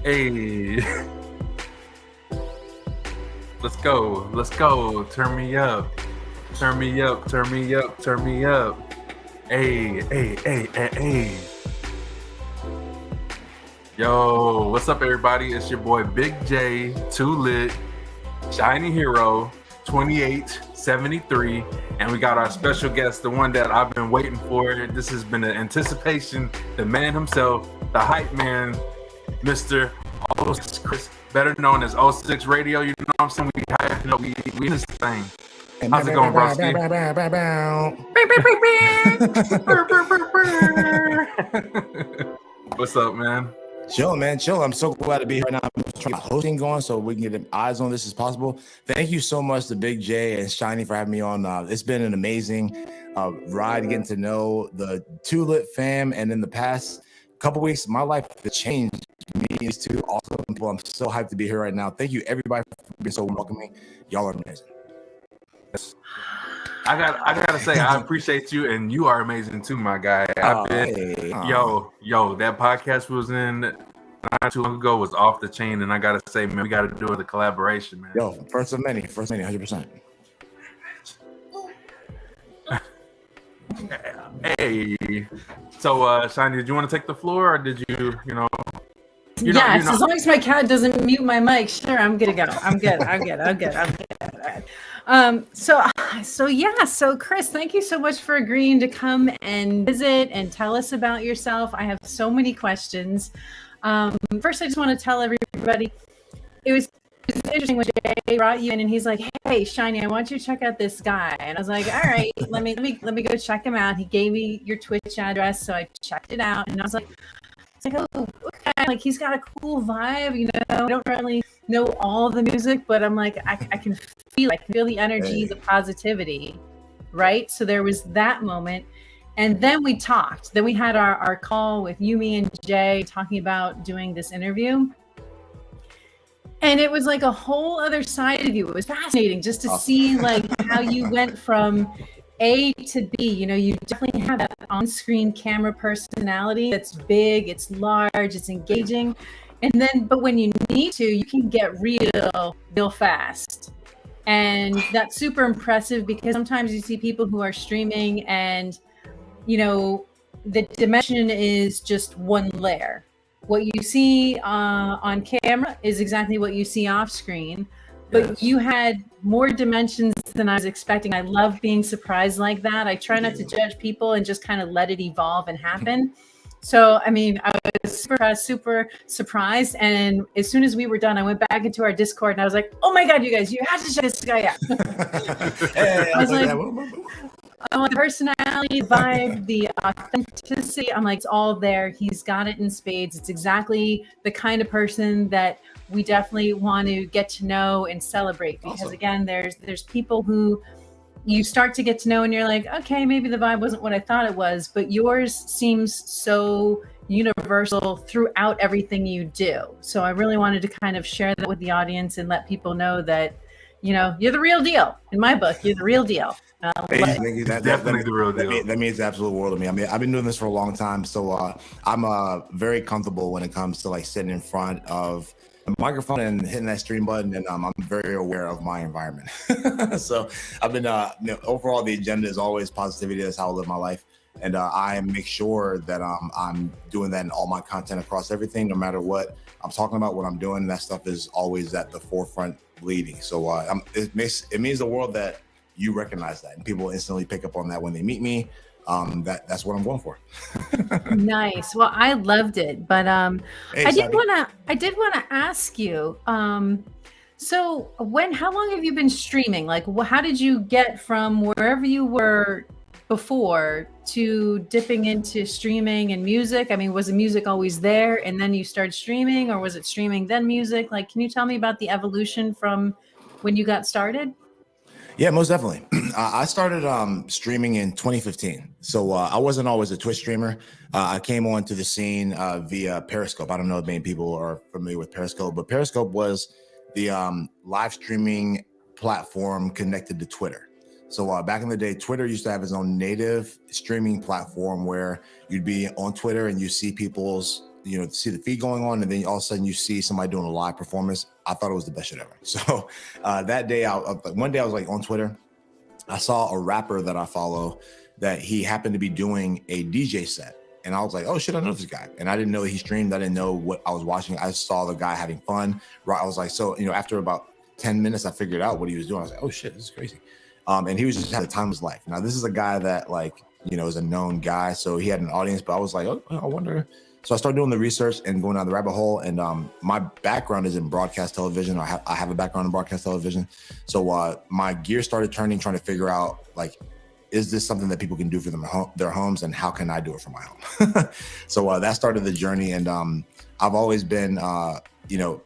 Hey. Let's go. Let's go. Turn me up. Turn me up. Turn me up. Turn me up. Hey, hey, hey, hey, hey. Yo, what's up, everybody? It's your boy Big J, Too Lit, Shiny Hero, 2873, and we got our special guest, the one that I've been waiting for. This has been an anticipation. The man himself, the hype man, Mr. 06 Chris, better known as 06Radio. You know what I'm saying? We in this thing. How's it going, broski? What's up, man? Chill, man, chill. I'm so glad to be here right now. I'm trying to get hosting going so we can get eyes on this as possible. Thank you so much to Big J and Shiny for having me on. It's been an amazing ride getting to know the Too Lit fam. And in the past couple weeks, my life has changed. Meeting these two awesome people. I'm so hyped to be here right now. Thank you, everybody, for being so welcoming. Y'all are amazing. I gotta say, I appreciate you, and you are amazing too, my guy. Yo, that podcast was in not too long ago was off the chain, and I gotta say, man, we gotta do the collaboration, man. Yo, first of many, 100%. Hey, so Shiny, did you want to take the floor, or did you know? Yes, as long as my cat doesn't mute my mic, sure, I'm good to go. I'm good. All right. So Chris, thank you so much for agreeing to come and visit and tell us about yourself. I have so many questions. First, I just want to tell everybody, it was interesting when Jay brought you in and he's like, "Hey, Shiny, I want you to check out this guy." And I was like, "All right, let me go check him out." He gave me your Twitch address, so I checked it out, and I was like, "Oh, okay." Like, he's got a cool vibe, you know. I don't really know all the music, but I'm like, I can feel the energy, the positivity, right? So there was that moment, and then we talked. Then we had our call with Yumi and Jay talking about doing this interview, and it was like a whole other side of you. It was fascinating just to see like how you went from A to B. You know, you definitely have that on-screen camera personality that's big, it's large, it's engaging. And then, but when you need to, you can get real fast. And that's super impressive because sometimes you see people who are streaming and, you know, the dimension is just one layer. What you see on camera is exactly what you see off screen. But yes, you had more dimensions than I was expecting. I love being surprised like that. I try not to judge people and just kind of let it evolve and happen. So, I mean, I was super surprised. And as soon as we were done, I went back into our Discord and I was like, "Oh my God, you guys, you have to check this guy out." I was like, I want the personality, the vibe, the authenticity. I'm like, it's all there. He's got it in spades. It's exactly the kind of person that we definitely want to get to know and celebrate. Because again, there's people who you start to get to know and you're like, okay, maybe the vibe wasn't what I thought it was, but yours seems so universal throughout everything you do. So I really wanted to kind of share that with the audience and let people know that, you know, you're the real deal. In my book, you're the real deal. Definitely the real deal. That means the absolute world to me. I mean, I've been doing this for a long time, so I'm very comfortable when it comes to like sitting in front of a microphone and hitting that stream button, and I'm very aware of my environment. So I've been, overall, the agenda is always positivity. That's how I live my life, and I make sure that I'm doing that in all my content across everything, no matter what I'm talking about, what I'm doing. That stuff is always at the forefront, leading. So it means the world that you recognize that, and people instantly pick up on that when they meet me. That's what I'm going for. Nice. Well, I loved it, but Hey, I did want to ask you. So how long have you been streaming? Like, how did you get from wherever you were before to dipping into streaming and music? I mean, was the music always there and then you started streaming, or was it streaming then music? Like, can you tell me about the evolution from when you got started? Yeah, most definitely. I started streaming in 2015. So I wasn't always a Twitch streamer. I came onto the scene via Periscope. I don't know if many people are familiar with Periscope, but Periscope was the live streaming platform connected to Twitter. So back in the day, Twitter used to have its own native streaming platform where you'd be on Twitter and you see people's see the feed going on, and then all of a sudden you see somebody doing a live performance. I thought it was the best shit ever. So that day, one day I was like on Twitter, I saw a rapper that I follow that he happened to be doing a DJ set. And I was like, oh shit, I know this guy. And I didn't know he streamed. I didn't know what I was watching. I saw the guy having fun. I was like, so, after about 10 minutes, I figured out what he was doing. I was like, oh shit, this is crazy. And he was just having the time of his life. Now, this is a guy that is a known guy. So he had an audience, but I was like, oh, I wonder. So I started doing the research and going down the rabbit hole. And my background is in broadcast television. I have a background in broadcast television. So my gear started turning, trying to figure out is this something that people can do for their homes, and how can I do it for my home? So that started the journey. And I've always been, a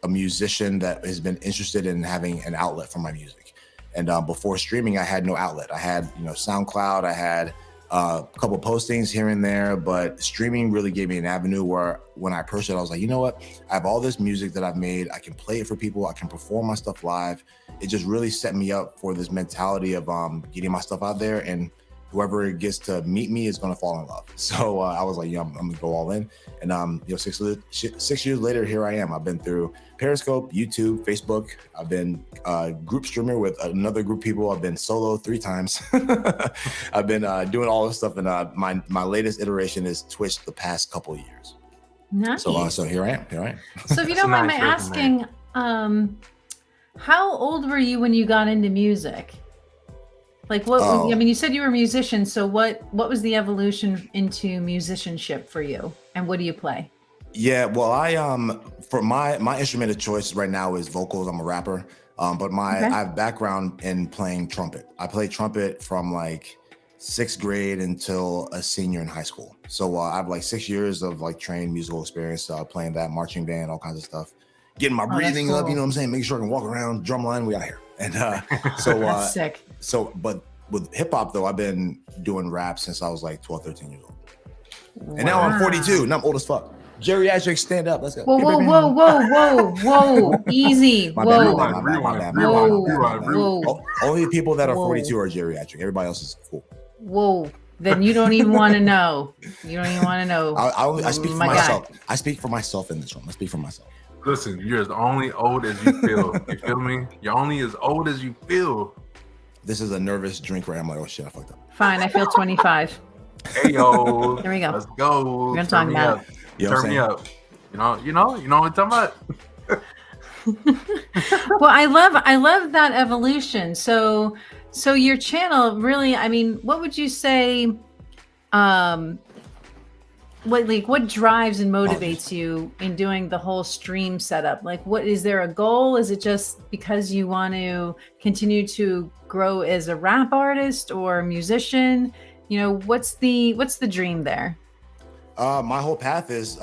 musician that has been interested in having an outlet for my music. And before streaming, I had no outlet. I had, SoundCloud, I had a couple postings here and there, but streaming really gave me an avenue where when I approached it, I was like, you know what? I have all this music that I've made. I can play it for people. I can perform my stuff live. It just really set me up for this mentality of getting my stuff out there, and whoever gets to meet me is going to fall in love. So I was like, I'm going to go all in. And 6 years later, here I am. I've been through Periscope, YouTube, Facebook. I've been group streamer with another group of people. I've been solo 3 times. I've been doing all this stuff. And my latest iteration is Twitch the past couple of years. Nice. So here I am. So if you don't mind my asking, how old were you when you got into music? You said you were a musician. So what was the evolution into musicianship for you, and what do you play? Yeah, well, I for my instrument of choice right now is vocals. I'm a rapper, but I have background in playing trumpet. I played trumpet from 6th grade until a senior in high school. So I have 6 years of trained musical experience, playing that, marching band, all kinds of stuff, getting my breathing up. You know what I'm saying? Making sure I can walk around, drum line, we out here. And so that's sick. So, but with hip hop though, I've been doing rap since I was 12, 13 years old. Wow. And now I'm 42. Now I'm old as fuck. Geriatric, stand up. Let's go. Whoa. Easy. Rewind. Only people that are 42 are geriatric. Everybody else is cool. Whoa. Then you don't even want to know. I speak for myself. I speak for myself in this room. I speak for myself. Listen, you're as only old as you feel. You feel me? You're only as old as you feel. This is a nervous drink where I'm like, oh shit, I fucked up. Fine, I feel 25. Hey yo, there we go. Let's go. We're gonna talk about it. Turn me up. You know what I'm talking about. Well, I love that evolution. So your channel really, what would you say? What drives and motivates you in doing the whole stream setup? What is there a goal? Is it just because you want to continue to grow as a rap artist or musician? What's the dream there? My whole path is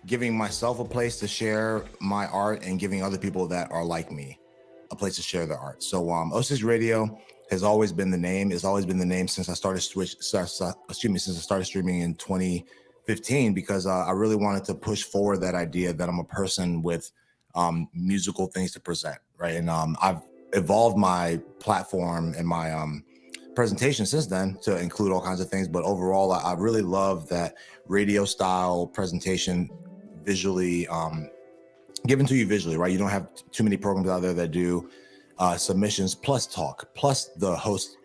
giving myself a place to share my art, and giving other people that are like me a place to share their art. So 06Radio has always been the name. It's always been the name since I started since I started streaming in 2015, because I really wanted to push forward that idea that I'm a person with musical things to present, right? And I've evolved my platform and my presentation since then to include all kinds of things. But overall, I really love that radio style presentation, visually given to you visually, right? You don't have too many programs out there that do submissions plus talk, plus the host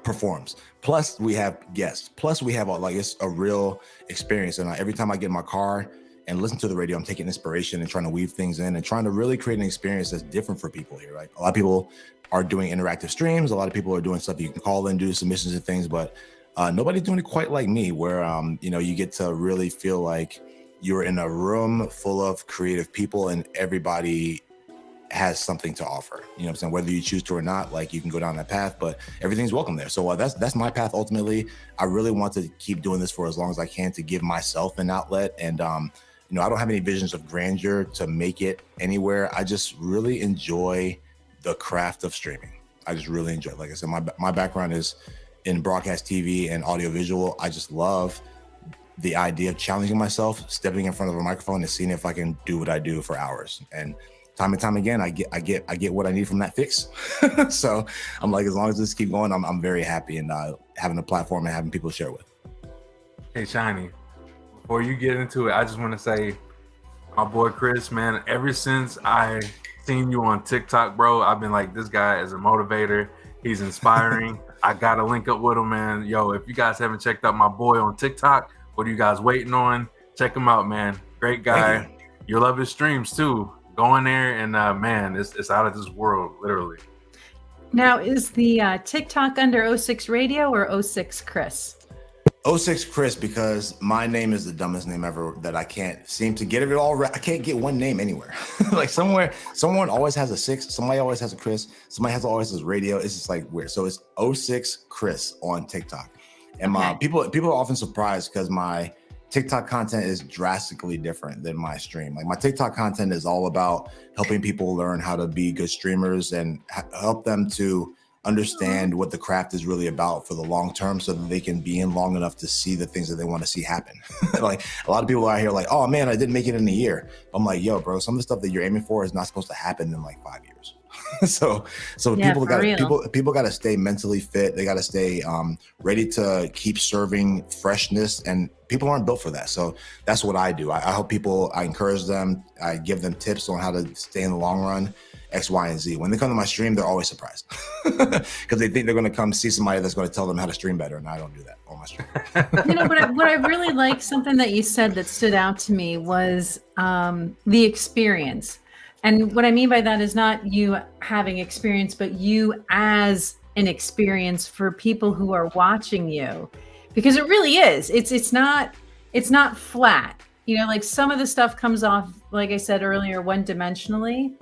performs, plus we have guests, plus we have it's a real experience. And every time I get in my car and listen to the radio, I'm taking inspiration and trying to weave things in and trying to really create an experience that's different for people here, right? A lot of people are doing interactive streams. A lot of people are doing stuff you can call in, do submissions and things, but nobody's doing it quite like me, where you get to really feel like you're in a room full of creative people and everybody has something to offer. You know what I'm saying? Whether you choose to or not, you can go down that path, but everything's welcome there. So that's my path ultimately. I really want to keep doing this for as long as I can to give myself an outlet. And I don't have any visions of grandeur to make it anywhere. I just really enjoy the craft of streaming. I just really enjoy it. Like I said, my background is in broadcast TV and audiovisual. I just love the idea of challenging myself, stepping in front of a microphone and seeing if I can do what I do for hours. And time again, I get what I need from that fix. So I'm like, as long as this keep going, I'm very happy, and having a platform and having people to share with. Hey, Shiny, before you get into it, I just want to say, my boy Chris, man, ever since I seen you on TikTok, bro, I've been like, this guy is a motivator. He's inspiring. I got to link up with him, man. Yo, if you guys haven't checked out my boy on TikTok, what are you guys waiting on? Check him out, man. Great guy. You'll love his streams too. Go in there and man, it's out of this world, literally. Now, is the TikTok under 06Radio or 06 Chris? 06 Chris, because my name is the dumbest name ever that I can't seem to get it all right. I can't get one name anywhere. Like someone always has a 6, somebody always has a Chris, somebody always has radio. It's just like weird. So it's 06 Chris on TikTok. And my people are often surprised because my TikTok content is drastically different than my stream. Like my TikTok content is all about helping people learn how to be good streamers and help them to understand what the craft is really about for the long term so that they can be in long enough to see the things that they want to see happen. Like a lot of people out here like, oh man, I didn't make it in a year. I'm like, yo, bro, some of the stuff that you're aiming for is not supposed to happen in like 5 years. so people got to stay mentally fit. They got to stay ready to keep serving freshness, and people aren't built for that. So that's what I do. I help people. I encourage them. I give them tips on how to stay in the long run. X, Y, and Z. When they come to my stream, they're always surprised because they think they're going to come see somebody that's going to tell them how to stream better, and I don't do that on my stream. You know, what I really like, something that you said that stood out to me was the experience. And what I mean by that is not you having experience, but you as an experience for people who are watching you, because it really is. It's not flat. You know, like some of the stuff comes off, like I said earlier, one-dimensionally.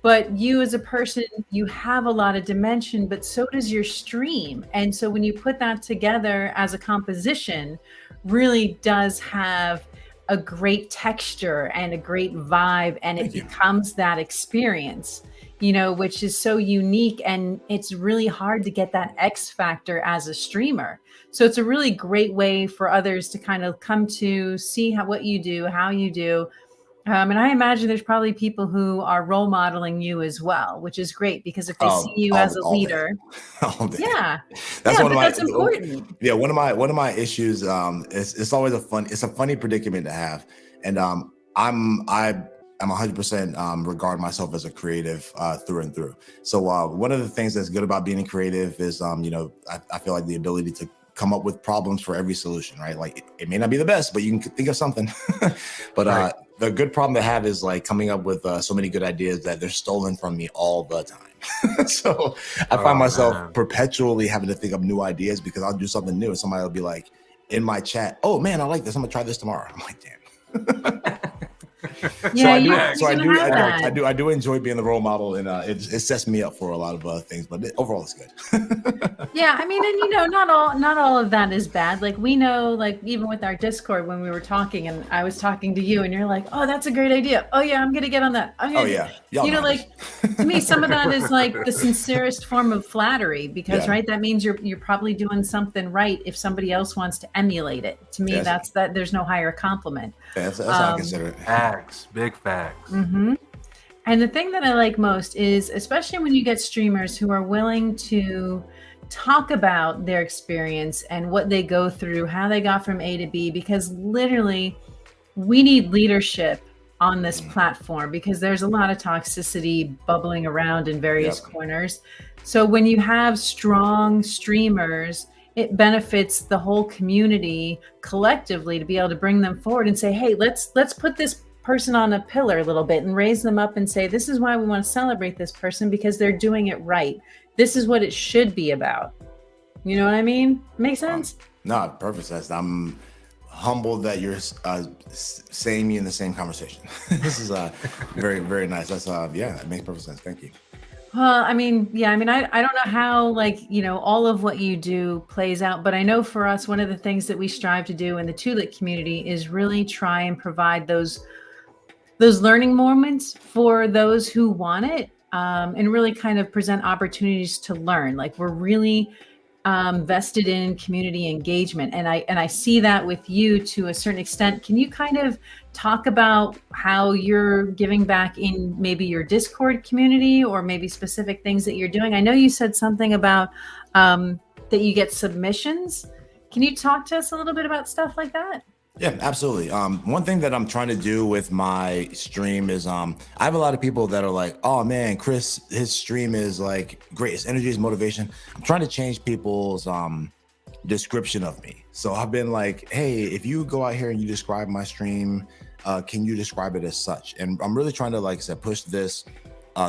But you as a person, you have a lot of dimension, but so does your stream. And so when you put that together as a composition, really does have a great texture and a great vibe, and it becomes that experience, you know, which is so unique, and it's really hard to get that X factor as a streamer. So it's a really great way for others to kind of come to see what you do, how you do. And I imagine there's probably people who are role modeling you as well, which is great, because if they see you as a leader, that's important. Yeah, one of my issues. It's always a funny predicament to have, and I'm 100% regard myself as a creative through and through. So one of the things that's good about being a creative is you know, I feel like the ability to come up with problems for every solution, right? Like it may not be the best, but you can think of something. But the good problem to have is like coming up with so many good ideas that they're stolen from me all the time. So I find myself perpetually having to think of new ideas because I'll do something new and somebody will be like in my chat, oh man, I like this, I'm gonna try this tomorrow. I'm like, damn. I do enjoy being the role model, and it sets me up for a lot of things, but overall it's good. Yeah, I mean, and you know, not all of that is bad. Like we know, like even with our Discord when we were talking, and I was talking to you, and you're like, "Oh, that's a great idea. Oh yeah, I'm gonna get on that." You know, like to me, some of that is like the sincerest form of flattery, because right, that means you're probably doing something right if somebody else wants to emulate it. To me, that's that. There's no higher compliment. Yeah, that's how I consider it. Facts, big facts. Mm-hmm. And the thing that I like most is, especially when you get streamers who are willing to talk about their experience and what they go through, how they got from A to B, because literally we need leadership on this platform, because there's a lot of toxicity bubbling around in various corners. So when you have strong streamers, it benefits the whole community collectively to be able to bring them forward and say, hey, let's put this person on a pillar a little bit and raise them up and say, this is why we want to celebrate this person, because they're doing it right. This is what it should be about. You know what I mean? Make sense? No, perfect sense. I'm humbled that you're saying me in the same conversation. This is very, very nice. That's it makes perfect sense. Thank you. Well, I mean, I don't know how, like, you know, all of what you do plays out, but I know for us, one of the things that we strive to do in the Tulit community is really try and provide those learning moments for those who want it, and really kind of present opportunities to learn. Like we're really vested in community engagement, and I see that with you to a certain extent. Can you kind of talk about how you're giving back in maybe your Discord community, or maybe specific things that you're doing? I know you said something about that you get submissions. Can you talk to us a little bit about stuff like that? Yeah, absolutely. One thing that I'm trying to do with my stream is I have a lot of people that are like, oh man, Chris, his stream is like great. His energy, his motivation. I'm trying to change people's description of me. So I've been like, hey, if you go out here and you describe my stream, can you describe it as such? And I'm really trying to, like I said, push this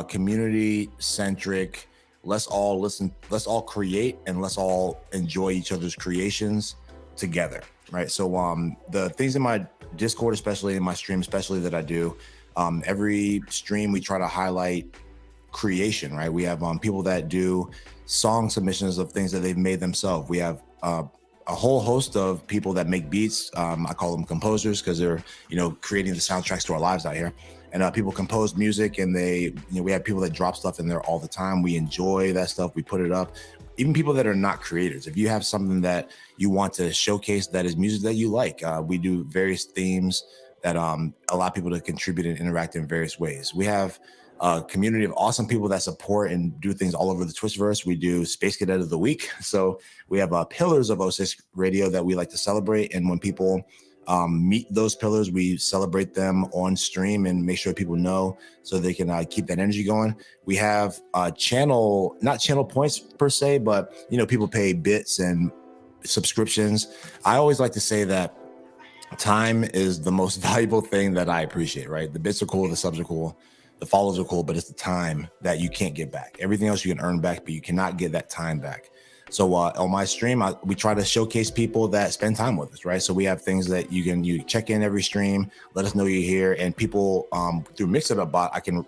community centric. Let's all listen, let's all create, and let's all enjoy each other's creations together. Right. So the things in my Discord, especially in my stream, especially that I do, every stream we try to highlight creation, right? We have people that do song submissions of things that they've made themselves. We have a whole host of people that make beats. I call them composers because they're, creating the soundtracks to our lives out here. And people compose music, and we have people that drop stuff in there all the time. We enjoy that stuff. We put it up. Even people that are not creators, if you have something that you want to showcase that is music that you like, we do various themes that allow people to contribute and interact in various ways. We have a community of awesome people that support and do things all over the Twitchverse. We do Space Cadet of the Week. So we have pillars of 06 Radio that we like to celebrate. And when people meet those pillars, we celebrate them on stream and make sure people know so they can keep that energy going. We have not channel points per se, but people pay bits and subscriptions. I always like to say that time is the most valuable thing that I appreciate, right? The bits are cool, the subs are cool, the follows are cool, but it's the time that you can't get back. Everything else you can earn back, but you cannot get that time back. So on my stream, we try to showcase people that spend time with us, right? So we have things that you check in every stream, let us know you're here, and people through Mixup Bot, I can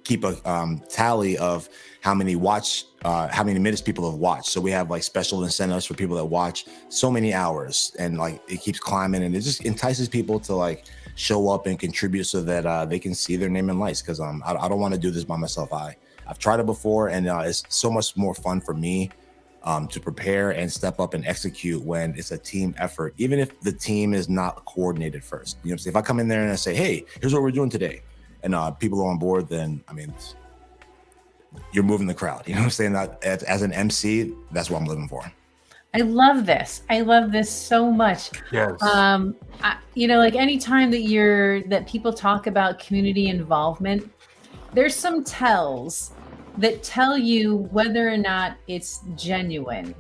keep a tally of how many minutes people have watched. So we have like special incentives for people that watch so many hours, and like it keeps climbing, and it just entices people to like show up and contribute so that they can see their name in lights. Because I don't want to do this by myself. I've tried it before, and it's so much more fun for me to prepare and step up and execute when it's a team effort, even if the team is not coordinated first. You know what I'm saying? If I come in there and I say, hey, here's what we're doing today, and people are on board, then you're moving the crowd. You know what I'm saying? As an MC, that's what I'm living for. I love this. I love this so much. Yes. Like anytime that people talk about community involvement, there's some tells that tell you whether or not it's genuine.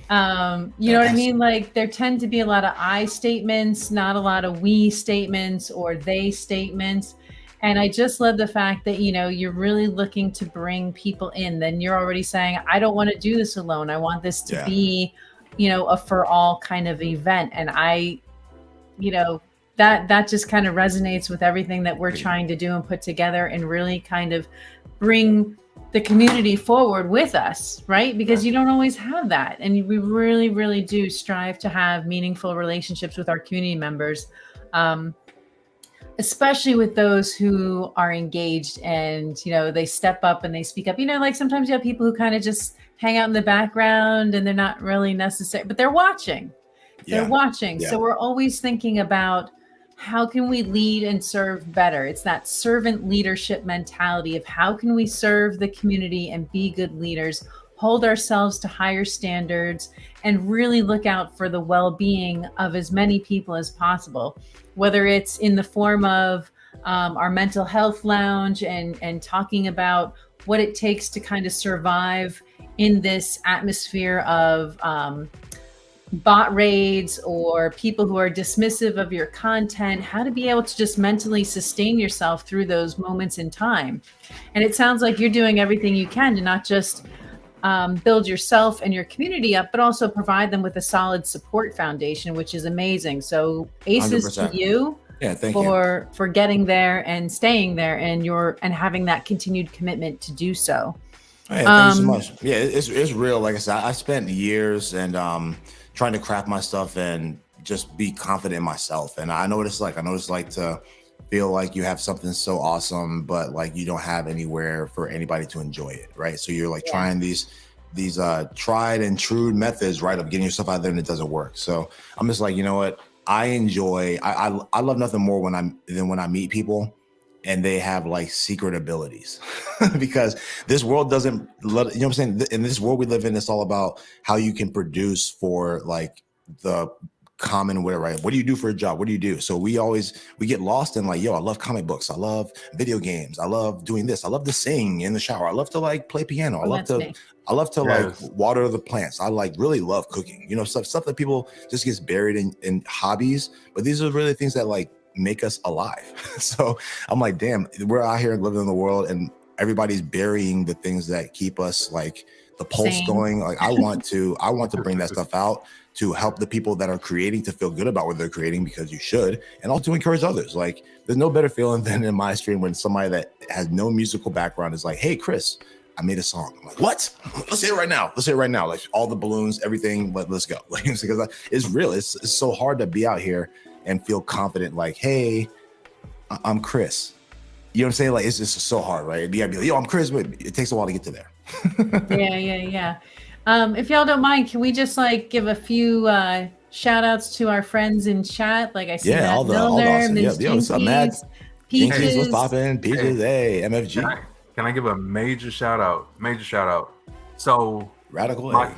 You know what I mean? Like there tend to be a lot of I statements, not a lot of we statements or they statements. And I just love the fact that, you're really looking to bring people in. Then you're already saying, I don't want to do this alone. I want this to be, a for all kind of event. And that just kind of resonates with everything that we're trying to do and put together and really kind of bring the community forward with us, right? Because you don't always have that. And we really, really do strive to have meaningful relationships with our community members, especially with those who are engaged and, they step up and they speak up. Like sometimes you have people who kind of just hang out in the background and they're not really necessary, but they're watching. They're watching. Yeah. So we're always thinking about how can we lead and serve better? It's that servant leadership mentality of how can we serve the community and be good leaders, hold ourselves to higher standards, and really look out for the well-being of as many people as possible, whether it's in the form of our mental health lounge and talking about what it takes to kind of survive in this atmosphere of bot raids or people who are dismissive of your content, how to be able to just mentally sustain yourself through those moments in time. And it sounds like you're doing everything you can to not just build yourself and your community up, but also provide them with a solid support foundation, which is amazing. So aces 100%. To you. Yeah, thank you for getting there and staying there and having that continued commitment to do so. Hey, thank you so much. Yeah, it's real. Like I said, I spent years and trying to craft my stuff and just be confident in myself. And I know what it's like. I know what it's like to feel like you have something so awesome, but like you don't have anywhere for anybody to enjoy it, right? So you're like trying these tried and true methods, right, of getting yourself out there, and it doesn't work. So I'm just like, you know what? I love nothing more than when I meet people and they have like secret abilities because this world doesn't let, you know what I'm saying? In this world we live in, it's all about how you can produce for like the common where, right? What do you do for a job? What do you do? So we get lost in like, yo, I love comic books. I love video games. I love doing this. I love to sing in the shower. I love to like play piano. I love to like water the plants. I like really love cooking, stuff that people just gets buried in hobbies. But these are really things that like make us alive. So I'm like, damn, we're out here living in the world and everybody's burying the things that keep us like the pulse going. Like I want to bring that stuff out to help the people that are creating to feel good about what they're creating, because you should, and also to encourage others. Like there's no better feeling than in my stream when somebody that has no musical background is like, hey, Chris, I made a song. I'm like, what? Let's hear it right now. Like all the balloons, everything, let's go. Like, because it's real. It's so hard to be out here and feel confident. Like, hey, I'm Chris. You know what I'm saying? Like, it's just so hard, right? You gotta be like, yo, I'm Chris, but it takes a while to get to there. Yeah. If y'all don't mind, can we just like give a few shout outs to our friends in chat? Like I see Matt Milner, Ms. What's up, Matt? Peaches. What's poppin'? Peaches, hey, MFG. Can I give a major shout out? So Radical.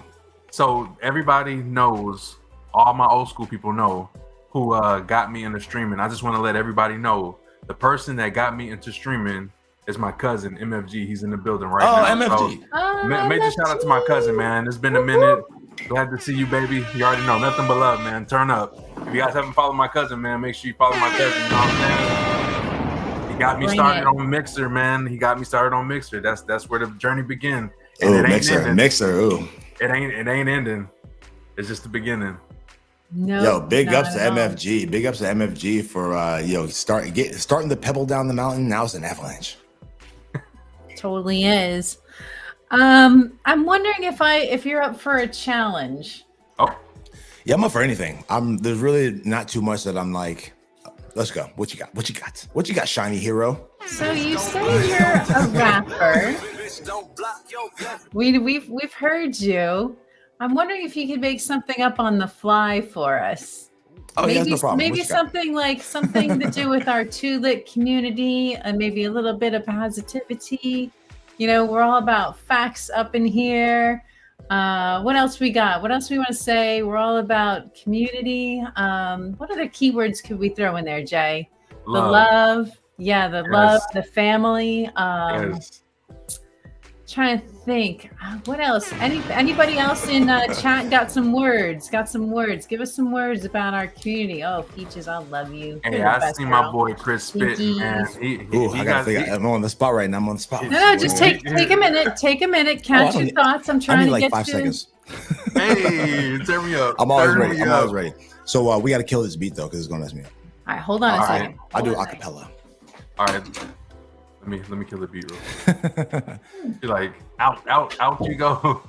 So everybody knows, all my old school people know who got me into streaming. I just want to let everybody know the person that got me into streaming is my cousin MFG. He's in the building right now. MFG. So, major shout out to my cousin, man. It's been a minute. Glad to see you, baby. You already know, nothing but love, man. Turn up. If you guys haven't followed my cousin, man, make sure you follow my cousin. You know what I'm saying? He got me started on Mixer, man. That's where the journey began. And it ain't Mixer. Ooh. It ain't ending. It's just the beginning. No. Yo, big ups to MFG. Big ups to MFG for starting to pebble down the mountain. Now it's an avalanche. Totally is. I'm wondering if you're up for a challenge. Oh, yeah, I'm up for anything. There's really not too much that I'm like, let's go. What you got, shiny hero? So you say you're a rapper. We've heard you. I'm wondering if you could make something up on the fly for us. Oh, yeah, no problem. Maybe something to do with our Two-Lit community and maybe a little bit of positivity. We're all about facts up in here. What else we got? What else we want to say? We're all about community. What other keywords could we throw in there, Jay? Love. The love. Yeah, the love, the family. Yes. Trying to think. What else? Anybody else in chat got some words? Give us some words about our community. Oh, Peaches, I love you. Hey, I see my boy Chris spitting, man. I'm on the spot right now. I'm on the spot. No, just take a minute. Take a minute. Count your thoughts. I'm trying to get 5 seconds. Hey, turn me up. I'm always ready. So we got to kill this beat though, because it's gonna mess me up. All right, hold on a second. I do acapella. All right. Let me kill the beat real quick. You're like, out you go.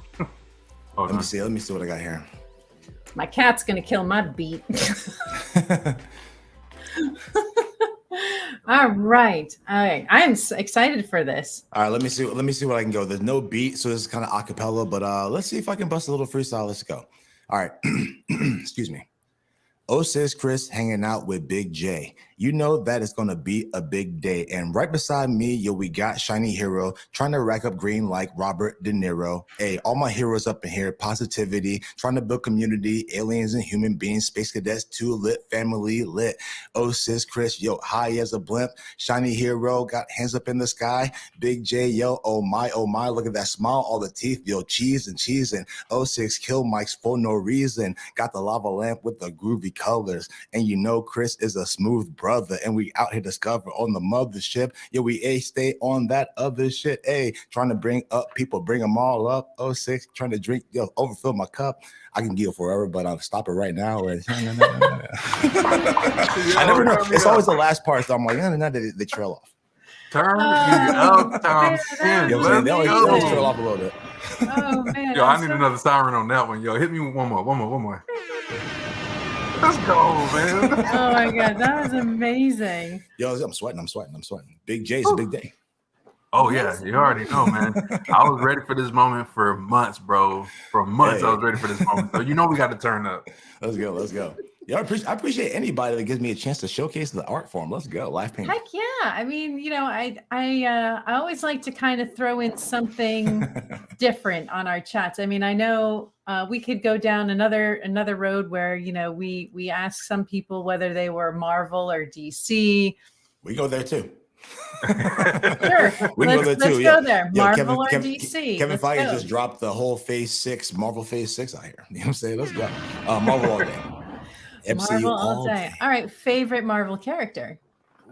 Let me see what I got here. My cat's gonna kill my beat. All right. I am excited for this. All right, let me see what I can go. There's no beat, so this is kind of acapella, but let's see if I can bust a little freestyle. Let's go. All right. Excuse me. 06 Chris hanging out with Big J. You know that it's gonna be a big day. And right beside me, we got Shiny Hero trying to rack up green like Robert De Niro. Hey, all my heroes up in here, positivity, trying to build community, aliens and human beings, space cadets, Two-Lit, family lit. 06 Chris, high as a blimp. Shiny Hero got hands up in the sky. Big J, oh my, look at that smile, all the teeth, cheese and 06 kill mics for no reason. Got the lava lamp with the groovy colors. And Chris is a smooth brother, and we out here discover on the mothership. We stay on that other shit. Trying to bring up people, bring them all up. 06 trying to drink, overfill my cup. I can give forever, but I'll stop it right now. I never know. It's always the last part, so I'm like, they trail off. Turn me up, Tom. They always trail off a little bit. Oh man! I need another siren on that one. Hit me with one more. Let's go, man. Oh my god, that was amazing. I'm sweating. Big J's a big day. Oh yeah, you already know, man. I was ready for this moment for months, bro. For months, I was ready for this moment. So we got to turn up. Let's go. Yeah, I appreciate anybody that gives me a chance to showcase the art form. Let's go, live painting. Heck yeah! I mean, I always like to kind of throw in something different on our chats. I mean, I know we could go down another road where we ask some people whether they were Marvel or DC. We go there too. Sure, we can go there too. Let's go there. Marvel or DC. Kevin Feige just dropped the whole Phase 6, Marvel Phase 6 out here. You know what I'm saying? Let's go. Marvel all day. MCU Marvel all day. All right, favorite Marvel character.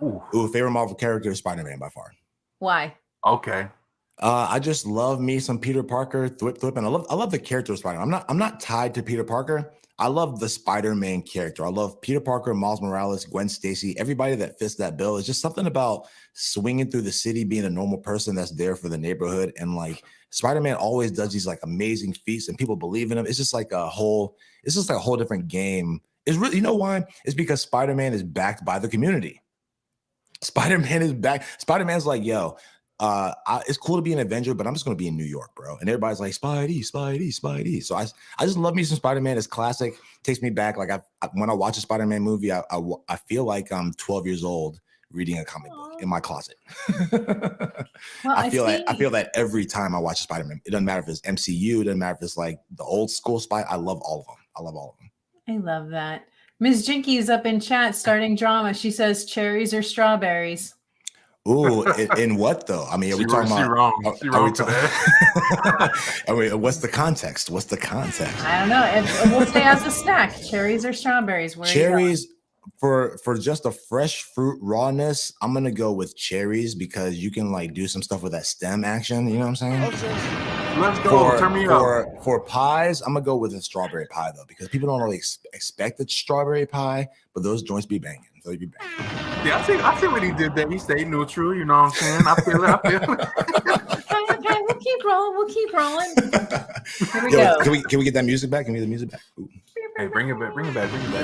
Ooh, favorite Marvel character is SpiderMan by far. Why? Okay. I just love me some Peter Parker, Thwip, and I love the character of Spider-Man. I'm not tied to Peter Parker. I love the Spider-Man character. I love Peter Parker, Miles Morales, Gwen Stacy, everybody that fits that bill. It's just something about swinging through the city, being a normal person that's there for the neighborhood. And like Spider-Man always does these like amazing feats and people believe in him. It's just like a whole different game. It's really, you know why? It's because Spider-Man is backed by the community. Spider-Man is back. Spider-Man's like, yo, it's cool to be an Avenger, but I'm just going to be in New York, bro. And everybody's like, Spidey. So I just love me some Spider-Man. It's classic. Takes me back. Like when I watch a Spider-Man movie, I feel like I'm 12 years old reading a comic book in my closet. Well, I feel that every time I watch a Spider-Man. It doesn't matter if it's MCU. It doesn't matter if it's like the old school Spider. I love all of them. I love that. Ms. Jinky's up in chat starting drama. She says cherries or strawberries. Ooh, in what though? I mean, are we talking about? She wrong for that. I mean, what's the context? I don't know. We'll say as a snack, cherries or strawberries. Cherries for just a fresh fruit rawness. I'm gonna go with cherries because you can like do some stuff with that stem action. You know what I'm saying? Let's go. Turn me up. For pies, I'm gonna go with a strawberry pie though, because people don't really expect a strawberry pie, but those joints be banging. Yeah, I see what he did there. He stayed neutral. You know what I'm saying? I feel it. Okay, we'll keep rolling. Here we go. Can we get that music back? Can we get the music back? Ooh. Hey, bring it back.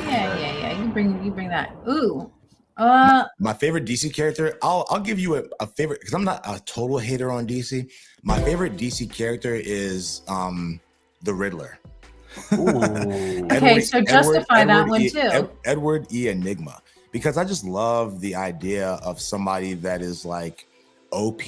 Yeah. You bring that. Ooh. My favorite DC character, I'll give you a favorite because I'm not a total hater on DC. My favorite DC character is the Riddler. Ooh. Okay, so justify that one too. Edward E. Enigma. Because I just love the idea of somebody that is like OP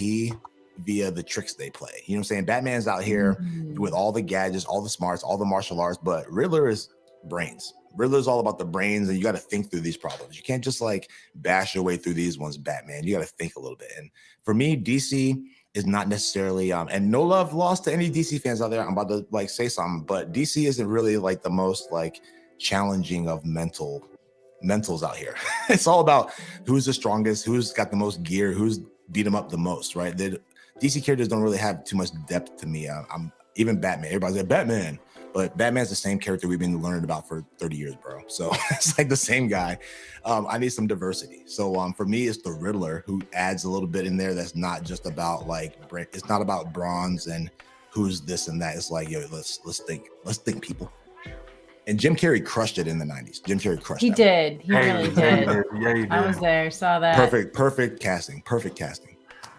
via the tricks they play. You know what I'm saying? Batman's out here with all the gadgets, all the smarts, all the martial arts, but Riddler is brains. Riddler's all about the brains, and you got to think through these problems. You can't just like bash your way through these ones, Batman. You got to think a little bit. And for me, DC is not necessarily, and no love lost to any DC fans out there. I'm about to like say something, but DC isn't really like the most like challenging of mentals out here. It's all about who's the strongest, who's got the most gear, who's beat them up the most, right? The DC characters don't really have too much depth to me. I'm even Batman. Everybody's like Batman, but Batman's the same character we've been learning about for 30 years, bro. So it's like the same guy. I need some diversity. So for me, it's the Riddler who adds a little bit in there. That's not just about like, it's not about bronze and who's this and that. It's like, yo, let's think, people. And Jim Carrey crushed it in the 90s. Jim Carrey crushed it. He did. He really did. Yeah, he did. I was there, saw that. Perfect casting.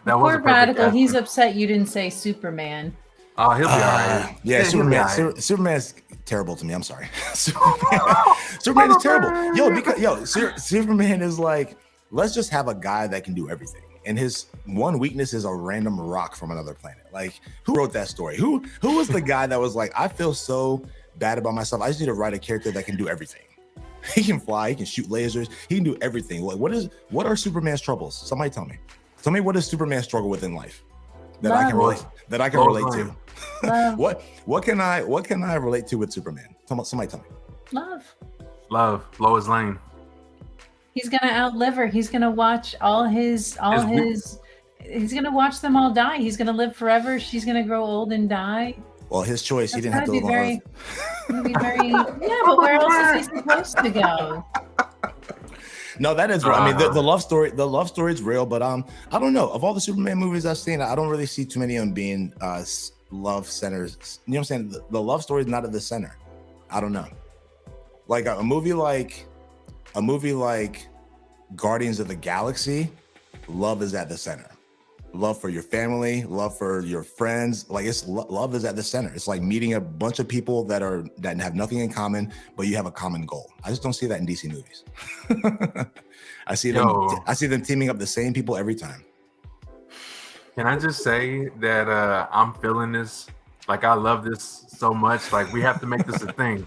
That was poor Radical. He's upset you didn't say Superman. Oh, he'll be all right. Yeah, Superman's terrible to me. I'm sorry. Superman is terrible. Superman is like, let's just have a guy that can do everything. And his one weakness is a random rock from another planet. Like, who wrote that story? Who was the guy that was like, I feel so bad about myself. I just need to write a character that can do everything. He can fly, he can shoot lasers, he can do everything. Like, what are Superman's troubles? Somebody tell me. Tell me, what does Superman struggle with in life that I can relate to? What can I relate to with Superman? Somebody tell me. Love. Lois Lane. He's gonna outlive her. He's gonna watch he's gonna watch them all die. He's gonna live forever. She's gonna grow old and die. Well, his choice. He didn't have to live on Earth. Yeah, but where else is he supposed to go? No, that is real. I mean, the love story is real, but I don't know. Of all the Superman movies I've seen, I don't really see too many of them being love centers. You know what I'm saying? The love story is not at the center. I don't know. Like a movie like Guardians of the Galaxy, love is at the center. love for your family, love for your friends. Like it's love is at the center. It's like meeting a bunch of people that have nothing in common, but you have a common goal. I just don't see that in DC movies. I see them teaming up the same people every time. Can I just say that I'm feeling this? Like I love this so much. Like we have to make this a thing.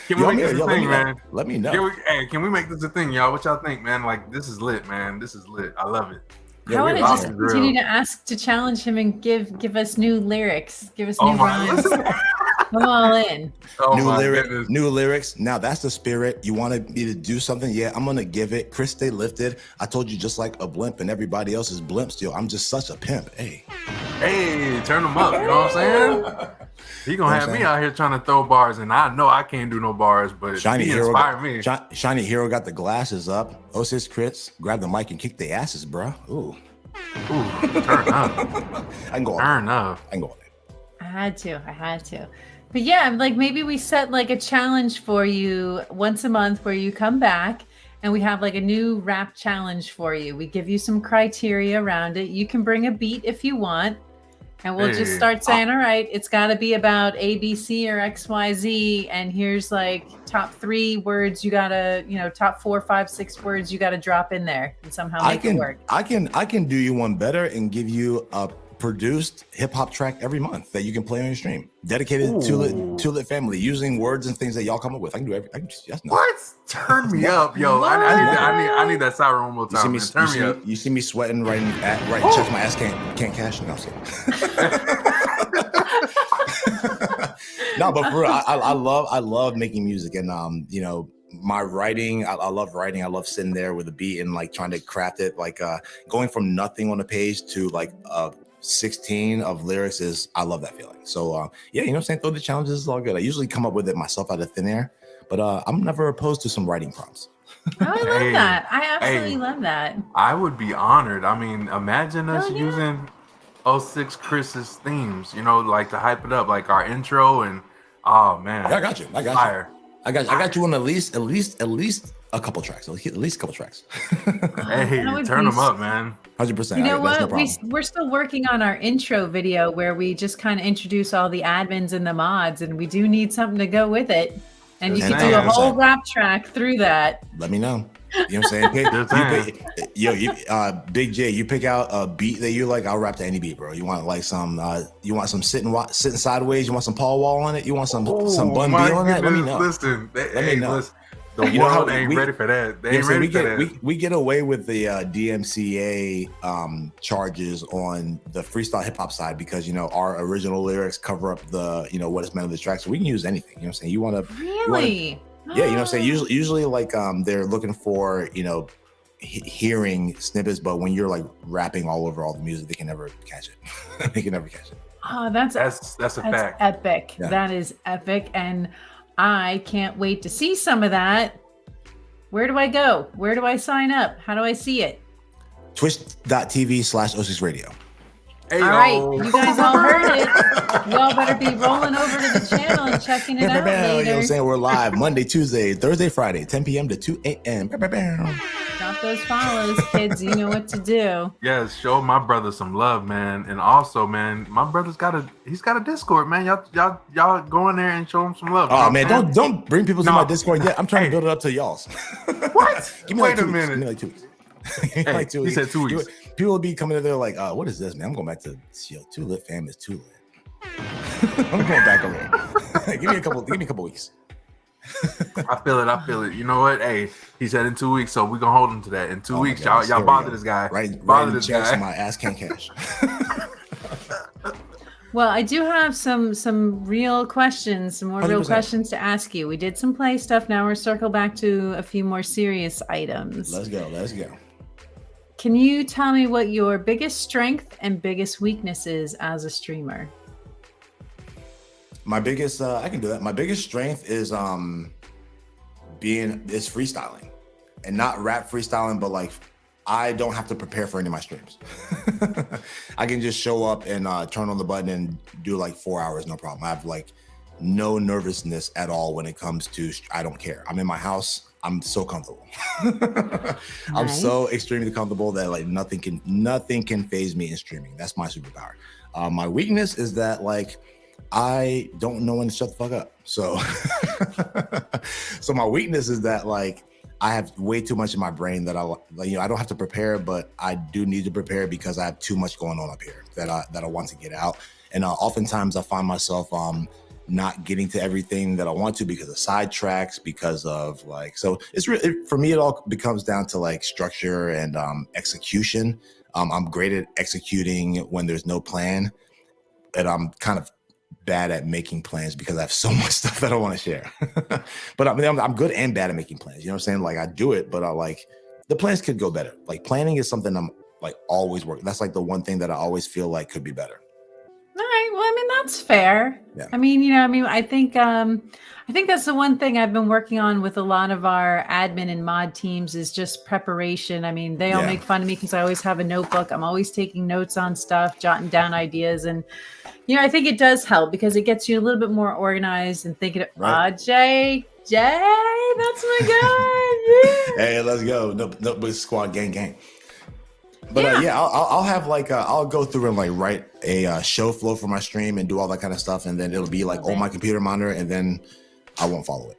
Can we make this a thing, man? Let me know. Can we make this a thing, y'all? What y'all think, man? Like this is lit, man. This is lit. I love it. I want to just continue to ask to challenge him and give us new lyrics, give us new rhymes. Come all in. New lyrics. Now that's the spirit. You wanted me to do something? Yeah, I'm gonna give it. Chris, stay lifted. I told you just like a blimp, and everybody else is blimps. Yo, I'm just such a pimp. Hey, turn them up. You know what I'm saying? He gonna have me out here trying to throw bars, and I know I can't do no bars, but Shiny he Hero inspired me. Shiny Hero got the glasses up. 06 Crits, grab the mic and kick their asses, bro. Ooh, turn up. I can go turn up. I can go on it. I had to. But yeah, like maybe we set like a challenge for you once a month where you come back and we have like a new rap challenge for you. We give you some criteria around it. You can bring a beat if you want. And we'll just start saying, all right, it's got to be about A, B, C, or X, Y, Z. And here's like top 3 words you got to, top 4, 5, 6 words you got to drop in there and somehow make it work. I can do you one better and give you a produced hip hop track every month that you can play on your stream, dedicated to Lit family, using words and things that y'all come up with. I can do everything. What? Turn me up, yo! I need that siren one more time. Turn me up. You see me sweating, writing chest. My ass can't cash. No, no, but for real, I love making music, and my writing, I love writing. I love sitting there with a beat and like trying to craft it, like going from nothing on the page to like 16 of lyrics I love that feeling. So yeah, you know what I'm saying? Throw the challenges is all good. I usually come up with it myself out of thin air, but I'm never opposed to some writing prompts. Oh, I love that. I absolutely love that. I would be honored. I mean, imagine us using 06 Chris's themes, like to hype it up, like our intro and oh man. I got you. Fire. I got you on at least a couple tracks. At least a couple tracks. Hey, turn them up, man. 100%. You know what? We're still working on our intro video where we just kind of introduce all the admins and the mods, and we do need something to go with it. And you can do a whole rap track through that. Let me know. You know what I'm saying? Big J, you pick out a beat that you like. I'll rap to any beat, bro. You want like some sitting sideways? You want some Paul Wall on it? You want some Bun B on that? Let me know. Listen, let me know. The world ain't ready for that. They ain't ready for that. We get away with the DMCA charges on the freestyle hip hop side because our original lyrics cover up the what is meant of the track, so we can use anything. You know what I'm saying? You want to really? Yeah, you know what I'm saying? Usually like they're looking for hearing snippets, but when you're like rapping all over all the music, they can never catch it. They can never catch it. Oh, that's a fact. Epic. Yeah. That is epic, and I can't wait to see some of that. Where do I go? Where do I sign up? How do I see it? Twitch.tv/06Radio. Hey, all right, you guys all heard it. Y'all better be rolling over to the channel and checking it out later. You know what I'm saying? We're live Monday, Tuesday, Thursday, Friday, 10 p.m. to 2 a.m. Drop those follows, kids. You know what to do. Yes, show my brother some love, man. And also, man, my brother's got a Discord, man. Y'all go in there and show him some love. Oh man, don't bring people to my Discord yet. I'm trying to build it up to y'all's. What? Give me Wait a minute. Give me like 2 weeks. Like 2 weeks. He said 2 weeks. People will be coming in there like, what is this, man? I'm going back to Too Lit fam is too lit. I'm going back over. Give me a couple weeks. I feel it. You know what? Hey, he said in 2 weeks, so we're gonna hold him to that. In 2 weeks, y'all bother this guy. Bother this guy. So my ass can't cash. Well, I do have some real questions, some more 100%. Real questions to ask you. We did some play stuff. Now we're circle back to a few more serious items. Let's go. Can you tell me what your biggest strength and biggest weakness is as a streamer? My biggest, I can do that. My biggest strength is freestyling, and not rap freestyling, but like I don't have to prepare for any of my streams. I can just show up and turn on the button and do like 4 hours, no problem. I have like no nervousness at all when it comes to, I don't care. I'm in my house. I'm so comfortable. I'm so extremely comfortable that like nothing can phase me in streaming. That's my superpower. My weakness is that like I don't know when to shut the fuck up. So, so my weakness is that like I have way too much in my brain that I don't have to prepare, but I do need to prepare because I have too much going on up here that I want to get out. And oftentimes I find myself not getting to everything that I want to because of sidetracks, because of like, so it's really, for me, it all becomes down to like structure and execution. I'm great at executing when there's no plan, and I'm kind of bad at making plans because I have so much stuff that I want to share. But I mean, I'm good and bad at making plans. You know what I'm saying? Like I do it, but I like the plans could go better. Like planning is something I'm like always working. That's like the one thing that I always feel like could be better. All right. Well, I mean, that's fair. Yeah. I mean, I think that's the one thing I've been working on with a lot of our admin and mod teams is just preparation. I mean, they all make fun of me because I always have a notebook. I'm always taking notes on stuff, jotting down ideas. And, I think it does help because it gets you a little bit more organized and thinking, Jay, that's my guy. Hey, let's go. No, squad gang. But I'll have like I'll go through and like write a show flow for my stream and do all that kind of stuff, and then it'll be like on my computer monitor, and then I won't follow it.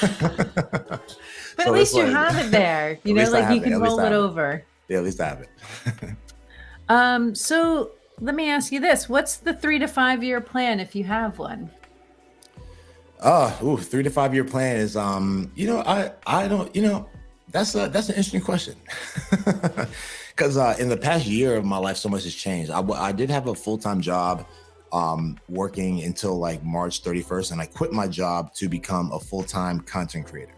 But so at least you have it there, like you can roll it over. Yeah, at least I have it. So let me ask you this: what's the 3 to 5 year plan if you have one? 3 to 5 year plan is I don't that's an interesting question. Because in the past year of my life, so much has changed. I did have a full-time job working until like March 31st, and I quit my job to become a full-time content creator.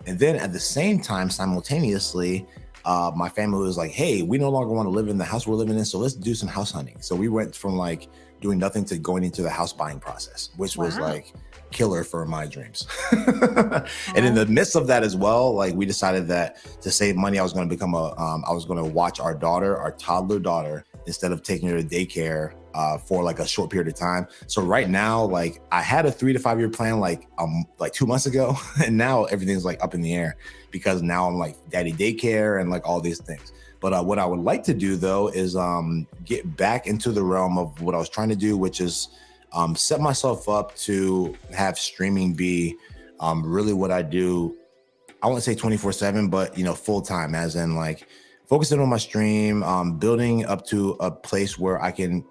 And then at the same time, simultaneously, my family was like, hey, we no longer want to live in the house we're living in, so let's do some house hunting. So we went from like doing nothing to going into the house buying process, which was like killer for my dreams. And in the midst of that as well, like we decided that to save money, I was going to become I was going to watch our toddler daughter, instead of taking her to daycare for like a short period of time. So right now, like I had a 3 to 5 year plan like 2 months ago, and now everything's like up in the air because now I'm like daddy daycare and like all these things. But what I would like to do though is get back into the realm of what I was trying to do, which is set myself up to have streaming be really what I do. I won't say 24/7, but full time, as in like focusing on my stream, building up to a place where I can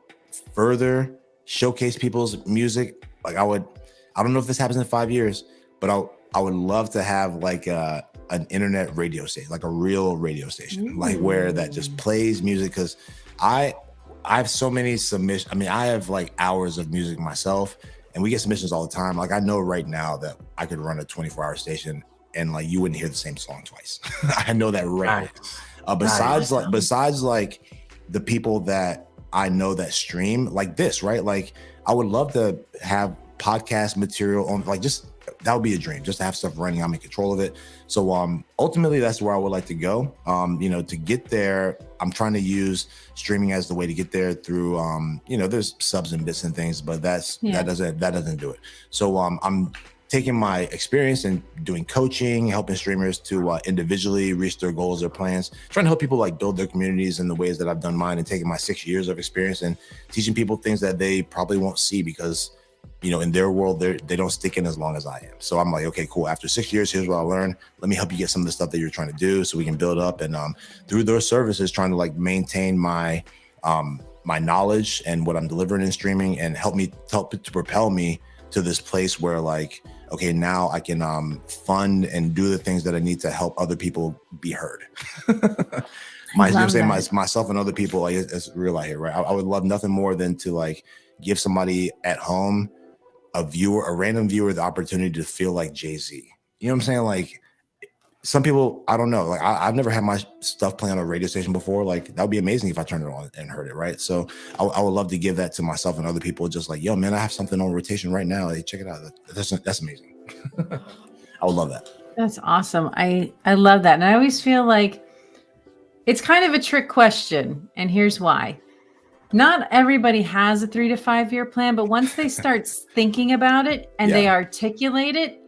further showcase people's music. Like I don't know if this happens in 5 years, but I would love to have like an internet radio station, like a real radio station, like where that just plays music. Cause I have so many submissions. I mean, I have like hours of music myself, and we get submissions all the time. Like I know right now that I could run a 24-hour station and like you wouldn't hear the same song twice. I know that right now. Besides like the people that I know that stream like this, right? Like I would love to have podcast material on, like just that would be a dream, just to have stuff running. I'm in control of it. So ultimately that's where I would like to go. To get there, I'm trying to use streaming as the way to get there through there's subs and bits and things, but that doesn't do it. So I'm taking my experience and doing coaching, helping streamers to individually reach their goals, their plans, trying to help people like build their communities in the ways that I've done mine, and taking my 6 years of experience and teaching people things that they probably won't see because in their world, they don't stick in as long as I am. So I'm like, okay, cool. After 6 years, here's what I learned. Let me help you get some of the stuff that you're trying to do so we can build up. And through those services, trying to like maintain my my knowledge and what I'm delivering in streaming, and help to propel me to this place where like, okay, now I can fund and do the things that I need to help other people be heard. Myself and other people, like it's real out here, right? I would love nothing more than to like give somebody at home, a random viewer, the opportunity to feel like Jay-Z. You know what I'm saying? Like some people, I don't know, like I've never had my stuff play on a radio station before. Like that would be amazing if I turned it on and heard it, right? So I would love to give that to myself and other people, just like, yo, man, I have something on rotation right now. Hey, check it out. That's amazing. I would love that. That's awesome. I love that. And I always feel like it's kind of a trick question. And here's why. Not everybody has a 3 to 5 year plan, but once they start thinking about it and they articulate it,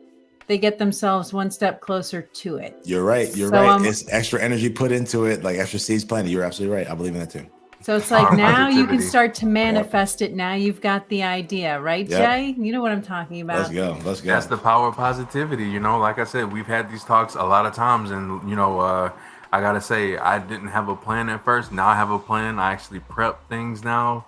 they get themselves one step closer to it. You're right. You're right. It's extra energy put into it, like extra seeds planted. You're absolutely right. I believe in that too. So it's like now you can start to manifest it. Now you've got the idea, right, Jay? You know what I'm talking about. Let's go. Let's go. That's the power of positivity. You know, like I said, we've had these talks a lot of times, and you know, I gotta say, I didn't have a plan at first. Now I have a plan. I actually prep things now.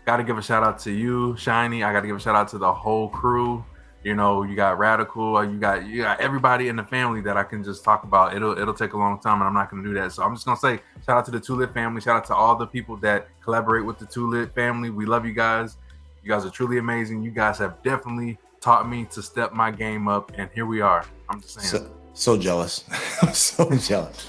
Got to give a shout out to you, Shiny. I got to give a shout out to the whole crew. You know, you got Radical, you got everybody in the family that I can just talk about. It'll take a long time, and I'm not going to do that. So I'm just going to say shout out to the Two-Lit family. Shout out to all the people that collaborate with the Two-Lit family. We love you guys. You guys are truly amazing. You guys have definitely taught me to step my game up, and here we are. I'm just saying. So jealous. I'm so jealous.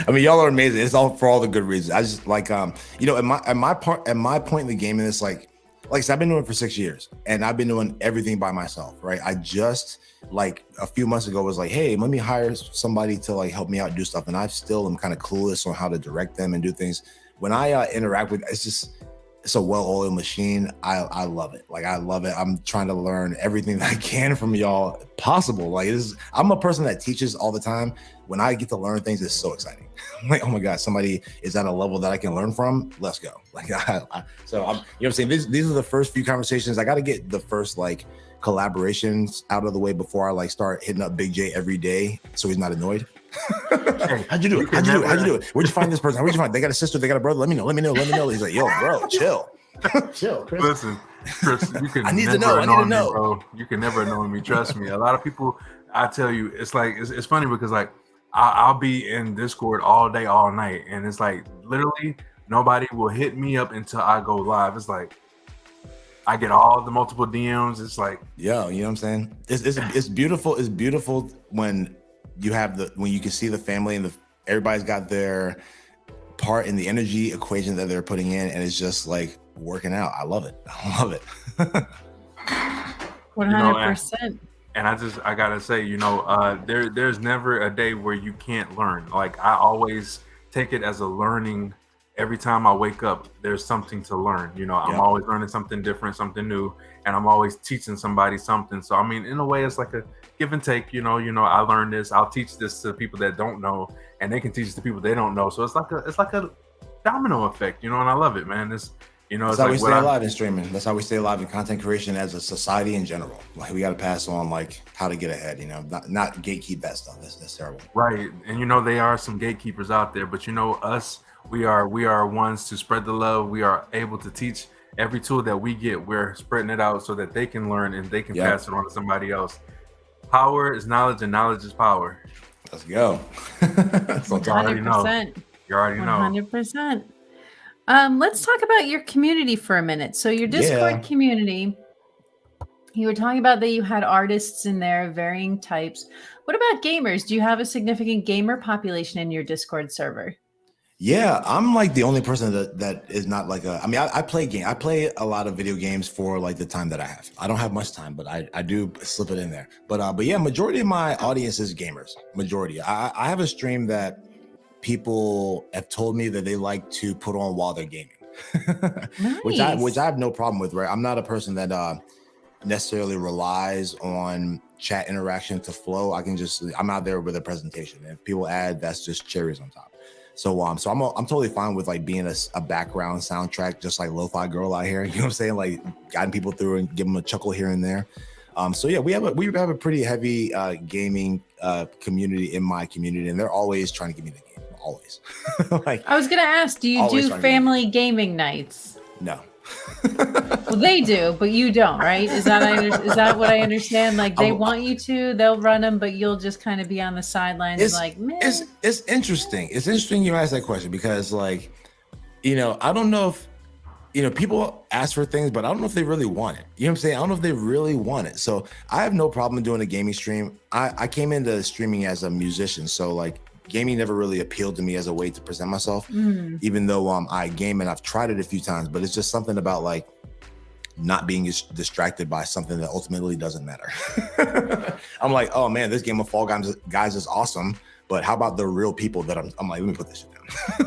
I mean, y'all are amazing. It's all for all the good reasons. I just like, you know, at my point in the game, and it's like I said, I've been doing it for 6 years, and I've been doing everything by myself, right? I just like a few months ago was like, hey, let me hire somebody to like help me out and do stuff, and I still am kind of clueless on how to direct them and do things. When I interact with, it's a well-oiled machine. I love it. Like, I love it. I'm trying to learn everything that I can from y'all possible. Like, I'm a person that teaches all the time. When I get to learn things, it's so exciting. I'm like, oh my God, somebody is at a level that I can learn from. Let's go. Like, so I'm, you know what I'm saying? These are the first few conversations. I got to get the first like collaborations out of the way before I like start hitting up Big J every day, so he's not annoyed. Hey, how'd you do it? How'd you do it? Where'd you find this person? Where'd you find? They got a sister. They got a brother. Let me know. He's like, yo, bro, chill, Chris. Listen, Chris, you can I need never to know. annoy me, bro. You can never annoy me. Trust me. A lot of people, I tell you, it's like it's funny because like I'll be in Discord all day, all night, and it's like literally nobody will hit me up until I go live. It's like I get all the multiple DMs. It's like, yo, you know what I'm saying? It's beautiful. It's beautiful when you have when you can see the family and everybody's got their part in the energy equation that they're putting in, and it's just like working out. I love it. 100%. And I gotta say, you know, there's never a day where you can't learn. Like, I always take it as a learning. Every time I wake up, there's something to learn. You know, I'm always learning something different, something new, and I'm always teaching somebody something. So I mean, in a way, it's like a give and take. You know, I learned this. I'll teach this to people that don't know, and they can teach it to people they don't know. So it's like a domino effect. You know, and I love it, man. That's how we stay alive in streaming. That's how we stay alive in content creation as a society in general. Like, we got to pass on like how to get ahead. You know, not gatekeep that stuff. That's terrible. Right, and you know, there are some gatekeepers out there, but you know, us. We are ones to spread the love. We are able to teach every tool that we get. We're spreading it out so that they can learn and they can pass it on to somebody else. Power is knowledge, and knowledge is power. Let's go. So you already know. You already know. 100%. Let's talk about your community for a minute. So your Discord community, you were talking about that you had artists in there of varying types. What about gamers? Do you have a significant gamer population in your Discord server? Yeah, I'm like the only person that is not like I play a lot of video games for like the time that I have. I don't have much time, but I do slip it in there. But yeah, majority of my audience is gamers. Majority. I have a stream that people have told me that they like to put on while they're gaming. Nice. which I have no problem with, right? I'm not a person that necessarily relies on chat interaction to flow. I'm out there with a presentation. And if people add, that's just cherries on top. So I'm totally fine with like being a background soundtrack, just like Lo-Fi Girl out here. You know what I'm saying? Like guiding people through and give them a chuckle here and there. So yeah, we have a pretty heavy gaming community in my community, and they're always trying to give me the game. Always. Like, I was gonna ask, do you do family gaming nights? No. Well, they do, but you don't, right? Is that what I understand? Like, they want you to, they'll run them, but you'll just kind of be on the sidelines, like, man. It's interesting. It's interesting you ask that question because, like, you know, I don't know if, you know, people ask for things, but I don't know if they really want it. You know what I'm saying? I don't know if they really want it. So I have no problem doing a gaming stream. I came into streaming as a musician, so like, gaming never really appealed to me as a way to present myself, even though I game and I've tried it a few times, but it's just something about like not being distracted by something that ultimately doesn't matter. I'm like, oh man, this game of Fall Guys is awesome, but how about the real people that I'm like, let me put this shit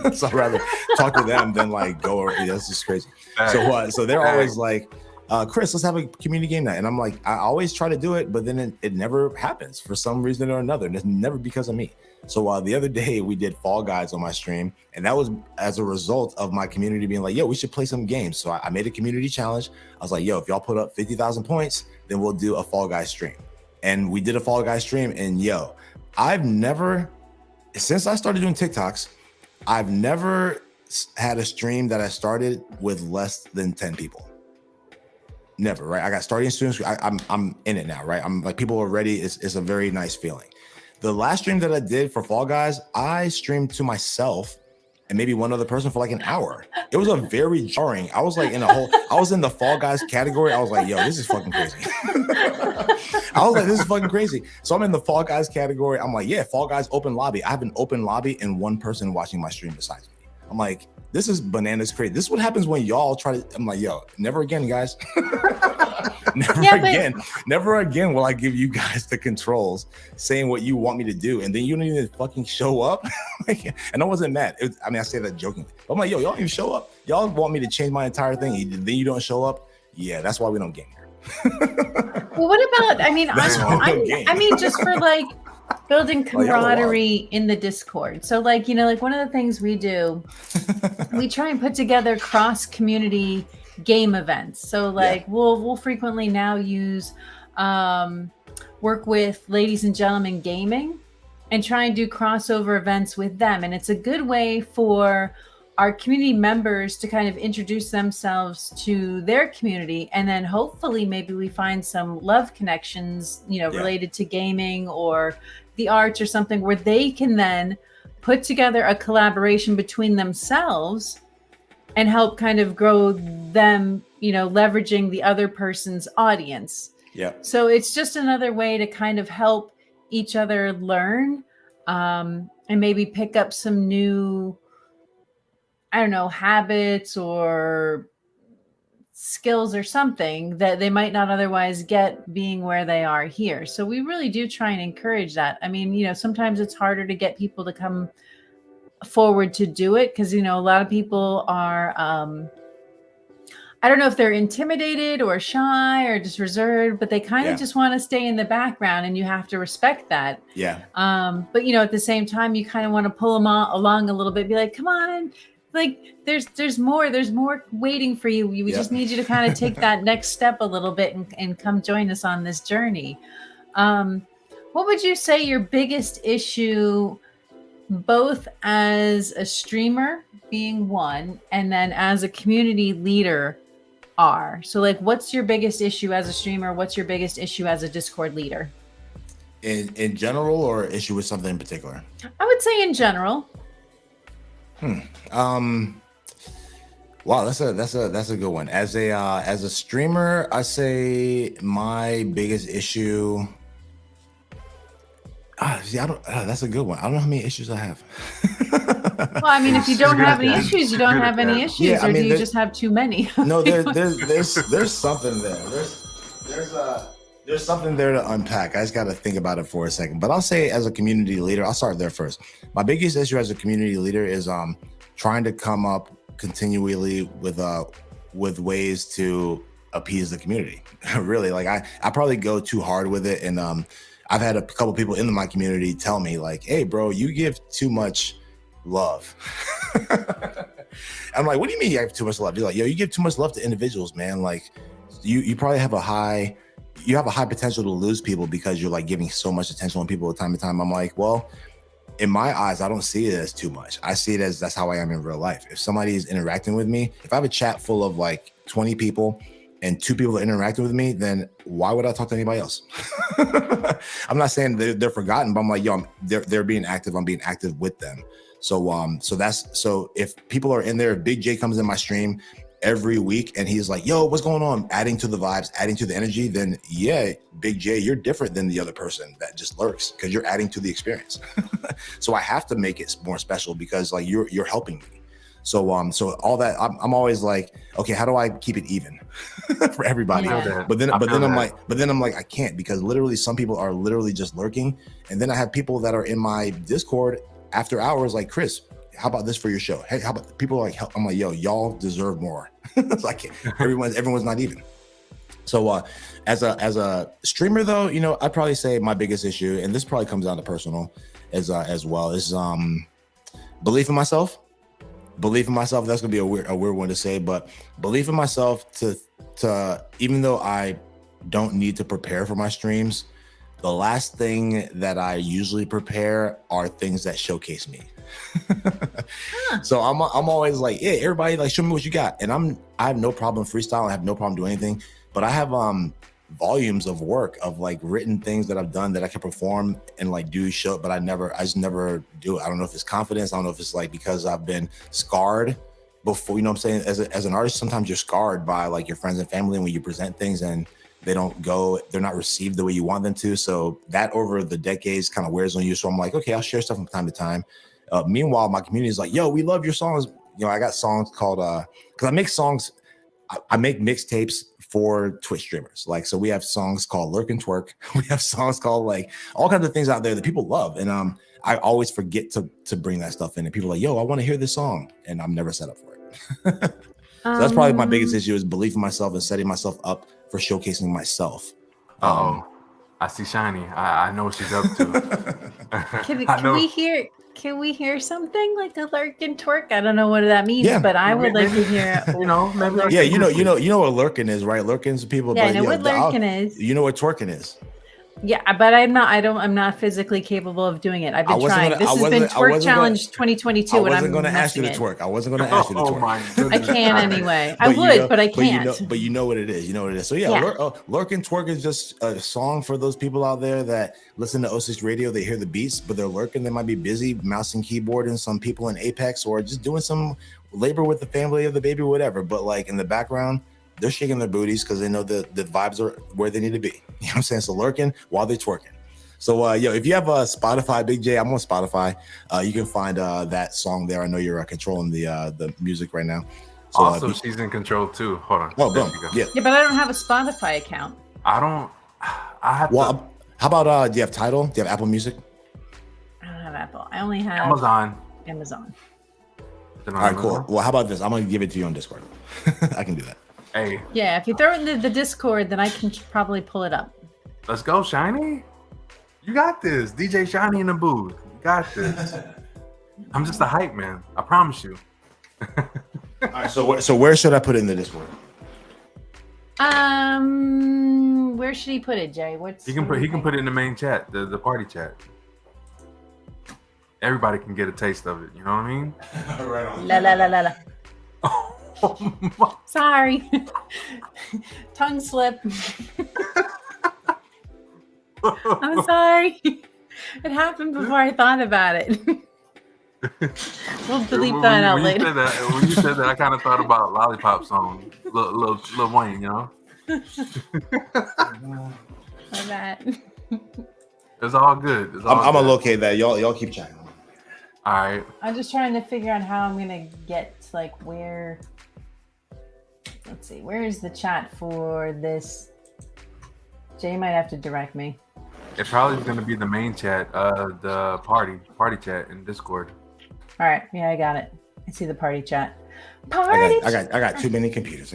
down. So I'd rather talk to them than like go, that's just crazy. So they're always like, Chris, let's have a community game night. And I'm like, I always try to do it, but then it never happens for some reason or another. And it's never because of me. So the other day we did Fall Guys on my stream, and that was as a result of my community being like, yo, we should play some games. So I made a community challenge. I was like, yo, if y'all put up 50,000 points, then we'll do a Fall Guys stream. And we did a Fall Guys stream, and yo, I've never, since I started doing TikToks, I've never had a stream that I started with less than 10 people. Never, right? I got starting students. I'm in it now, right? I'm like, people are ready. It's a very nice feeling. The last stream that I did for Fall Guys, I streamed to myself and maybe one other person for like an hour. It was a very jarring. I was like I was in the Fall Guys category. I was like, yo, this is fucking crazy. I was like, this is fucking crazy. So I'm in the Fall Guys category. I'm like, yeah, Fall Guys open lobby. I have an open lobby and one person watching my stream besides me. I'm like, this is bananas crazy. This is what happens when y'all try to, I'm like, yo, never again, guys. Never again will I give you guys the controls saying what you want me to do. And then you don't even fucking show up. And I wasn't mad. I say that jokingly. But I'm like, yo, y'all don't even show up. Y'all want me to change my entire thing. Then you don't show up. Yeah, that's why we don't game here. Well, what about, just for like building camaraderie in the Discord. So like, one of the things we do, we try and put together cross-community game events. So like we'll frequently now use work with Ladies and Gentlemen Gaming and try and do crossover events with them. And it's a good way for our community members to kind of introduce themselves to their community. And then hopefully maybe we find some love connections, related to gaming or the arts or something, where they can then put together a collaboration between themselves and help kind of grow them, leveraging the other person's audience. Yeah. So it's just another way to kind of help each other learn, and maybe pick up some new, habits or skills or something that they might not otherwise get being where they are here. So we really do try and encourage that. Sometimes it's harder to get people to come forward to do it because a lot of people are I don't know if they're intimidated or shy or just reserved, but they kind of just want to stay in the background, and you have to respect that. But at the same time, you kind of want to pull them along a little bit, be like, come on, like there's more waiting for you. We just need you to kind of take that next step a little bit and come join us on this journey. What would you say your biggest issue, both as a streamer being one, and then as a community leader are? So like, what's your biggest issue as a streamer? What's your biggest issue as a Discord leader? In general, or issue with something in particular? I would say in general. Wow, that's a good one. As a streamer, I say my biggest issue. That's a good one. I don't know how many issues I have. Well, if you don't have any issues, you don't have any issues, or do you just have too many? No, there's something there. There's something there to unpack. I just got to think about it for a second. But I'll say, as a community leader, I'll start there first. My biggest issue as a community leader is trying to come up continually with ways to appease the community. Really, like I probably go too hard with it, and I've had a couple people in my community tell me like, hey bro, you give too much love. I'm like, what do you mean you have too much love? You're like, yo, you give too much love to individuals, man. Like you probably have a high potential to lose people because you're like giving so much attention on people time to time. I'm like, well, in my eyes, I don't see it as too much. I see it as that's how I am in real life. If somebody is interacting with me, if I have a chat full of like 20 people and 2 people are interacting with me, then why would I talk to anybody else? I'm not saying they're forgotten, but I'm like, yo, they're being active. I'm being active with them. So if people are in there, if Big J comes in my stream every week and he's like, yo, what's going on? Adding to the vibes, adding to the energy, then yeah, Big J, you're different than the other person that just lurks because you're adding to the experience. So I have to make it more special because like you're helping me. So all that I'm always like, okay, how do I keep it even for everybody? Yeah. But then I'm like, I can't, because literally some people are literally just lurking. And then I have people that are in my Discord after hours like, Chris, how about this for your show? Hey, how about people like, I'm like, yo, y'all deserve more. It's like everyone's not even. So as a streamer though, you know, I'd probably say my biggest issue, and this probably comes down to personal as well, is belief in myself. Belief in myself. That's gonna be a weird one to say, but belief in myself to even though I don't need to prepare for my streams, the last thing that I usually prepare are things that showcase me. So I'm always like, yeah, everybody like show me what you got. And I have no problem freestyling. I have no problem doing anything, but I have volumes of work of like written things that I've done that I can perform and like do show, but I just never do it. I don't know if it's confidence. I don't know if it's like because I've been scarred before, you know what I'm saying? As an artist, sometimes you're scarred by like your friends and family, and when you present things and they're not received the way you want them to. So that over the decades kind of wears on you. So I'm like, okay, I'll share stuff from time to time. Meanwhile, my community is like, yo, we love your songs. You know, I got songs called, cause I make songs, I make mixtapes for Twitch streamers. Like, so we have songs called Lurk and Twerk. We have songs called like all kinds of things out there that people love. And I always forget to bring that stuff in. And people are like, yo, I want to hear this song. And I'm never set up for it. So that's probably my biggest issue, is belief in myself and setting myself up for showcasing myself. I see Shiny. I know what she's up to. Can we hear something like a lurk and twerk? I don't know what that means, but I would like to hear. You know, maybe. Yeah, you know what lurking is, right? Lurking's people. Yeah, I know what lurking is. You know what twerking is. Yeah, but I'm not physically capable of doing it. I've been trying. This has been Twerk Challenge 2022. I wasn't going to ask you to twerk. I wasn't going to ask you to twerk. Oh my goodness. I can anyway. I would, but I can't. But you know what it is. You know what it is. So yeah, Lurk and Twerk is just a song for those people out there that listen to 06Radio. They hear the beats, but they're lurking. They might be busy mouse and keyboard, and some people in Apex, or just doing some labor with the family of the baby, whatever. But like in the background, they're shaking their booties because they know the vibes are where they need to be. You know what I'm saying? So lurking while they're twerking. So if you have a Spotify, Big J, I'm on Spotify. You can find that song there. I know you're controlling the music right now. So, also, she's in control too. Hold on. Oh, boom. Yeah, but I don't have a Spotify account. I have. Well, how about do you have Tidal? Do you have Apple Music? I don't have Apple. I only have Amazon. All right, cool. Well, how about this? I'm gonna give it to you on Discord. I can do that. Hey. Yeah, if you throw it in the Discord, then I can probably pull it up. Let's go, Shiny. You got this. DJ Shiny in the booth. You got this. I'm just a hype man. I promise you. All right, so where should I put it in the Discord? Where should he put it, Jay? He can put it in the main chat, the party chat. Everybody can get a taste of it. You know what I mean? Right on. La. Sorry. Tongue slip. I'm sorry. It happened before I thought about it. We'll delete that out later. When you said that, I kind of thought about Lollipop song, Lil Wayne, you know? Like that. It's all good. I'm gonna locate that. Y'all keep chatting. All right. I'm just trying to figure out how I'm gonna get like where. Let's see. Where is the chat for this? Jay might have to direct me. It probably is gonna be the main chat, the party chat in Discord. All right. Yeah, I got it. I see the party chat. I got too many computers.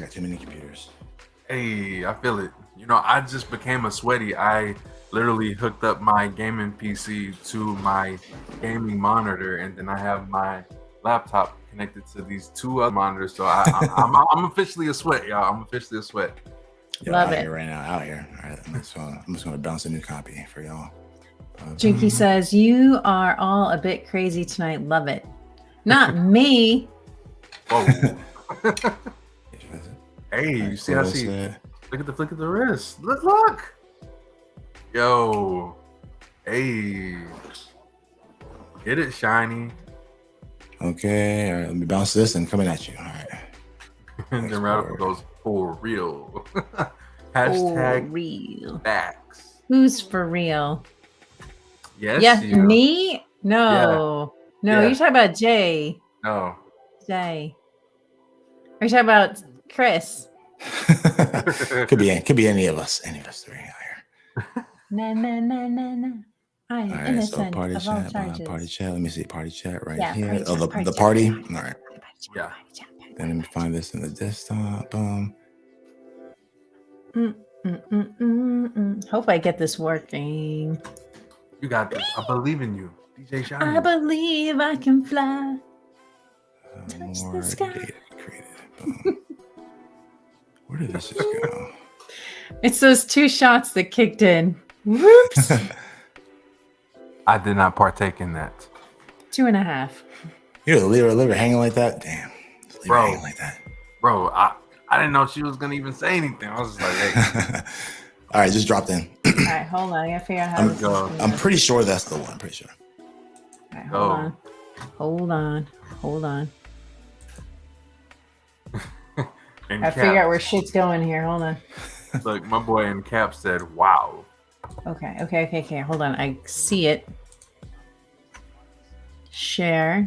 Hey, I feel it. You know, I just became a sweaty. I literally hooked up my gaming PC to my gaming monitor, and then I have my laptop connected to these two other monitors. So I'm officially a sweat, y'all. I'm officially a sweat. Love it. Right now, out here. All right, I'm just gonna bounce a new copy for y'all. Jinky says, you are all a bit crazy tonight. Love it. Not me. Whoa. Hey, you see how she look at the flick of the wrist. Look. Yo. Hey. Hit it, Shiny. Okay, all right, let me bounce this and coming at you. All right. And then Radical goes, for real. Hashtag for real. Facts. Who's for real? Yes. You. Me? No. Yeah. No, you're talking about Jay. No. Jay. Are you talking about Chris? could be any of us three out here. No. I am innocent so party of chat, all charges. Party chat. Let me see party chat right yeah, here. Party the chat. party. All right. Yeah. Then let me find this in the desktop. Hope I get this working. You got this. I believe in you, DJ I Shiny. believe I can fly. Touch More the sky. data created. Boom. Where did this just go? It's those 2 shots that kicked in. Whoops. I did not partake in that. 2.5. You leave her hanging like that? Damn. Leave her Bro. hanging like that. Bro, I didn't know she was gonna even say anything. I was just like, hey. All right, just dropped in. All right, hold on. I gotta figure out how this is gonna I'm go. pretty sure that's the one. I'm pretty sure. All right, hold on. Hold on. In I figure out caps. where shit's going here. Hold on. Look, my boy in cap said, wow. Okay. Hold on. I see it. Share.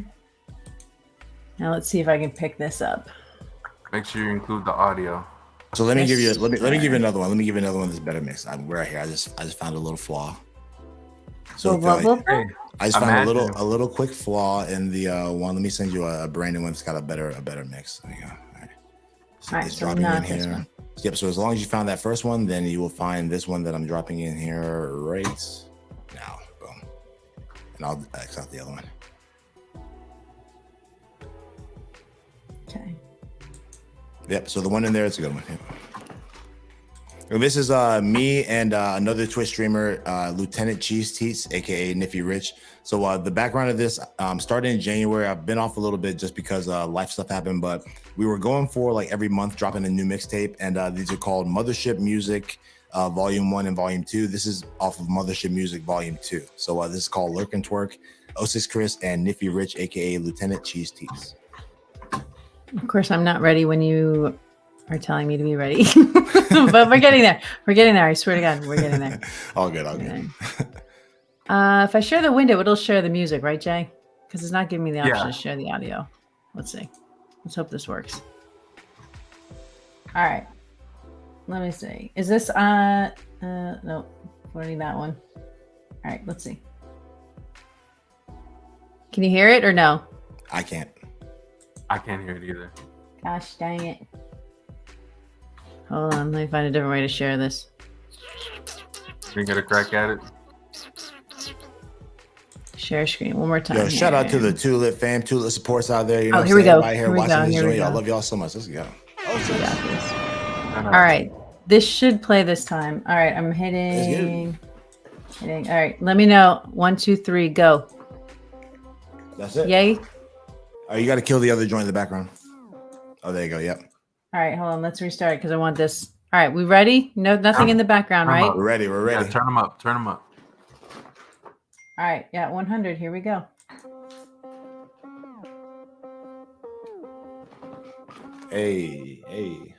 Now let's see if I can pick this up. Make sure you include the audio. So let me give you another one. Let me give you another one that's better mixed. I'm right here. I just found a little flaw. So Blah, blah, like, blah. Hey, I just found imagine. a little quick flaw in the one. Let me send you a brand new one that's got a better mix. There you go. All right. So All right, it's so dropping not in this here. one. Yep. So as long as you found that first one, then you will find this one that I'm dropping in here right now. Boom. And I'll X out the other one. Okay. Yep. So the one in there, it's a good one. Yep. And this is me and another Twitch streamer, Lieutenant Cheese Teats, aka Niffy Rich. So the background of this started in January. I've been off a little bit just because life stuff happened, but we were going for like every month dropping a new mixtape, and these are called Mothership Music Volume 1 and Volume 2. This is off of Mothership Music Volume 2. So this is called Lurk and Twerk, 06 Chris, and Niffy Rich, aka Lieutenant Cheese Teats. Of course, I'm not ready when you are telling me to be ready. But we're getting there. I swear to God, we're getting there. All good. If I share the window, it'll share the music, right, Jay? Because it's not giving me the option Yeah. to share the audio. Let's see. Let's hope this works. All right. Let me see. Is this no, avoiding that one. All right, let's see. Can you hear it or no? I can't. I can't hear it either. Gosh dang it. Hold on, let me find a different way to share this. Can you get a crack at it? Share screen one more time. Yo, shout out to here. the Tulip fam, Tulip supports out there. You know, Oh, here we go. Right here Here we watching go. this Here we joint. I go. love y'all so much. Let's go. We got this. I know. All right, this should play this time. All right, I'm hitting. All right, let me know. 1, 2, 3, go. That's it. Yay. Oh, you got to kill the other joint in the background. Oh, there you go. Yep. All right, hold on. Let's restart because I want this. All right, we ready? No, nothing in the background, right? We're ready. We're ready. Yeah, turn them up. Turn them up. All right, yeah, 100. Here we go. Hey.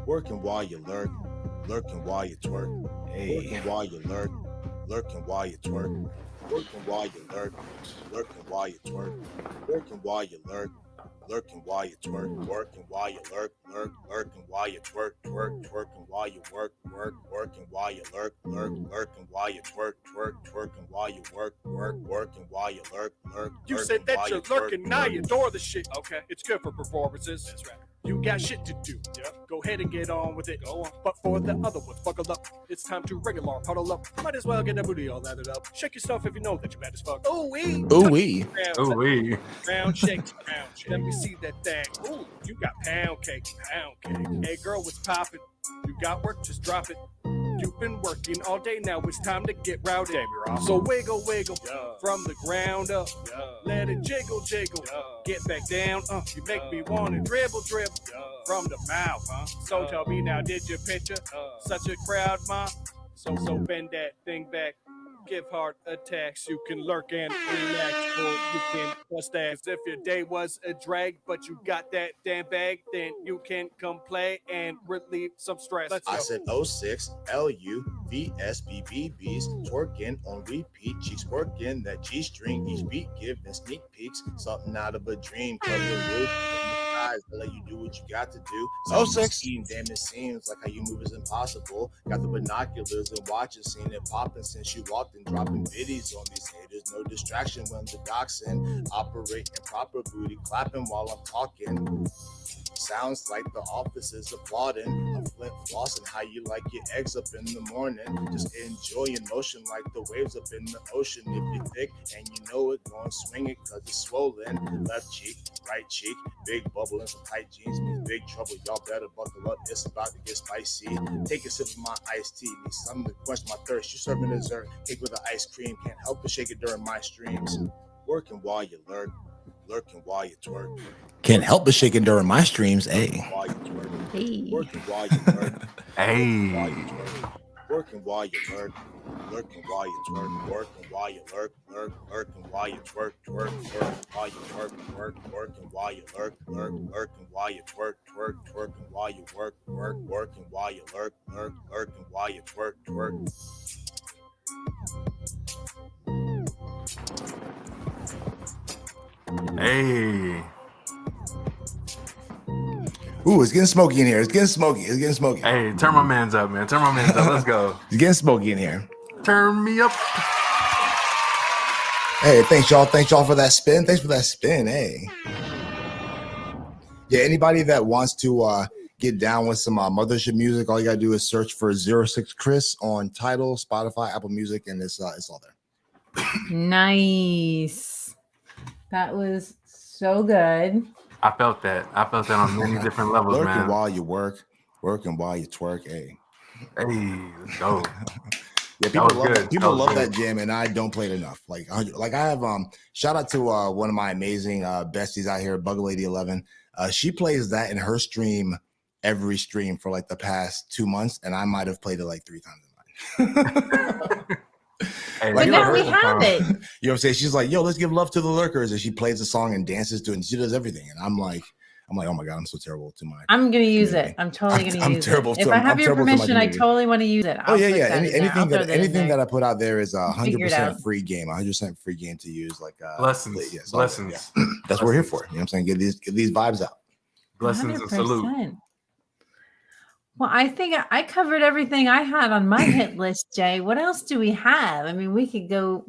Working while you lurk, lurking while you twerk. Hey. Working while you lurk, lurking while you twerk. Working while you lurk, lurking while you twerk. Working while you lurk, lurking while you twerk. Working while you lurk, lurking while you twerk, twerking while you work, working while you lurk, lurking while you twerk, twerking while you work, working while you lurk. You said that you're lurking, now you adore the shit. Okay, it's good for performances. That's right. You got shit to do. Yep. Go ahead and get on with it. Go on. But for the other ones, buckle up. It's time to regular puddle up. Might as well get that booty all lathered up. Shake yourself if you know that you're bad as fuck. Ooh wee. Ooh wee. Oh, wee. Round shake, round shake. Let me see that thing. Ooh, you got pound cake, pound cake. Hey girl, what's poppin'? You got work, just drop it. You've been working all day, now it's time to get rowdy. So wiggle, wiggle, from the ground up. Let it jiggle, jiggle. Get back down, you make me wanna dribble, dribble. From the mouth, So tell me now, did you picture such a crowd, ma? So bend that thing back. Give heart attacks. You can lurk and relax, or you can bust ass. If your day was a drag, but you got that damn bag, then you can come play and relieve some stress. Let's go. I said 06 LUVSBBBs twerking on repeat, cheeks working that G string, each beat giving sneak peeks, something out of a dream. Cover with eyes, I let you do what you got to do. So 06. Damn, it seems like how you move is impossible. Got the binoculars and watching, seen it popping since you walked in, dropping biddies on these haters. No distraction when the doxing, operating proper booty, clapping while I'm talking. Sounds like the office is applauding. I'm flint flossing how you like your eggs up in the morning. Just enjoying motion like the waves up in the ocean. If you're thick and you know it, go and swing it cause it's swollen. Left cheek, right cheek, big bubble and some tight jeans means big trouble. Y'all better buckle up, it's about to get spicy. Take a sip of my iced tea, need something to quench my thirst. You serving dessert, cake with the ice cream. Can't help but shake it during my streams. Working while you lurk, lurking while you twerk. Can't help but shaking during my streams, hey. Working while you lurk. Hey. Working while you lurk. Lurking while you twerk. Working while you lurk. Lurking while you twerk. Working while you twerk. Working while you lurk. Lurking while you twerk. Twerking while you work. Working while you lurk. Lurking while you twerk. Hey. Ooh, it's getting smoky in here. It's getting smoky. Hey, turn my mans up, man. Turn my mans up. Let's go. It's getting smoky in here. Turn me up. Hey, thanks y'all for that spin. Thanks for that spin. Hey. Yeah, anybody that wants to get down with some mothership music, all you gotta do is search for 06 Chris on Tidal, Spotify, Apple Music, and it's all there. Nice. That was so good. I felt that on many different levels, Working man. while you work, working while you twerk. Hey, let's go. Yeah, people love that. People love that jam, and I don't play it enough. Like I have shout out to one of my amazing besties out here, Bug Lady 11. She plays that in her stream every stream for like the past 2 months, and I might have played it like 3 times in mine. Hey, but now we have it. You know what I'm saying? She's like, yo, let's give love to the lurkers. And she plays the song and dances to it, and she does everything. And I'm like, oh my God, I'm so terrible to my I'm gonna use it. I'm totally gonna use it. If I have your permission, I totally want to use it. Anything that I put out there is 100% free game, 100% free game to use. Like blessings. That's Blessings. what we're here for. You know what I'm saying? Get these vibes out. Blessings 100%. And salute. Well, I think I covered everything I had on my hit list, Jay. What else do we have? I mean, we could go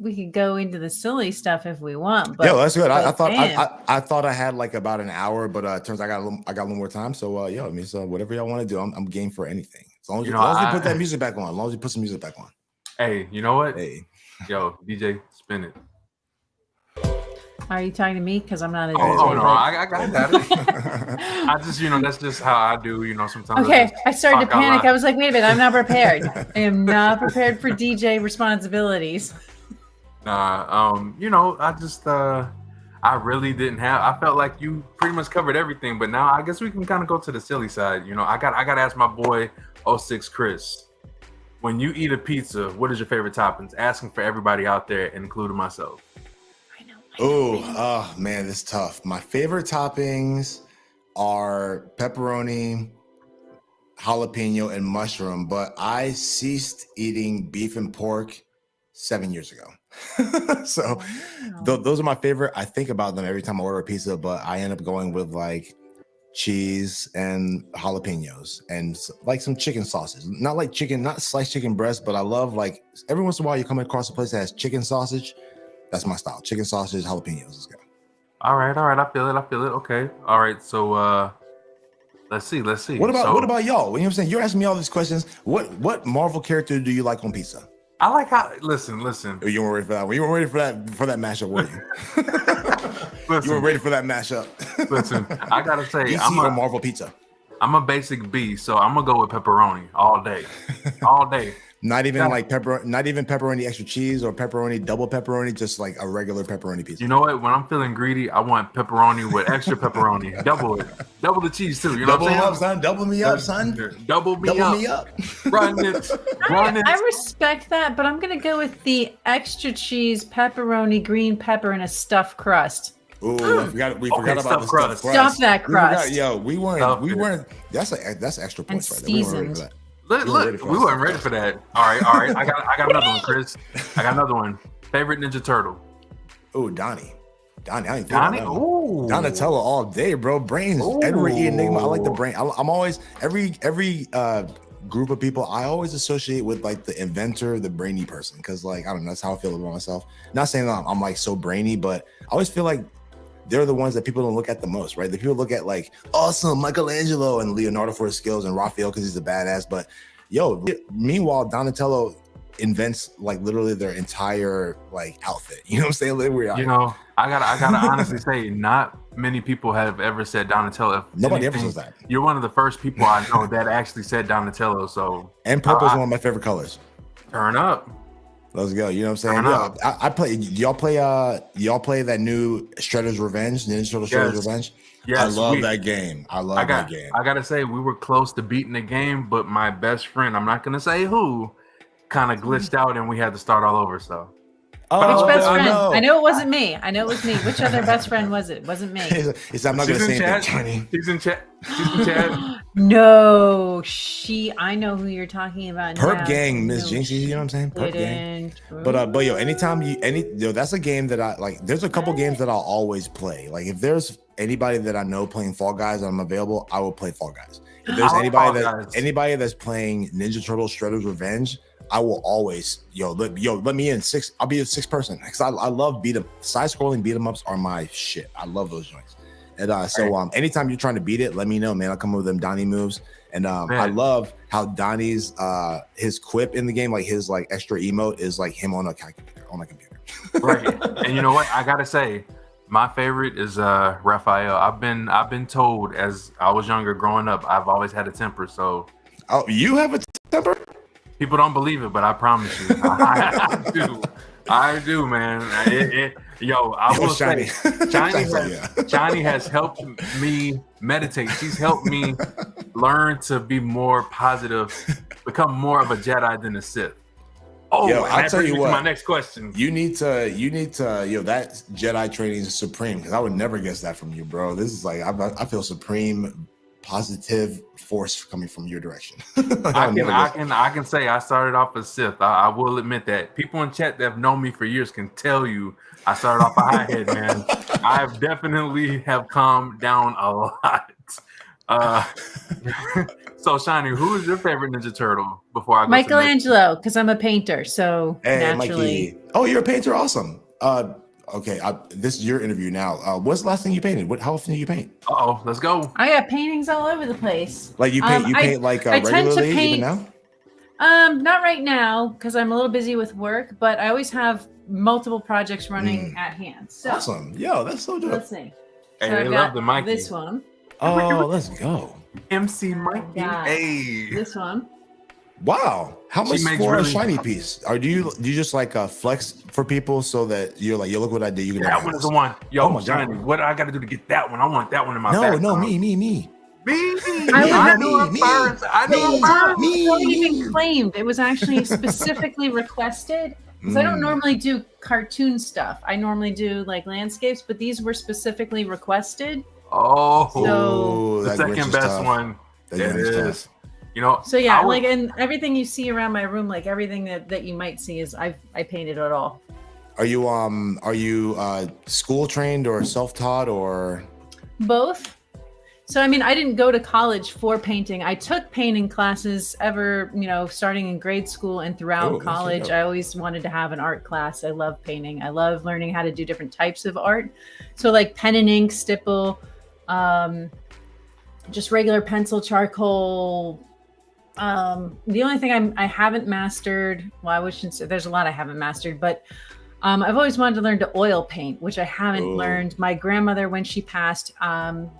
into the silly stuff if we want. But yeah, well, that's good. I thought I had like about an hour, but it turns out I got a little more time. So so whatever y'all want to do, I'm game for anything. As long as you put that music back on. As long as you put some music back on. Hey, you know what? Hey, yo, DJ, spin it. Are you talking to me? Because I'm not a DJ. Oh no, I got it. I just, that's just how I do, sometimes. Okay, I started to panic. I was like, wait a minute, I'm not prepared. I am not prepared for DJ responsibilities. Nah, I just I really didn't have. I felt like you pretty much covered everything, but now I guess we can kind of go to the silly side. I got to ask my boy 06 Chris. When you eat a pizza, what is your favorite toppings? Asking for everybody out there, including myself. Oh man, this is tough. My favorite toppings are pepperoni, jalapeno, and mushroom, but I ceased eating beef and pork 7 years ago. So those are my favorite. I think about them every time I order a pizza, but I end up going with like cheese and jalapenos and like some chicken sausage. Not like chicken, not sliced chicken breast, but I love like every once in a while you come across a place that has chicken sausage. That's my style. Chicken sausage, jalapenos. Let's go. All right. I feel it. Okay. All right. So let's see. What about y'all? You know what I'm saying? You're asking me all these questions. What Marvel character do you like on pizza? I like how listen. Oh, you weren't ready for that one. You weren't ready for that mashup, were you? You weren't ready for that mashup. Listen, I gotta say, DC I'm a Marvel pizza. I'm a basic B, so I'm gonna go with pepperoni all day. All day. Not even pepperoni extra cheese or pepperoni double pepperoni, just like a regular pepperoni pizza. You know what? When I'm feeling greedy, I want pepperoni with extra pepperoni. Double it. Double the cheese too. You know what I'm saying? Double me up, son. Double me up. Run it. I respect that, but I'm gonna go with the extra cheese, pepperoni, green pepper, and a stuffed crust. Ooh, we forgot about the stuffed crust. Stuff that crust. We weren't. That's extra points right there. We weren't ready for that. Look, we weren't ready for that. All right. I got another one, Chris. I got another one. Favorite Ninja Turtle? Oh, Donnie. Donnie, I ain't thinking about that. Donatello all day, bro. Brains, Edward E. Enigma. I like the brain. I'm always every group of people I always associate with like the inventor, the brainy person, because like I don't know, that's how I feel about myself. Not saying that I'm like so brainy, but I always feel like they're the ones that people don't look at the most, right? The people look at like awesome Michelangelo and Leonardo for his skills and Raphael because he's a badass, but meanwhile Donatello invents like literally their entire like outfit. You know what I'm saying? Like, I gotta honestly say, not many people have ever said Donatello. Nobody ever says that. You're one of the first people I know that actually said Donatello. So and purple is one of my favorite colors. Turn up. Let's go. You know what I'm saying? Yeah, I play. Y'all play that new Shredder's Revenge, Ninja Turtle Shredder's Revenge. Yes, I love that game. I gotta say, we were close to beating the game, but my best friend, I'm not gonna say who, kind of glitched out and we had to start all over. So. Which best friend? I know it wasn't me. I know it was me. Which other best friend was it? It wasn't me. I'm not going to say that, Johnny. She's in chat. No, I know who you're talking about. Perp Gang, Miss Jinxie, you know what I'm saying? Perp Gang. But yo, anytime that's a game that I like. There's a couple games that I'll always play. Like if there's anybody that I know playing Fall Guys and I'm available, I will play Fall Guys. If there's anybody that's playing Ninja Turtles Shredder's Revenge, I will always let me in six. I'll be a 6-person because I love side-scrolling beat 'em ups are my shit. I love those joints. And anytime you're trying to beat it, let me know, man. I'll come up with them Donnie moves. And I love how Donnie's his quip in the game, like his like extra emote is like him on a calculator on a computer. Right. And you know what? I gotta say, my favorite is Raphael. I've been told as I was younger growing up, I've always had a temper. So you have a temper? People don't believe it, but I promise you, I do, man. I will say, Shiny has helped me meditate. She's helped me learn to be more positive, become more of a Jedi than a Sith. I'll tell you what. My next question. You need to, that Jedi training is supreme because I would never guess that from you, bro. This is like I feel supreme. Positive force coming from your direction. I can say I started off as Sith. I will admit that. People in chat that have known me for years can tell you I started off a hothead, man. I've definitely have calmed down a lot. So Shiny, who is your favorite Ninja Turtle before I go Michelangelo, because I'm a painter, so naturally. Mikey. Oh, you're a painter, awesome. Okay, this is your interview now. What's the last thing you painted? How often do you paint? Let's go. I got paintings all over the place. Like you paint, regularly even now? Not right now because I'm a little busy with work, but I always have multiple projects running at hand. So, awesome. Yo, that's so dope. Let's see. Hey, so I love the Mikey. This one. Oh, let's go. MC Mikey. Hey. This one. Wow, how much for a shiny piece? Or do you just like flex for people so that you're like, yo, look what I did? You can that one is the one. Yo, Johnny, what do I got to do to get that one? I want that one in my background. No, me. I don't even claimed. It was actually specifically requested because I don't normally do cartoon stuff. I normally do like landscapes, but these were specifically requested. So the second best one. It is. So yeah, like and everything you see around my room, like everything that you might see is I painted it all. Are you school trained or self-taught or both? So I mean, I didn't go to college for painting. I took painting classes starting in grade school and throughout college. I always wanted to have an art class. I love painting. I love learning how to do different types of art. So like pen and ink, stipple, just regular pencil, charcoal. The only thing I haven't mastered, well, I shouldn't say there's a lot I haven't mastered, but I've always wanted to learn to oil paint, which I haven't learned. My grandmother, when she passed,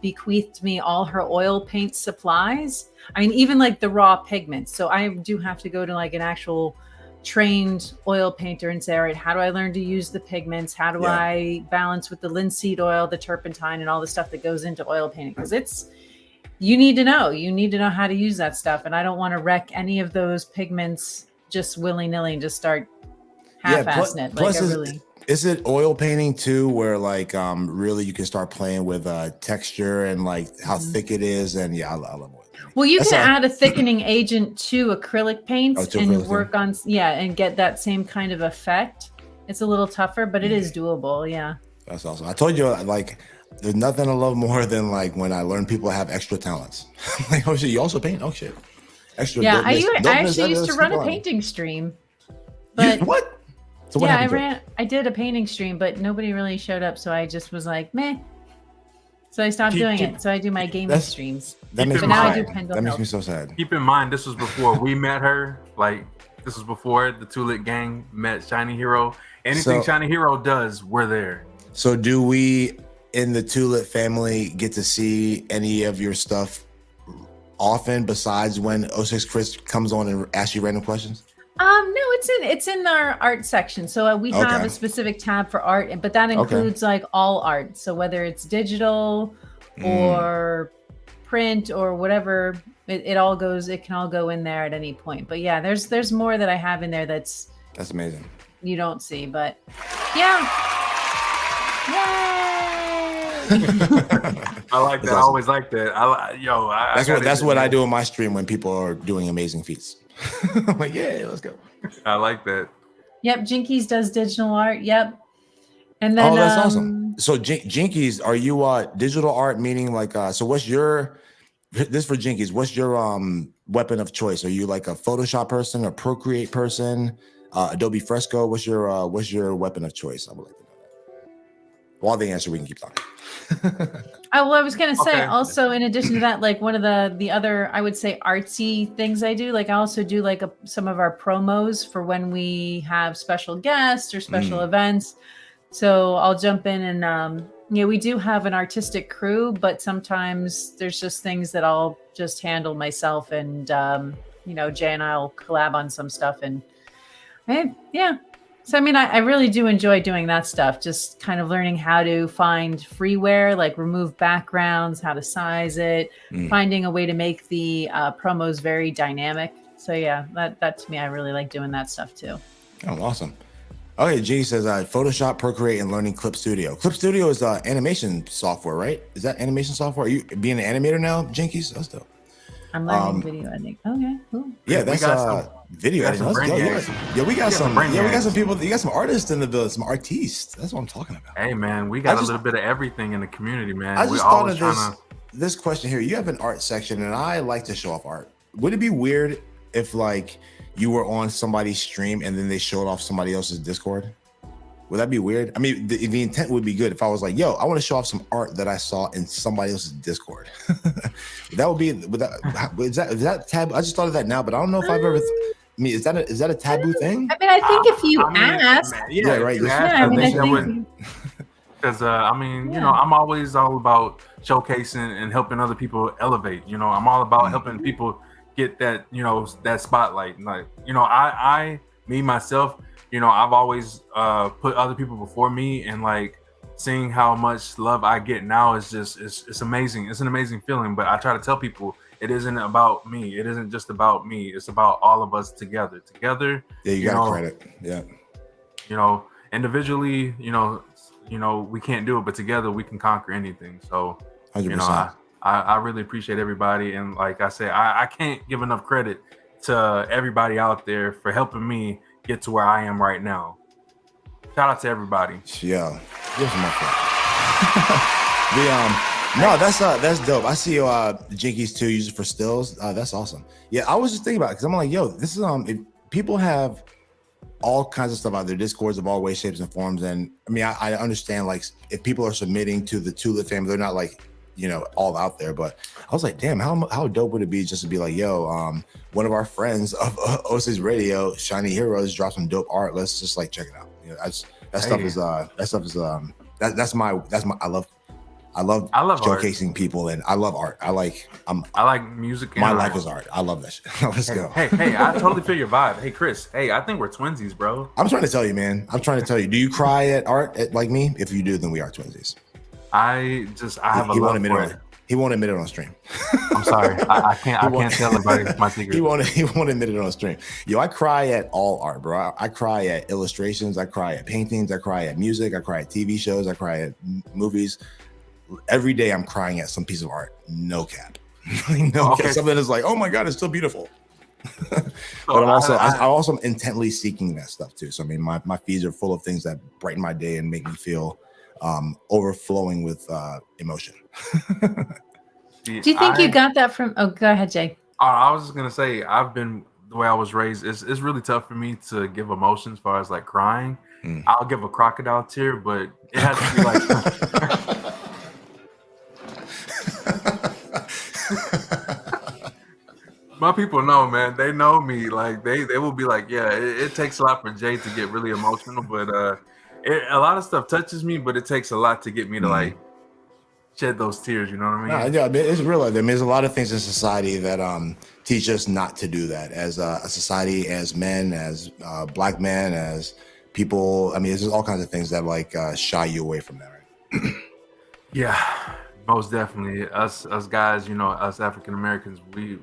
bequeathed me all her oil paint supplies. I mean, even like the raw pigments. So I do have to go to like an actual trained oil painter and say, all right, how do I learn to use the pigments? How do I balance with the linseed oil, the turpentine, and all the stuff that goes into oil painting? Because you need to know how to use that stuff. And I don't want to wreck any of those pigments just willy-nilly and just start half-assing it. Plus is it oil painting too, where like really you can start playing with texture and like how thick it is? And I love oil painting. Well, you can add a thickening agent to acrylic paints and work on and get that same kind of effect. It's a little tougher, but it is doable. Yeah. That's awesome. I told you, like, there's nothing I love more than like when I learn people have extra talents. Like, oh shit, you also paint? Oh shit. Extra. Yeah, I actually used to run a painting stream. But what? So what I did a painting stream, but nobody really showed up, so I just was like, meh. So I stopped doing it. So I do my gaming streams. That makes but me now sad. I do Pendle That makes Health. me so sad. Keep in mind, this was before we met her. Like, this was before the Tulip Gang met Shiny Hero. Anything Shiny Hero does, we're there. So do we in the Tulip family get to see any of your stuff often besides when 06 Chris comes on and asks you random questions? No, it's in our art section. So we have a specific tab for art, but that includes like all art. So whether it's digital or print or whatever, it all goes. It can all go in there at any point. But yeah, there's more that I have in there that's amazing. You don't see, but yeah. Yay! I like that. Awesome. I always like that. That's what I do in my stream when people are doing amazing feats. I'm like, yeah, let's go. I like that. Yep, Jinkies does digital art. Yep. And then that's awesome. So Jinkies, are you digital art meaning like so what's your this for Jinkies, what's your weapon of choice? Are you like a Photoshop person, a Procreate person, Adobe Fresco? What's your weapon of choice? I would like to know that. While they answer, we can keep talking. Well, I was gonna say also in addition to that, like one of the other I would say artsy things I do, like I also do like some of our promos for when we have special guests or special events. So I'll jump in and we do have an artistic crew, but sometimes there's just things that I'll just handle myself, and Jay and I'll collab on some stuff, and yeah. So, I mean, I really do enjoy doing that stuff, just kind of learning how to find freeware, like remove backgrounds, how to size it, finding a way to make the promos very dynamic. So, yeah, that to me, I really like doing that stuff too. Oh, awesome. Okay, G says Photoshop, Procreate, and learning Clip Studio. Clip Studio is animation software, right? Is that animation software? Are you being an animator now, Jinkies? That's dope. I'm learning video editing. Okay, cool. Yeah, that's video editing. Let's go. We got some people. You got some artists in the building, some artistes. That's what I'm talking about. Hey man, we got a little bit of everything in the community, man. I just thought of this question here. You have an art section, and I like to show off art. Would it be weird if like you were on somebody's stream and then they showed off somebody else's Discord? Would that be weird? I mean, the intent would be good if I was like, yo, I want to show off some art that I saw in somebody else's Discord. That would be, is that taboo? I just thought of that now, but I don't know if I've ever, is that a taboo thing? I mean, I think if you ask. Yeah, right. Because, I'm always all about showcasing and helping other people elevate. I'm all about helping people get that, that spotlight. Like, me, myself, I've always put other people before me, and like seeing how much love I get now is just, it's amazing. It's an amazing feeling, but I try to tell people it isn't about me. It isn't just about me. It's about all of us together. Yeah, you got credit. Yeah. Individually, we can't do it, but together we can conquer anything. So, 100%. I really appreciate everybody. And like I said, I can't give enough credit to everybody out there for helping me get to where I am right now. Shout out to everybody. Yeah, give some more credit. No, that's dope. I see Jinkies too, use it for stills. That's awesome. Yeah, I was just thinking about it because I'm like, yo, this is if people have all kinds of stuff out there, Discords of all ways, shapes, and forms. And I mean, I understand like if people are submitting to the Tulip family, they're not like all out there. But I was like, damn, how dope would it be just to be like, yo, one of our friends of 06 Radio, Shiny Heroes, dropped some dope art. Let's just like check it out. I love showcasing art. People, and I love art. I like music. My life is art. I love that shit. Let's go. Hey, I totally feel your vibe. Hey, Chris. Hey, I think we're twinsies, bro. I'm trying to tell you, man. Do you cry at art like me? If you do, then we are twinsies. I have a love for it. He won't admit it on stream. I'm sorry. I can't tell everybody my secret. He won't admit it on stream. Yo, I cry at all art, bro. I cry at illustrations. I cry at paintings. I cry at music. I cry at TV shows. I cry at movies. Every day I'm crying at some piece of art. No cap. Cap. Something is like, oh my God, it's so beautiful. But I'm also intently seeking that stuff too. So I mean, my feeds are full of things that brighten my day and make me feel overflowing with emotion. Do you think you got that from? Oh, go ahead, Jay. I was just gonna say the way I was raised. It's really tough for me to give emotions as far as like crying. I'll give a crocodile tear, but it has to be like. My people know, man. They know me. Like they will be like, yeah. It takes a lot for Jay to get really emotional, but a lot of stuff touches me, but it takes a lot to get me to like shed those tears. You know what I mean? Yeah, it's real. I mean, there's a lot of things in society that teach us not to do that as a society, as men, as black men, as people. I mean, there's all kinds of things that like shy you away from that, right? Yeah, most definitely. Us guys, you know, us African Americans, we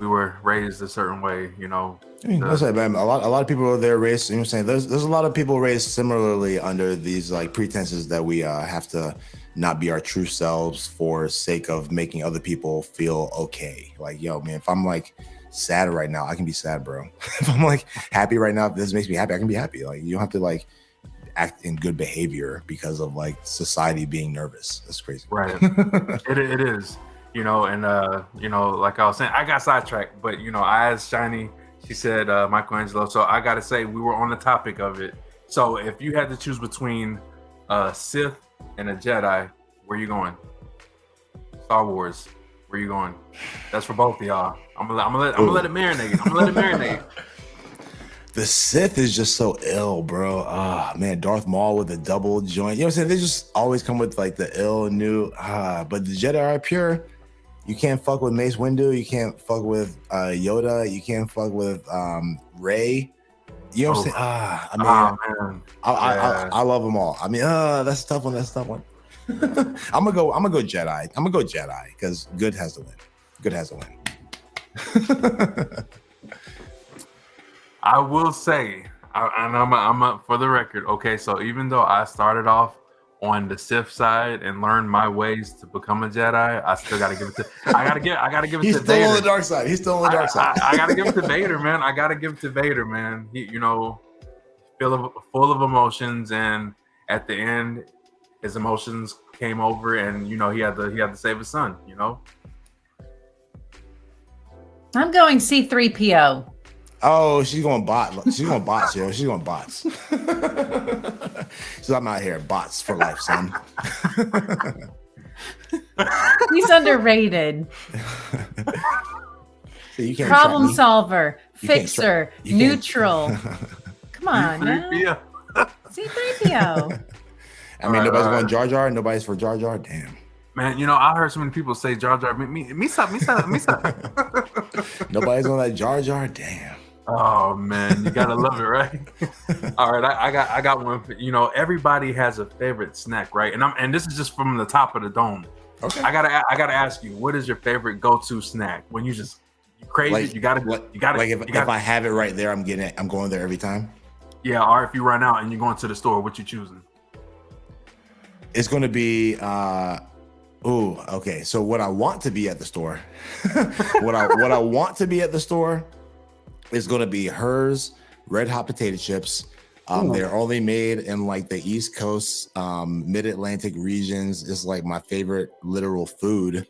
were raised a certain way, you know. That's right, man. A lot of people are there raised. You know what I'm saying? There's a lot of people raised similarly under these like pretenses that we have to not be our true selves for sake of making other people feel okay. Like, yo, man, if I'm like sad right now, I can be sad, bro. If I'm like happy right now, if this makes me happy, I can be happy. Like, you don't have to like act in good behavior because of like society being nervous. That's crazy. Right. It is. You know, and you know, like I was saying, I got sidetracked, but you know, I asked Shiny, she said Michelangelo. So I gotta say, we were on the topic of it. So if you had to choose between a Sith and a Jedi, where you going? Star Wars, where you going? That's for both of y'all. I'm gonna let it marinate. The Sith is just so ill, bro. Ah, man, Darth Maul with the double joint. You know what I'm saying? They just always come with like the ill new. But the Jedi are pure. You can't fuck with Mace Windu. You can't fuck with Yoda. You can't fuck with Rey. You know what I'm saying? I love them all. I mean, that's a tough one. I'm gonna go Jedi. I'm gonna go Jedi because good has to win. I will say, and I'm for the record. Okay, so even though I started off on the Sith side and learned my ways to become a Jedi, I still gotta give it to. I gotta give it He's to Vader. He's still on the dark side. I gotta give it to Vader, man. He, you know, full of emotions, and at the end, his emotions came over, and you know he had to save his son. You know. I'm going C-3PO. Oh, she's going bots, yo. She's going bots. So I'm out here, bots for life, son. He's underrated. So you can't problem solver, fixer, neutral. Come on, now. C-3PO. I mean, nobody's going Jar Jar. Nobody's for Jar Jar. Damn. Man, you know, I heard so many people say Jar Jar. Me stop. Nobody's on that Jar Jar. Damn. Oh man, you gotta love it, right? All right, I got one. You know, everybody has a favorite snack, right? And this is just from the top of the dome. Okay. I gotta ask you, what is your favorite go-to snack when you crave it? You gotta. Like if I have it right there, I'm getting it. I'm going there every time. Yeah, or if you run out and you're going to the store, what you choosing? It's going to be. Okay. So what I want to be at the store, what I want to be at the store. Is going to be hers red hot potato chips. They're only made in like the East Coast, mid-Atlantic regions. It's like my favorite literal food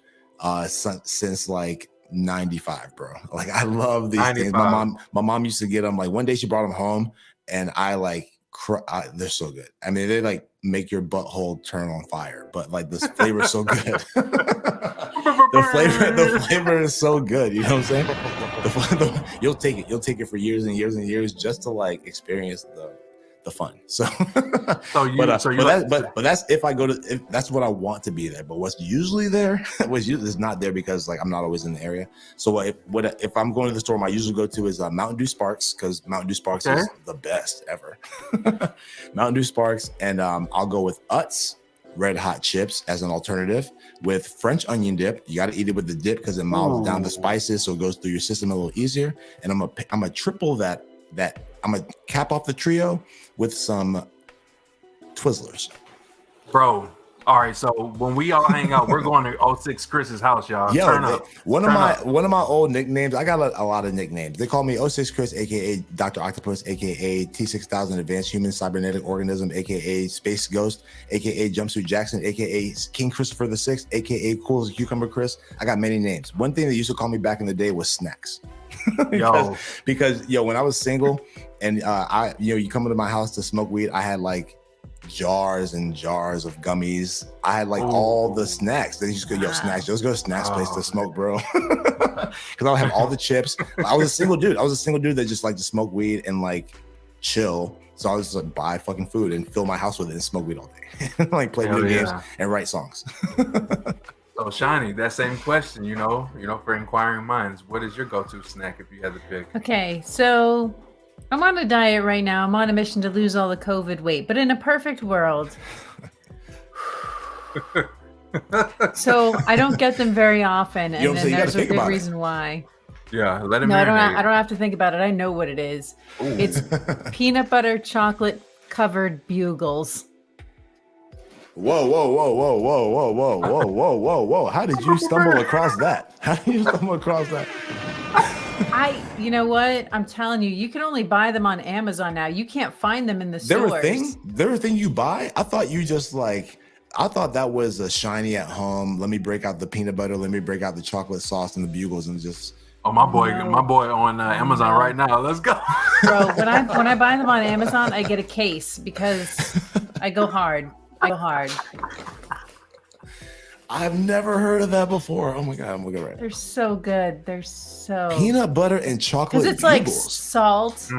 since like 95, bro. Like I love these 95. Things. My mom used to get them. Like one day she brought them home, and I like they're so good. I mean, they like make your butthole turn on fire, but like this flavor is so good. The flavor is so good. You know what I'm saying? You'll take it for years and years and years just to like experience the fun. But that's if I go to. That's what I want to be there. But what's usually there? What's usually is not there because like I'm not always in the area. So if I'm going to the store, my usual go to is Mountain Dew Sparks because Mountain Dew Sparks is the best ever. Mountain Dew Sparks, and I'll go with Utz red hot chips as an alternative with French onion dip. You got to eat it with the dip because it miles down the spices, so it goes through your system a little easier. And I'm a triple that. I'm gonna cap off the trio with some Twizzlers. Bro, All right, so when we all hang out, we're going to 06 Chris's house, y'all. Yo, Turn up. one of my old nicknames. I got a lot of nicknames. They call me 06 Chris, aka Dr. Octopus, aka T6000 Advanced Human Cybernetic Organism, aka Space Ghost, aka Jumpsuit Jackson, aka King Christopher the Sixth, aka Cool as a Cucumber Chris. I got many names. One thing they used to call me back in the day was Snacks. because when I was single and you come into my house to smoke weed, I had like jars and jars of gummies. I had like all the snacks. Then you just go, Snacks, let's go to Snacks place to smoke, bro. Because I would have all the chips. I was a single dude. That just liked to smoke weed and like chill. So I was just like buy fucking food and fill my house with it and smoke weed all day. Like play video games and write songs. So Shiny, that same question, for inquiring minds, what is your go-to snack if you had to pick? Okay, so I'm on a diet right now. I'm on a mission to lose all the COVID weight, but in a perfect world. So I don't get them very often, and then there's a good reason why. Yeah, let him. No, I don't have to think about it. I know what it is. Ooh. It's peanut butter chocolate covered bugles. Whoa. How did you stumble across that? You know what? I'm telling you, you can only buy them on Amazon now. You can't find them in the stores. They're a thing you buy? I thought you just I thought that was a Shiny at home. Let me break out the peanut butter. Let me break out the chocolate sauce and the bugles and just. Oh, my boy on Amazon right now. Let's go. Bro, when I buy them on Amazon, I get a case because I go hard. I've never heard of that before. Oh my God, I'm looking right. They're so good. They're so peanut butter and chocolate. Because it's bugles. Like salt,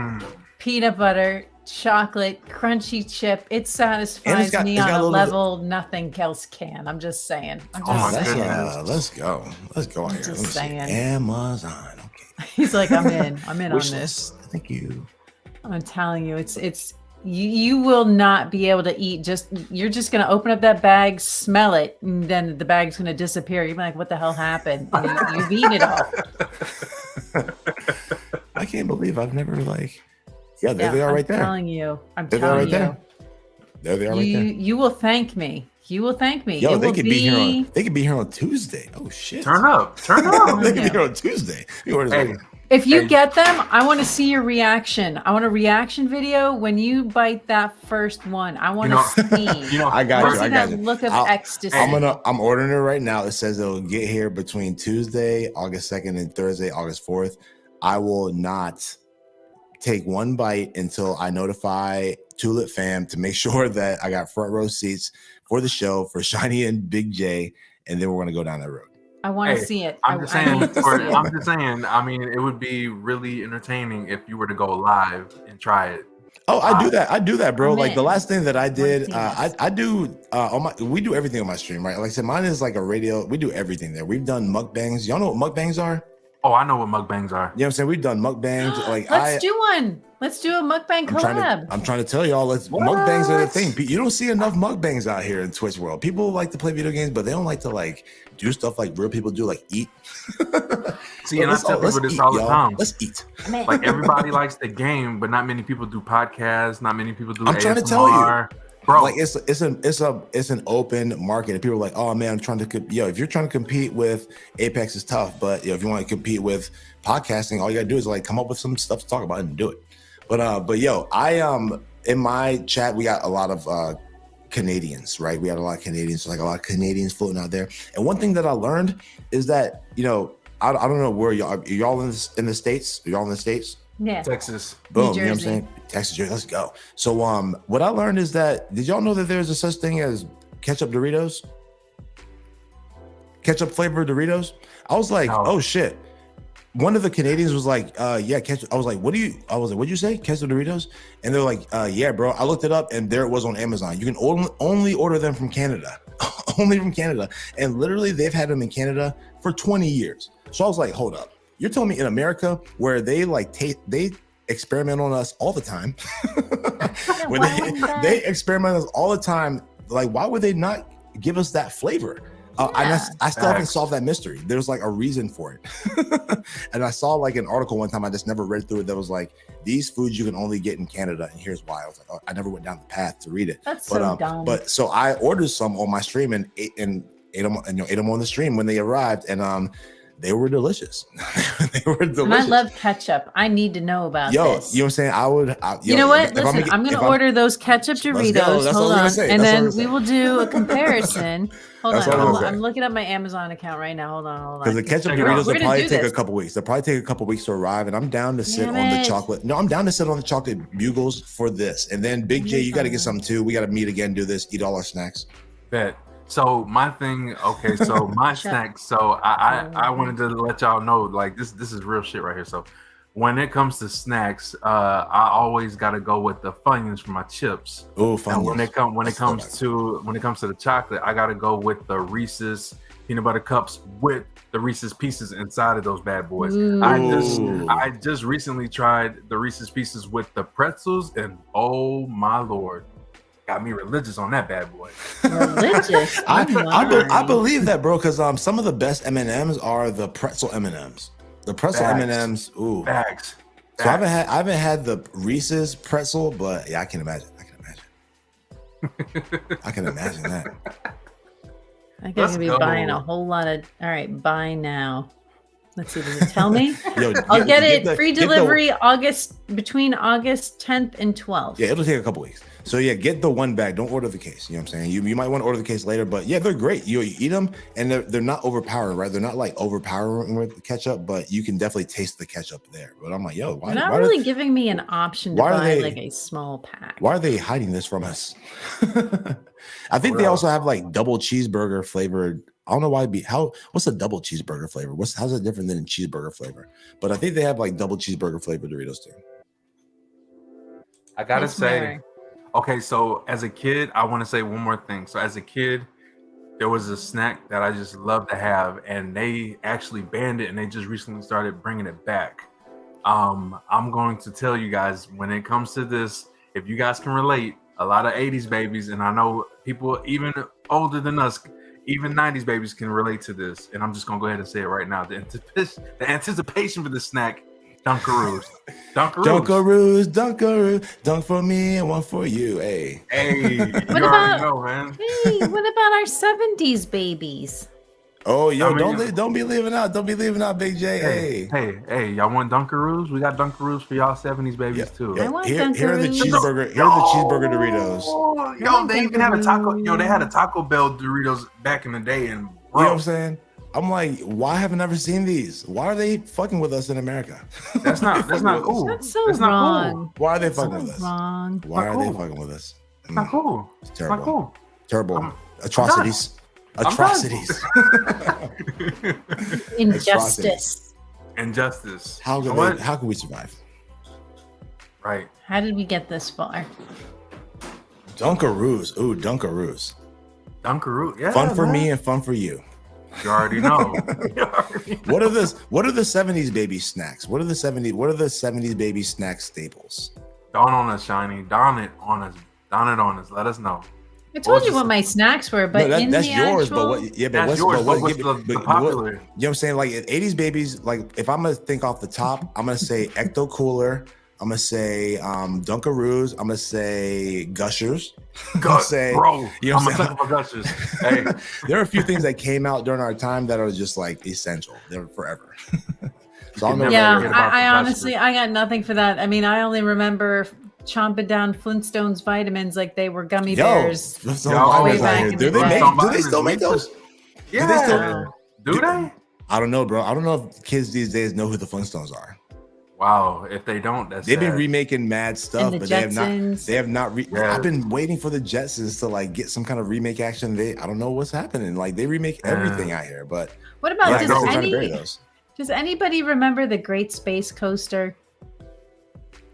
peanut butter, chocolate, crunchy chip. It satisfies me on a level nothing else can. I'm just saying. Let's go. Out here. Just saying. Amazon. Okay. He's like, I'm in on this. Thank you. I'm telling you, it's. You will not be able to eat. You're just gonna open up that bag, smell it, and then the bag's gonna disappear. You're like, what the hell happened? And you've eaten it all. I can't believe I've never there they are right there. I'm telling you. There they are right there. You will thank me. Yo, they could be here on Tuesday. Oh shit. Turn up. They could be here on Tuesday. If you get them, I want to see your reaction. I want a reaction video when you bite that first one. I want to see. I got you. Look of ecstasy. I'm ordering it right now. It says it'll get here between Tuesday, August 2nd, and Thursday, August 4th. I will not take one bite until I notify Tulip Fam to make sure that I got front row seats for the show for Shiny and Big J, and then we're gonna go down that road. I want to see it. I'm just saying. I mean, it would be really entertaining if you were to go live and try it. Oh, I do that, bro. Like the last thing that I did, I do we do everything on my stream, right? Like I said, mine is like a radio. We do everything there. We've done mukbangs. Y'all know what mukbangs are? Oh, I know what mukbangs are. You know what I'm saying? We've done mukbangs. Let's do one. Let's do a mukbang collab. I'm trying to tell y'all, mukbangs are the thing. You don't see enough mukbangs out here in Twitch world. People like to play video games, but they don't like to do stuff like real people do, like eat. See, and I tell people this all the time. Let's eat. Like everybody likes the game, but not many people do podcasts. Not many people do. I'm trying to tell you, bro. Like it's an open market, and people are like, oh man, I'm trying to if you're trying to compete with Apex, is tough, but if you want to compete with podcasting, all you gotta do is come up with some stuff to talk about and do it. But I in my chat we got a lot of Canadians, right? We had a lot of Canadians, so a lot of Canadians floating out there. And one thing that I learned is that I don't know where y'all are. Y'all in the States? Are y'all in the States? Yeah. Texas. Boom. You know what I'm saying? Texas, Jersey. Let's go. So what I learned is that, did y'all know that there's a such thing as ketchup Doritos? Ketchup flavored Doritos? I was like, oh shit. One of the Canadians was like, yeah, ketchup. I was like, what'd you say? Ketchup Doritos? And they're like, yeah, bro. I looked it up and there it was on Amazon. You can only order them from Canada. Only from Canada. And literally they've had them in Canada for 20 years. So I was like, hold up. You're telling me in America where they they experiment on us all the time. When they experiment on us all the time, why would they not give us that flavor? I still haven't solved that mystery. There's like a reason for it. And I saw like an article one time, I just never read through it, that was like, these foods you can only get in Canada, and here's why. I was like, oh, I never went down the path to read it. That's so dumb. But so I ordered some on my stream and ate them on the stream when they arrived, and they were delicious. They were delicious. And I love ketchup. I need to know about this. You know what I'm saying? You know what? Listen, I'm going to order those ketchup Doritos. Hold on. And then we will do a comparison. Hold on. I'm looking up my Amazon account right now. Hold on. Because the ketchup Doritos will probably take a couple weeks. They'll probably take a couple weeks to arrive. And I'm down to sit on the chocolate. No, I'm down to sit on the chocolate bugles for this. And then Big J, you got to get some too. We got to meet again, do this, eat all our snacks. Bet. So my thing, okay, so my snacks, so I wanted to let y'all know, like, this is real shit right here. So when it comes to snacks, I always gotta go with the Funyuns for my chips. Oh, Funyuns. And when it comes to the chocolate, I gotta go with the Reese's peanut butter cups with the Reese's Pieces inside of those bad boys. I just recently tried the Reese's Pieces with the pretzels, and oh my Lord. Got me religious on that bad boy. Religious? I believe that, bro, because some of the best M&Ms are the pretzel M&Ms. The pretzel M&Ms, ooh. Facts. So I haven't had the Reese's pretzel, but yeah, I can imagine. I can imagine that. I think I'm gonna be buying a whole lot of. All right, buy now. Let's see. Does it tell me? I'll get it free delivery between August 10th and 12th. Yeah, it'll take a couple weeks. So yeah, get the one bag. Don't order the case. You know what I'm saying? You might want to order the case later, but yeah, they're great. You eat them, and they're not overpowering, right? They're not like overpowering with the ketchup, but you can definitely taste the ketchup there. But I'm like, yo, why? They're not really giving me an option to buy like a small pack. Why are they hiding this from us? I think they also have like double cheeseburger flavored. I don't know why what's a double cheeseburger flavor? How's it different than a cheeseburger flavor? But I think they have like double cheeseburger flavored Doritos too. I gotta say, okay, so as a kid, I want to say one more thing. So as a kid, there was a snack that I just loved to have, and they actually banned it, and they just recently started bringing it back. I'm going to tell you guys, when it comes to this, if you guys can relate, a lot of 80s babies, and I know people even older than us, even 90s babies can relate to this, and I'm just gonna go ahead and say it right now. The anticipation for this snack, Dunkaroos. Dunkaroos, dunk for me and one for you. Hey, you already know, man. Hey, what about our 70s babies? Oh, yo, don't be leaving out. Don't be leaving out, Big J. Hey, y'all want Dunkaroos? We got Dunkaroos for y'all 70s babies too. I want here are the cheeseburger. Here are the cheeseburger Doritos. Yo, they even had a taco. Yo, they had a Taco Bell Doritos back in the day, and you know what I'm saying? I'm like, why haven't I ever seen these? Why are they fucking with us in America? That's not cool. That's so wrong. Cool. Why are they fucking with us? Wrong. Why are they fucking with us? It's not cool. It's terrible. Not cool. Terrible. Atrocities. Injustice. How can we survive? Right. How did we get this far? Dunkaroos. Ooh, Dunkaroos. Dunkaroo. Yeah. Fun for me and fun for you. You already know. What are the 70s baby snacks? What are the 70s baby snack staples? Dawn on us, Shiny. Dawn it on us. Let us know. I told you what my snacks were, but no, that's yours. Actual... But what's the popular? You know what I'm saying? Like 80s babies. Like if I'm gonna think off the top, I'm gonna say Ecto Cooler. I'm gonna say Dunkaroos. I'm gonna say Gushers. Bro, you know I'm gonna Gushers. Hey, there are a few things that came out during our time that are just like essential. They're forever. So I honestly, I got nothing for that. I mean, I only remember chomping down Flintstones vitamins like they were gummy bears. Do they still make those? Yeah. Do they? I don't know, bro. I don't know if kids these days know who the Flintstones are. Wow, if they don't, they've been remaking mad stuff, but they have not. I've been waiting for the Jetsons to like get some kind of remake action. I don't know what's happening. Like they remake everything out here, but what about does anybody remember the Great Space Coaster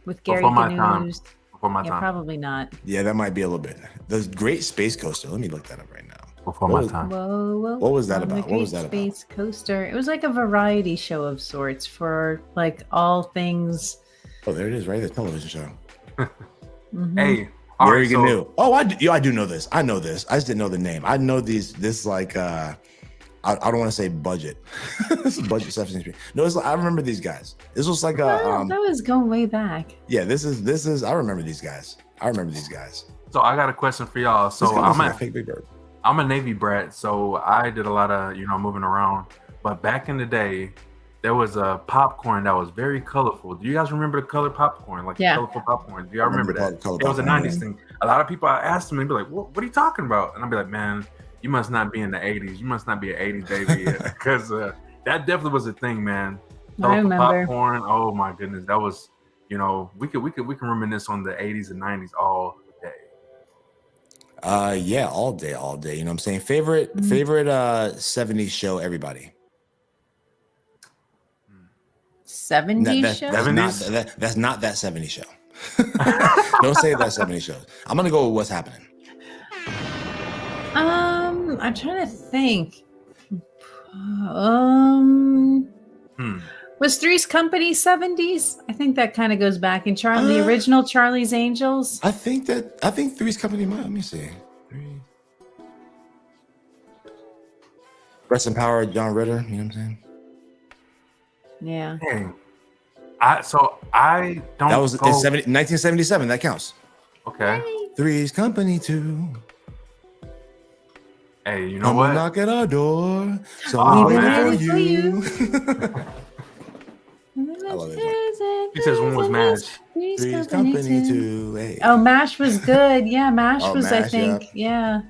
with Gary Canoes? Before my time. Probably not. Yeah, that might be a little bit. The Great Space Coaster. Let me look that up right now. Before my time. What was that about? What was that about? Space Coaster. It was like a variety show of sorts for like all things. Oh, there it is, right? The television show. Hey, All Gary right, so Gnu. Oh, I do know this. I know this. I just didn't know the name. I know this like I don't want to say budget. This is budget Sesame Street. No, it's like, I remember these guys. This was like that was going way back. yeah, this is I remember these guys. so I got a question for y'all. So This guy looks I'm like a a fake Big Bird. I'm a Navy brat, so I did a lot of moving around. But back in the day, there was a popcorn that was very colorful. Do you guys remember the colored popcorn? Like Yeah. colorful popcorn? Do y'all remember that? Color It was a popcorn, 90s thing. A lot of people, I asked them, they'd be like, what are you talking about? And I'd be like, man, you must not be in the 80s. You must not be an 80s baby. Because that definitely was a thing, man. I Colorful remember. popcorn. Oh my goodness. That was, we can reminisce on the 80s and 90s all day. Yeah, all day. You know what I'm saying? Favorite 70s show, everybody. 70s show? That's not that 70s show. Don't say that 70s show. I'm gonna go with what's happening. I'm trying to think. Was Three's Company 70s? I think that kind of goes back in the original Charlie's Angels. I think Three's Company might. Let me see. Rest in power, John Ritter. You know what I'm saying? Yeah. Dang. I don't. That was go, in 1977. That counts. Okay. Three's Company 2. Hey, you know Come what? knock at our door. So Oh, we're man. waiting for you. I love it. He says, when was MASH? Three's Company 2. Hey. Oh, MASH was good. Yeah, MASH Oh, was, I MASH, think, yeah.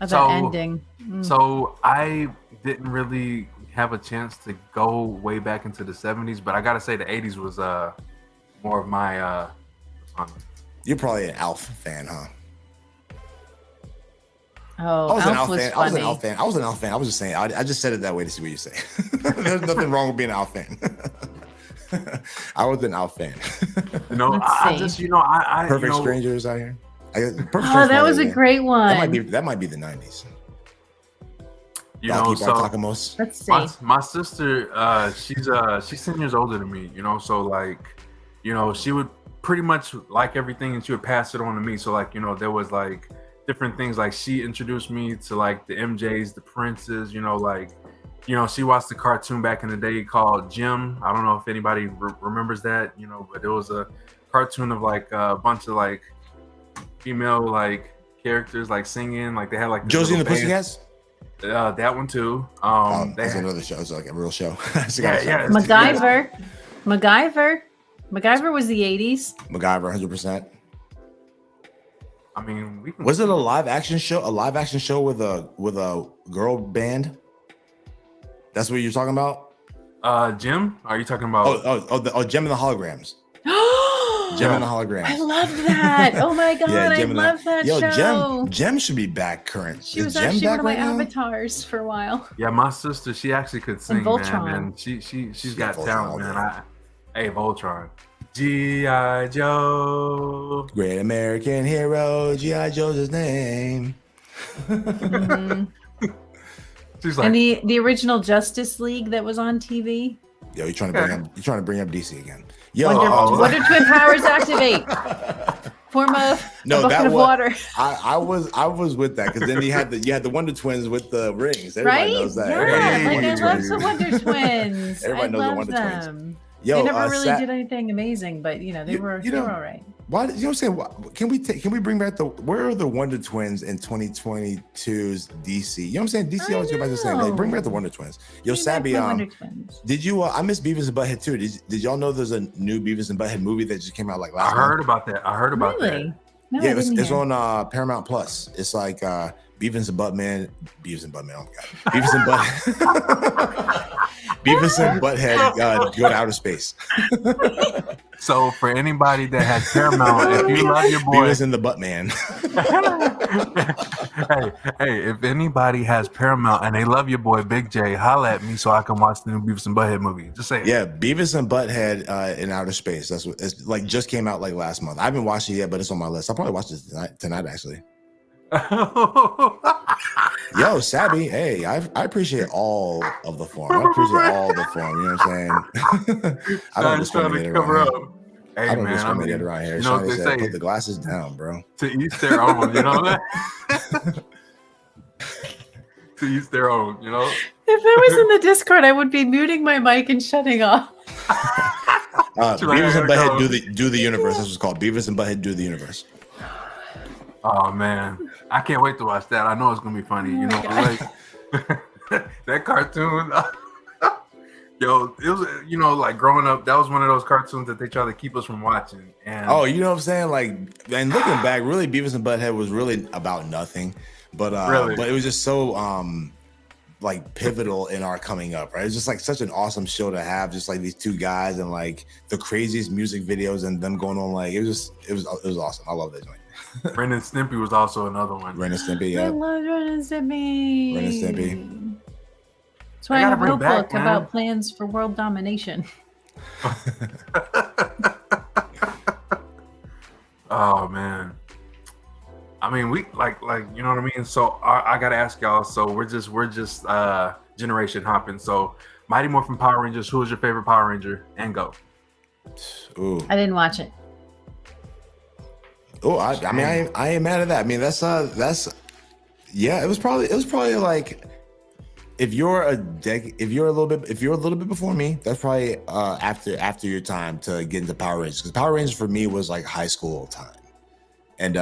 Of So- that ending. So I didn't really have a chance to go way back into the 70s, but I gotta say the 80s was more of my fun. You're probably an Alf fan, huh? Oh, I was an Alf Alf was fan. funny. I was an Alf fan. I was just saying. I just said it that way to see what you say. There's nothing wrong with being an Alf fan. I was an Alf fan. Let's I see. just, I Perfect Strangers out here. Perfect Oh, Strangers that was out a here. great one. That might be the 90s. so Let's see. my sister, she's 10 years older than me, so like, she would pretty much like everything and she would pass it on to me. So like, there was like different things, like she introduced me to like the MJs, the Princes, she watched the cartoon back in the day called Jim. I don't know if anybody remembers that, but it was a cartoon of like a bunch of like female like characters like singing, like they had like Josie and the little band. Pussycats? That one too. That's another show. It's like a real show. Yeah. MacGyver. MacGyver was the 80s. MacGyver, 100%. I mean, Was it a live action show? A live action show with a girl band? That's what you're talking about? Jim? Are you talking about? Gem and the Holograms. Gem and the Holograms. I love that. Oh my god, I Gem and the- love that Yo, show. Gem should be back current. She Is was Gem actually back one of my right now? avatars for a while. Yeah, my sister, she actually could sing, man. Voltron. And she's got Voltron talent, all man. Hey, Voltron. G.I. Joe. Great American hero, G.I. Joe's his name. She's like, And the original Justice League that was on TV. Yo, you're trying to bring up DC again. Yo, Wonder Twin powers activate. Form of a bucket of water. I was with that because then you had the Wonder Twins with the rings. Right? Everybody knows that. Yeah, Everybody like knows I love Wonder some Twins. Wonder Twins. Everybody I knows the love Wonder Twins. them. Yo, They never really did anything amazing, but they were all right. Why? You know what I'm saying? Can we bring back where are the Wonder Twins in 2022's DC? You know what I'm saying? DC always go back to saying, like, bring back the Wonder Twins. Yo, Bring back Sabby, the Wonder Twins. did you? I miss Beavis and Butthead too. Did y'all know there's a new Beavis and Butthead movie that just came out like last I month? heard about that. Really? No, Yeah, I didn't it's hear. on Paramount Plus. It's like Beavis and Butthead. Oh my god, Beavis and Butthead. Beavis and Butthead go to outer space. So for anybody that has Paramount, if you love your boy, Beavis and the Buttman. hey, if anybody has Paramount and they love your boy Big J, holla at me so I can watch the new Beavis and Butthead movie. Just say it. Yeah, Beavis and Butthead in outer space. That's what it's like. Just came out like last month. I haven't watched it yet, but it's on my list. I'll probably watch it tonight actually. Yo, Sabby, hey, I appreciate all of the form. I appreciate all the form. You know what I'm saying? I don't Trying discriminate to cover around up. here. Hey, I don't man, discriminate around here. you know what Shawty they said, say? put the glasses down, bro. To each their own, you know that? To each their own, you know? If I was in the Discord, I would be muting my mic and shutting off. Beavis and Butthead do the universe. That's what's called. Beavis and Butthead do the universe. Oh man, I can't wait to watch that. I know it's gonna be funny. You know, like that cartoon. Yo, it was, you know, like growing up, that was one of those cartoons that they try to keep us from watching. And oh, you know what I'm saying? Like, and looking back, really, Beavis and Butthead was really about nothing, but it was just so like pivotal in our coming up, right? It's just like such an awesome show to have, just like these two guys and like the craziest music videos and them going on. Like, it was awesome. I love that joint. Ren and Stimpy was also another one. Ren and Stimpy, yeah. I love Ren and Stimpy. Ren and Stimpy. That's why I have a notebook about plans for world domination. Oh man, I mean, we like you know what I mean. So I gotta ask y'all. So we're just generation hopping. So Mighty Morphin Power Rangers. Who is your favorite Power Ranger? And go. Ooh. I didn't watch it. Oh, I mean, I ain't mad at that. I mean, that's yeah. It was probably like. If you're a little bit before me, that's probably after your time to get into Power Rangers. Because Power Rangers for me was like high school time, and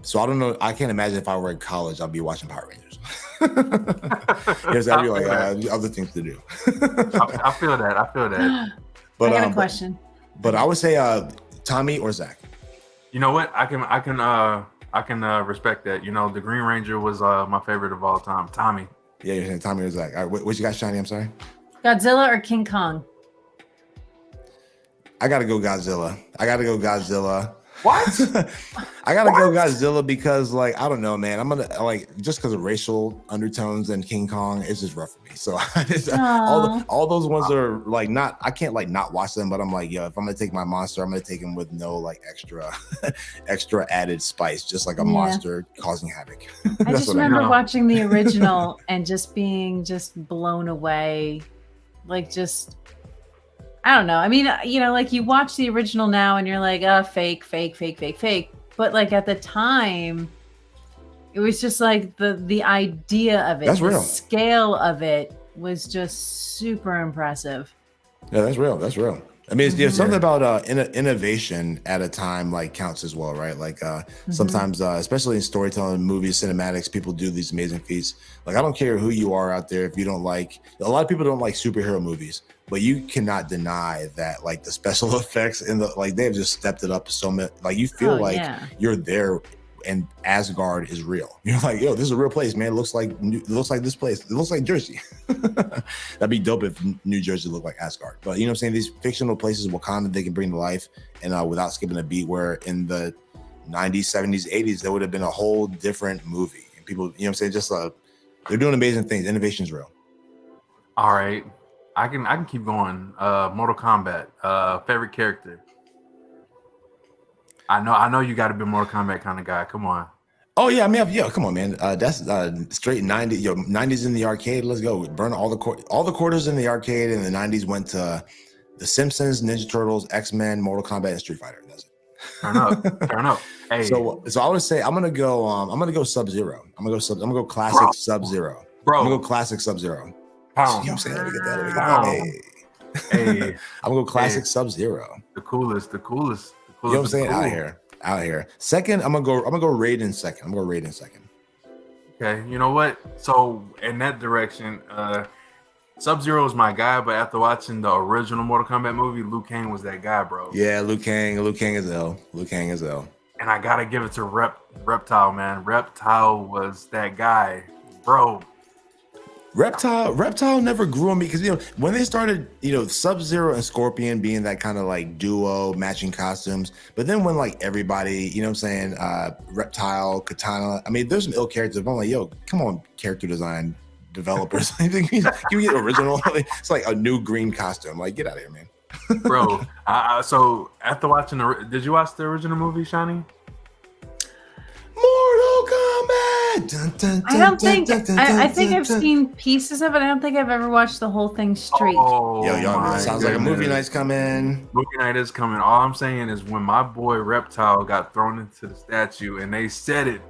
so I don't know. I can't imagine if I were in college, I'd be watching Power Rangers. Yes, I'd be like other things to do. I feel that. But I got a question. But I would say Tommy or Zach. You know what? I can respect that. You know, the Green Ranger was my favorite of all time. Tommy. Yeah, you're saying Tommy or Zach. All right, what you got, Shiny? I'm sorry. Godzilla or King Kong? I gotta go Godzilla. What? I gotta go Godzilla because, like, I don't know, man. I'm gonna like just because of racial undertones and King Kong, it's just rough for me. So all those ones are like not. I can't like not watch them, but I'm like, yo, if I'm gonna take my monster, I'm gonna take him with no like extra added spice, just like a monster causing havoc. I just remember watching the original and just being blown away, like just. I don't know. I mean, you know, like you watch the original now and you're like, fake. But like at the time, it was just like the idea of it, that's real. The scale of it was just super impressive. Yeah, that's real. I mean, it's something about innovation at a time like counts as well, right? Like sometimes, especially in storytelling, movies, cinematics, people do these amazing feats. Like I don't care who you are out there if you don't like. A lot of people don't like superhero movies, but you cannot deny that like the special effects and they've just stepped it up so much. Like you feel you're there. And Asgard is real. You're like, yo, this is a real place, man. It looks like this place. It looks like Jersey. That'd be dope if New Jersey looked like Asgard. But you know what I'm saying? These fictional places, Wakanda, they can bring to life, and without skipping a beat. Where in the 90s, 70s, 80s, there would have been a whole different movie. And people, you know what I'm saying? Just they're doing amazing things. Innovation's real. All right, I can keep going. Mortal Kombat. Favorite character. I know you got to be a Mortal Kombat kind of guy. Come on. Oh yeah, I mean, come on, man. That's straight 90s. 90s in the arcade. Let's go. Burn all the quarters in the arcade in the 90s went to The Simpsons, Ninja Turtles, X-Men, Mortal Kombat, and Street Fighter. That's it. Turn up. Hey. So I would say I'm gonna go Sub-Zero. I'm gonna go classic Sub-Zero. Bro. I'm gonna go classic Sub-Zero. You know what I'm saying? Let me get that. Hey. I'm gonna go classic Sub-Zero. The coolest. You know what I'm saying? Out here. Second, I'm gonna go Raiden second. Okay, you know what? So in that direction, Sub-Zero is my guy, but after watching the original Mortal Kombat movie, Liu Kang was that guy, bro. Yeah, Liu Kang is ill. And I gotta give it to Reptile, man. Reptile was that guy, bro. Reptile never grew on me because when they started, Sub-Zero and Scorpion being that kind of like duo matching costumes, but then when like everybody, Reptile, Katana, I mean, there's some ill characters, but I'm like, yo, come on, character design developers, I think you get original. It's like a new green costume. Like, get out of here, man. Bro, so after watching did you watch the original movie, Shani? Mortal Kombat. I don't think I think I've seen pieces of it. I don't think I've ever watched the whole thing straight. Oh, Yo, my sounds like a movie goodness. night's coming. Movie night is coming. All I'm saying is when my boy Reptile got thrown into the statue and they said it,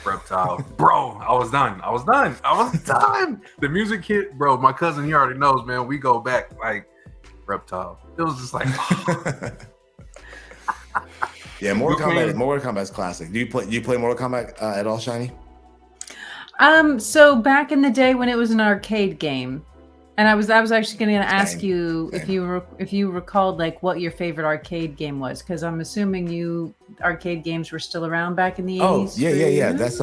Reptile, bro, I was done. The music hit, bro. My cousin, he already knows, man. We go back like Reptile. It was just like, Yeah, Mortal Kombat is classic. Do you play Mortal Kombat at all, Shiny? So back in the day when it was an arcade game, and I was actually going to ask you if you recalled like what your favorite arcade game was, because I'm assuming arcade games were still around back in the 80s. Oh, yeah. That's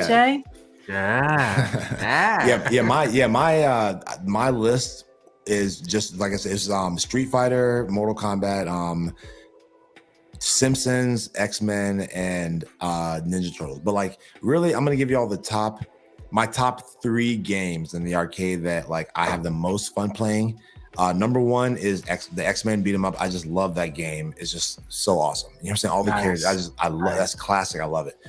Jay? yeah. My list is just like I said, it's Street Fighter, Mortal Kombat, Simpsons, X-Men, and Ninja Turtles. But like really, I'm gonna give you all my top 3 games in the arcade that like I have the most fun playing. Number 1 is the X-Men beat 'em up. I just love that game. It's just so awesome. You know what I'm saying? All the characters, I love. That's classic. I love it.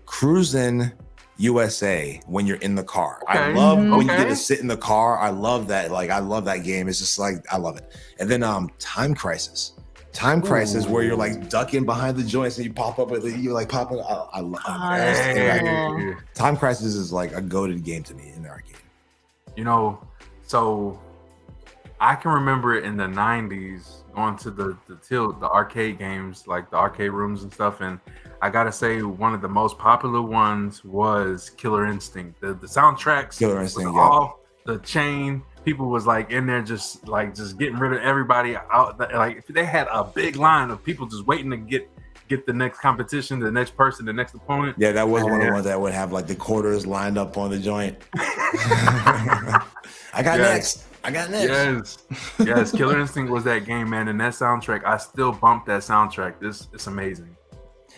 Cruising USA when you're in the car. Okay. I love when you get to sit in the car. I love that. Like I love that game. It's just like I love it. And then Time Crisis. Time Crisis, where you're like ducking behind the joints and you pop up, you like pop up. I love it. Time Crisis is like a goated game to me in the arcade. You know, so I can remember in the 90s going to the arcade games, like the arcade rooms and stuff. And I gotta say, one of the most popular ones was Killer Instinct. The soundtracks, Killer Instinct, all the chain. People was like in there just getting rid of everybody out. Like if they had a big line of people just waiting to get the next competition, the next person, the next opponent. Yeah, that was one of the ones that would have like the quarters lined up on the joint. I got next. Yes. Killer Instinct was that game, man, and that soundtrack. I still bump that soundtrack. It's amazing.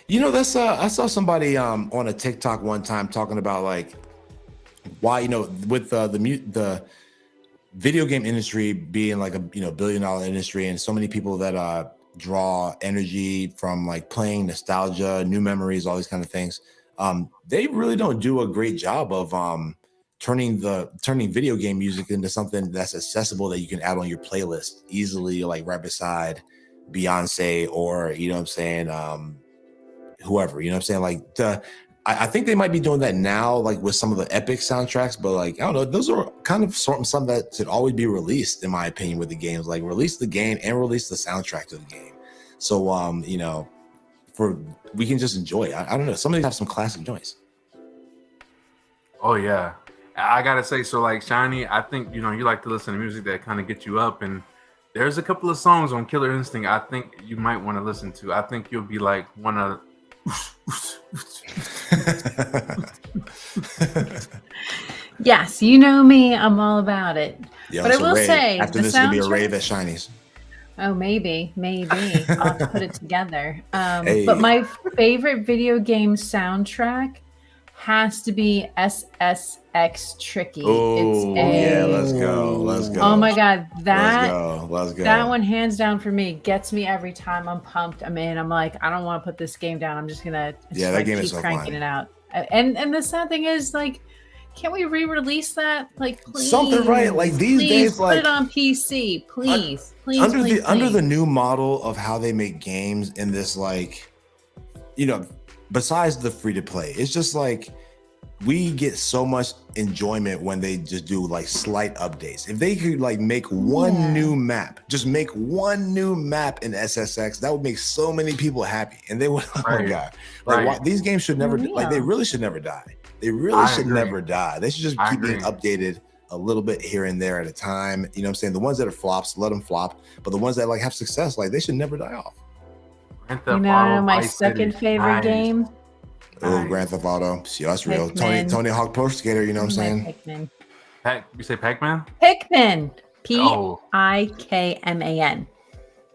You know, that's I saw somebody on a TikTok one time talking about like why, you know, with the video game industry being like a $1 billion industry, and so many people that draw energy from like playing, nostalgia, new memories, all these kind of things. They really don't do a great job of turning video game music into something that's accessible that you can add on your playlist easily, like right beside Beyonce or, you know what I'm saying, whoever, you know what I'm saying? Like I think they might be doing that now, like with some of the epic soundtracks, but like, I don't know, those are kind of some that should always be released, in my opinion, with the games. Like release the game and release the soundtrack to the game. So, you know, we can just enjoy it. I don't know. Some of these have some classic joints. Oh yeah. I gotta say, so like Shiny, I think, you know, you like to listen to music that kind of gets you up, and there's a couple of songs on Killer Instinct I think you might want to listen to. I think you'll be like one of Yes, you know me, I'm all about it. Yeah, but I will say, after this will be a rave at Shiny's. Oh, maybe I'll have to put it together. But my favorite video game soundtrack has to be SSX Tricky. Oh, yeah, let's go. Oh my God, let's go. That one, hands down, for me, gets me every time. I'm pumped. I'm in. I'm like, I don't want to put this game down. I'm just gonna that game keep is so cranking fun. it out. And the sad thing is, like, can't we re-release that? Like, please, something right? Like these days, put like it on PC, please. Under the new model of how they make games in this, like, you know, besides the free to play, it's just like we get so much enjoyment when they just do like slight updates. If they could like make one new map, just make one new map in SSX, that would make so many people happy, and they would. Oh my God, like these games should never, like they really should never die. They really should never die. They should just keep being updated a little bit here and there at a time. You know what I'm saying? The ones that are flops, let them flop. But the ones that like have success, like they should never die off. You know, my second favorite game. Oh, Grand Theft Auto. See, that's real. Tony Hawk Pro Skater, you know what I'm saying? Pikmin. You say Pac-Man? Pikmin. Pikman.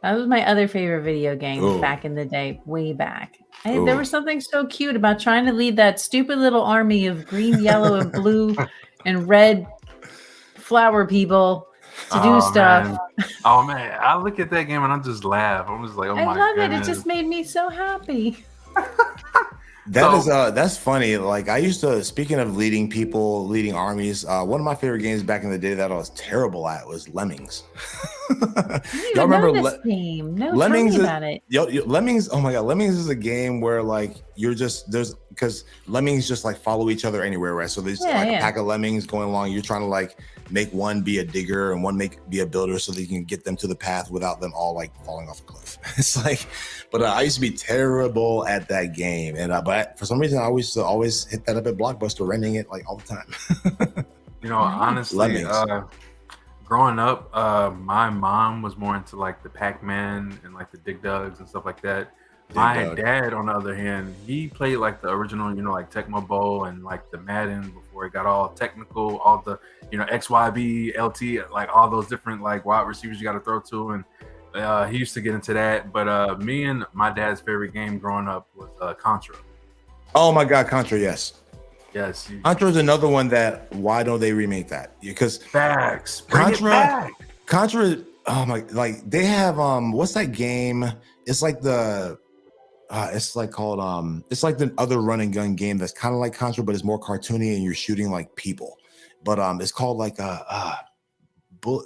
That was my other favorite video game back in the day, way back. There was something so cute about trying to lead that stupid little army of green, yellow, and blue and red flower people to do stuff. Man. Oh man, I look at that game and I just laugh. I'm just like, oh my God. I love it. It just made me so happy. That's funny. Like I used to, speaking of leading people, leading armies, one of my favorite games back in the day that I was terrible at was Lemmings. Y'all remember this game? No, Lemmings? Tell me about it. Lemmings. Oh my god, Lemmings is a game where like because Lemmings just like follow each other anywhere, right? So there's a pack of Lemmings going along. You're trying to like make one be a digger and one be a builder, so that you can get them to the path without them all like falling off a cliff. It's like, but I used to be terrible at that game, and but for some reason I always hit that up at Blockbuster, renting it like all the time. Honestly, growing up, my mom was more into like the Pac-Man and like the Dig Dugs and stuff like that. My dad, on the other hand, he played like the original, like Tecmo Bowl and like the Madden before it got all technical, all the, XYB, LT, like all those different like wide receivers you got to throw to. And he used to get into that. But me and my dad's favorite game growing up was Contra. Oh my God, Contra, yes. Yes. Contra is another one that, why don't they remake that? Because facts. Contra, oh my, like they have, what's that game? It's like it's like the other run and gun game that's kind of like Contra, but it's more cartoony and you're shooting like people. But it's called like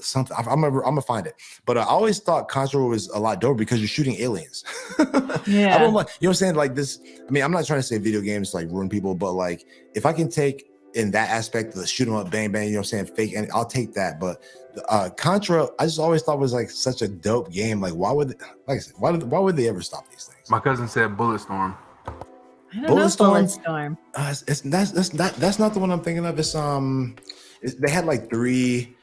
something. I'm gonna find it. But I always thought Contra was a lot doper because you're shooting aliens. Yeah. I don't like, you know what I'm saying? Like this. I mean, I'm not trying to say video games like ruin people, but like if I can take in that aspect the shoot 'em up, bang bang, you know what I'm saying, fake, and I'll take that. But Contra, I just always thought was like such a dope game. Like why would they ever stop these things? My cousin said Bulletstorm. I don't know Bulletstorm. That's not the one I'm thinking of. They had like three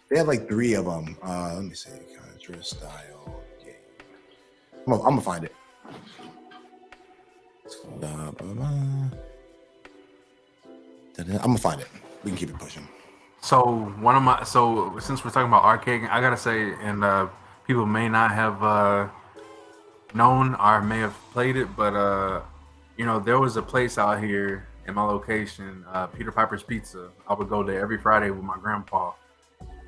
of them. Let me see, Contra style game. I'm gonna find it. I'm gonna find it. We can keep it pushing. So since we're talking about arcade, I gotta say, and people may not have known or may have played it, but there was a place out here in my location, Peter Piper's Pizza. I would go there every Friday with my grandpa,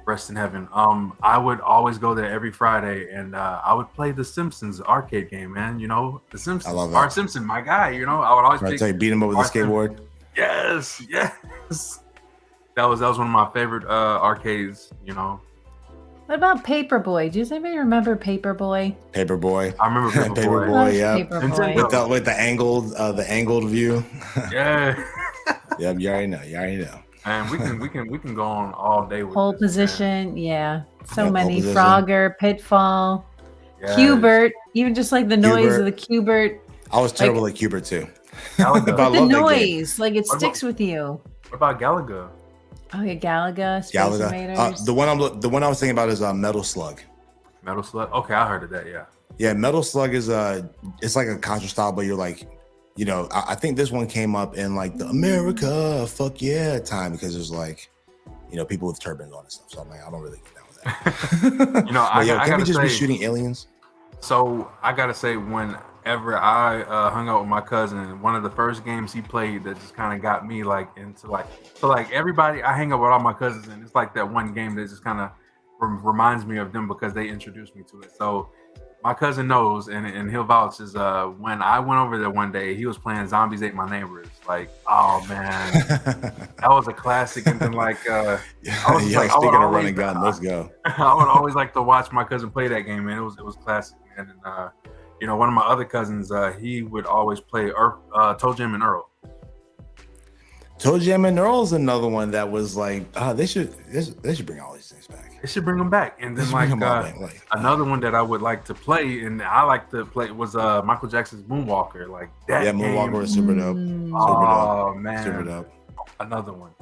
rest in heaven. I would always go there every Friday, and I would play the Simpsons arcade game, man. The Simpsons. I love that. Bart Simpson, my guy. I would always beat him up with a skateboard. Yes. That was one of my favorite arcades. What about Paperboy? Does anybody remember Paperboy? Paperboy. I remember Paperboy. Paperboy, yeah. Paperboy. With the angled view. Yeah. Yep, you already know. And we can go on all day with Pole this, position, man. yeah. So many. Frogger, Pitfall, Yes. Cubert, even just like the noise of the Cubert. I was terrible at Cubert too. The noise, like it sticks with you. What about Galaga? Oh yeah, Galaga, Space Invaders. The one I was thinking about is Metal Slug. Metal Slug. Okay, I heard of that. Yeah. Yeah, Metal Slug is it's like a Contra style, but you're like, I think this one came up in like the America fuck yeah time because there's like, people with turbans on and stuff. So I'm like, I don't really get down with that. Can we just be shooting aliens? So I gotta say, whenever I hung out with my cousin, one of the first games he played that just kind of got me like into like everybody. I hang out with all my cousins, and it's like that one game that just kind of reminds me of them because they introduced me to it. So my cousin knows, and he'll vouch, is when I went over there one day, he was playing Zombies Ate My Neighbors. Like, oh man, that was a classic. And then like, I was speaking of running gun, let's go. I would always like to watch my cousin play that game, man. It was classic, man. And one of my other cousins, he would always play Toe Jam and Earl. Toe Jam and Earl is another one that was like, they should bring all these things back. They should bring them back. And then another one that I would like to play, and I like to play, was Michael Jackson's Moonwalker. Like that. Yeah, Moonwalker was super dope. Oh man, super dope. Another one.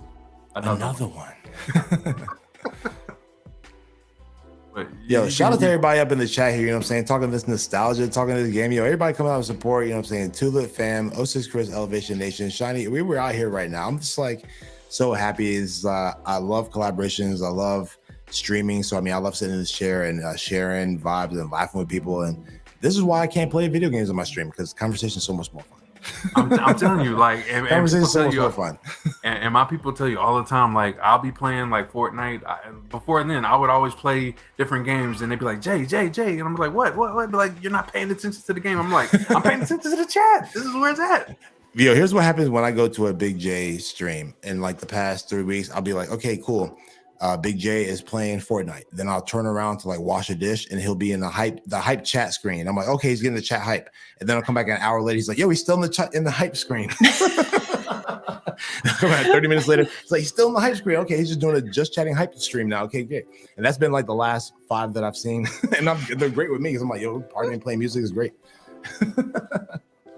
But shout out to everybody up in the chat here, you know what I'm saying? Talking this nostalgia, talking this game. Everybody come out and support, you know what I'm saying? Tulip fam, 06 Chris, Elevation Nation, Shiny. We were out here right now. I'm just like so happy. I love collaborations. I love streaming. So I love sitting in this chair and sharing vibes and laughing with people. And this is why I can't play video games on my stream, because conversation is so much more fun. I'm telling you, like, conversation is so much more fun. And my people tell you all the time, like, I'll be playing like Fortnite. Before then, I would always play different games, and they'd be like, Jay, and I'm like, what? But like, you're not paying attention to the game. I'm like, I'm paying attention to the chat. This is where it's at. Yo, here's what happens when I go to a Big J stream. In like the past 3 weeks, I'll be like, okay, cool. Big J is playing Fortnite. Then I'll turn around to like wash a dish, and he'll be in the hype chat screen. I'm like, okay, he's getting the chat hype. And then I'll come back an hour later. He's like, yo, he's still in the hype screen. Come back 30 minutes later. It's like he's still in the hype screen. Okay, he's just doing a just chatting hype stream now. Okay, great. And that's been like the last 5 that I've seen, and they're great with me because I'm like, yo, partying and playing music is great.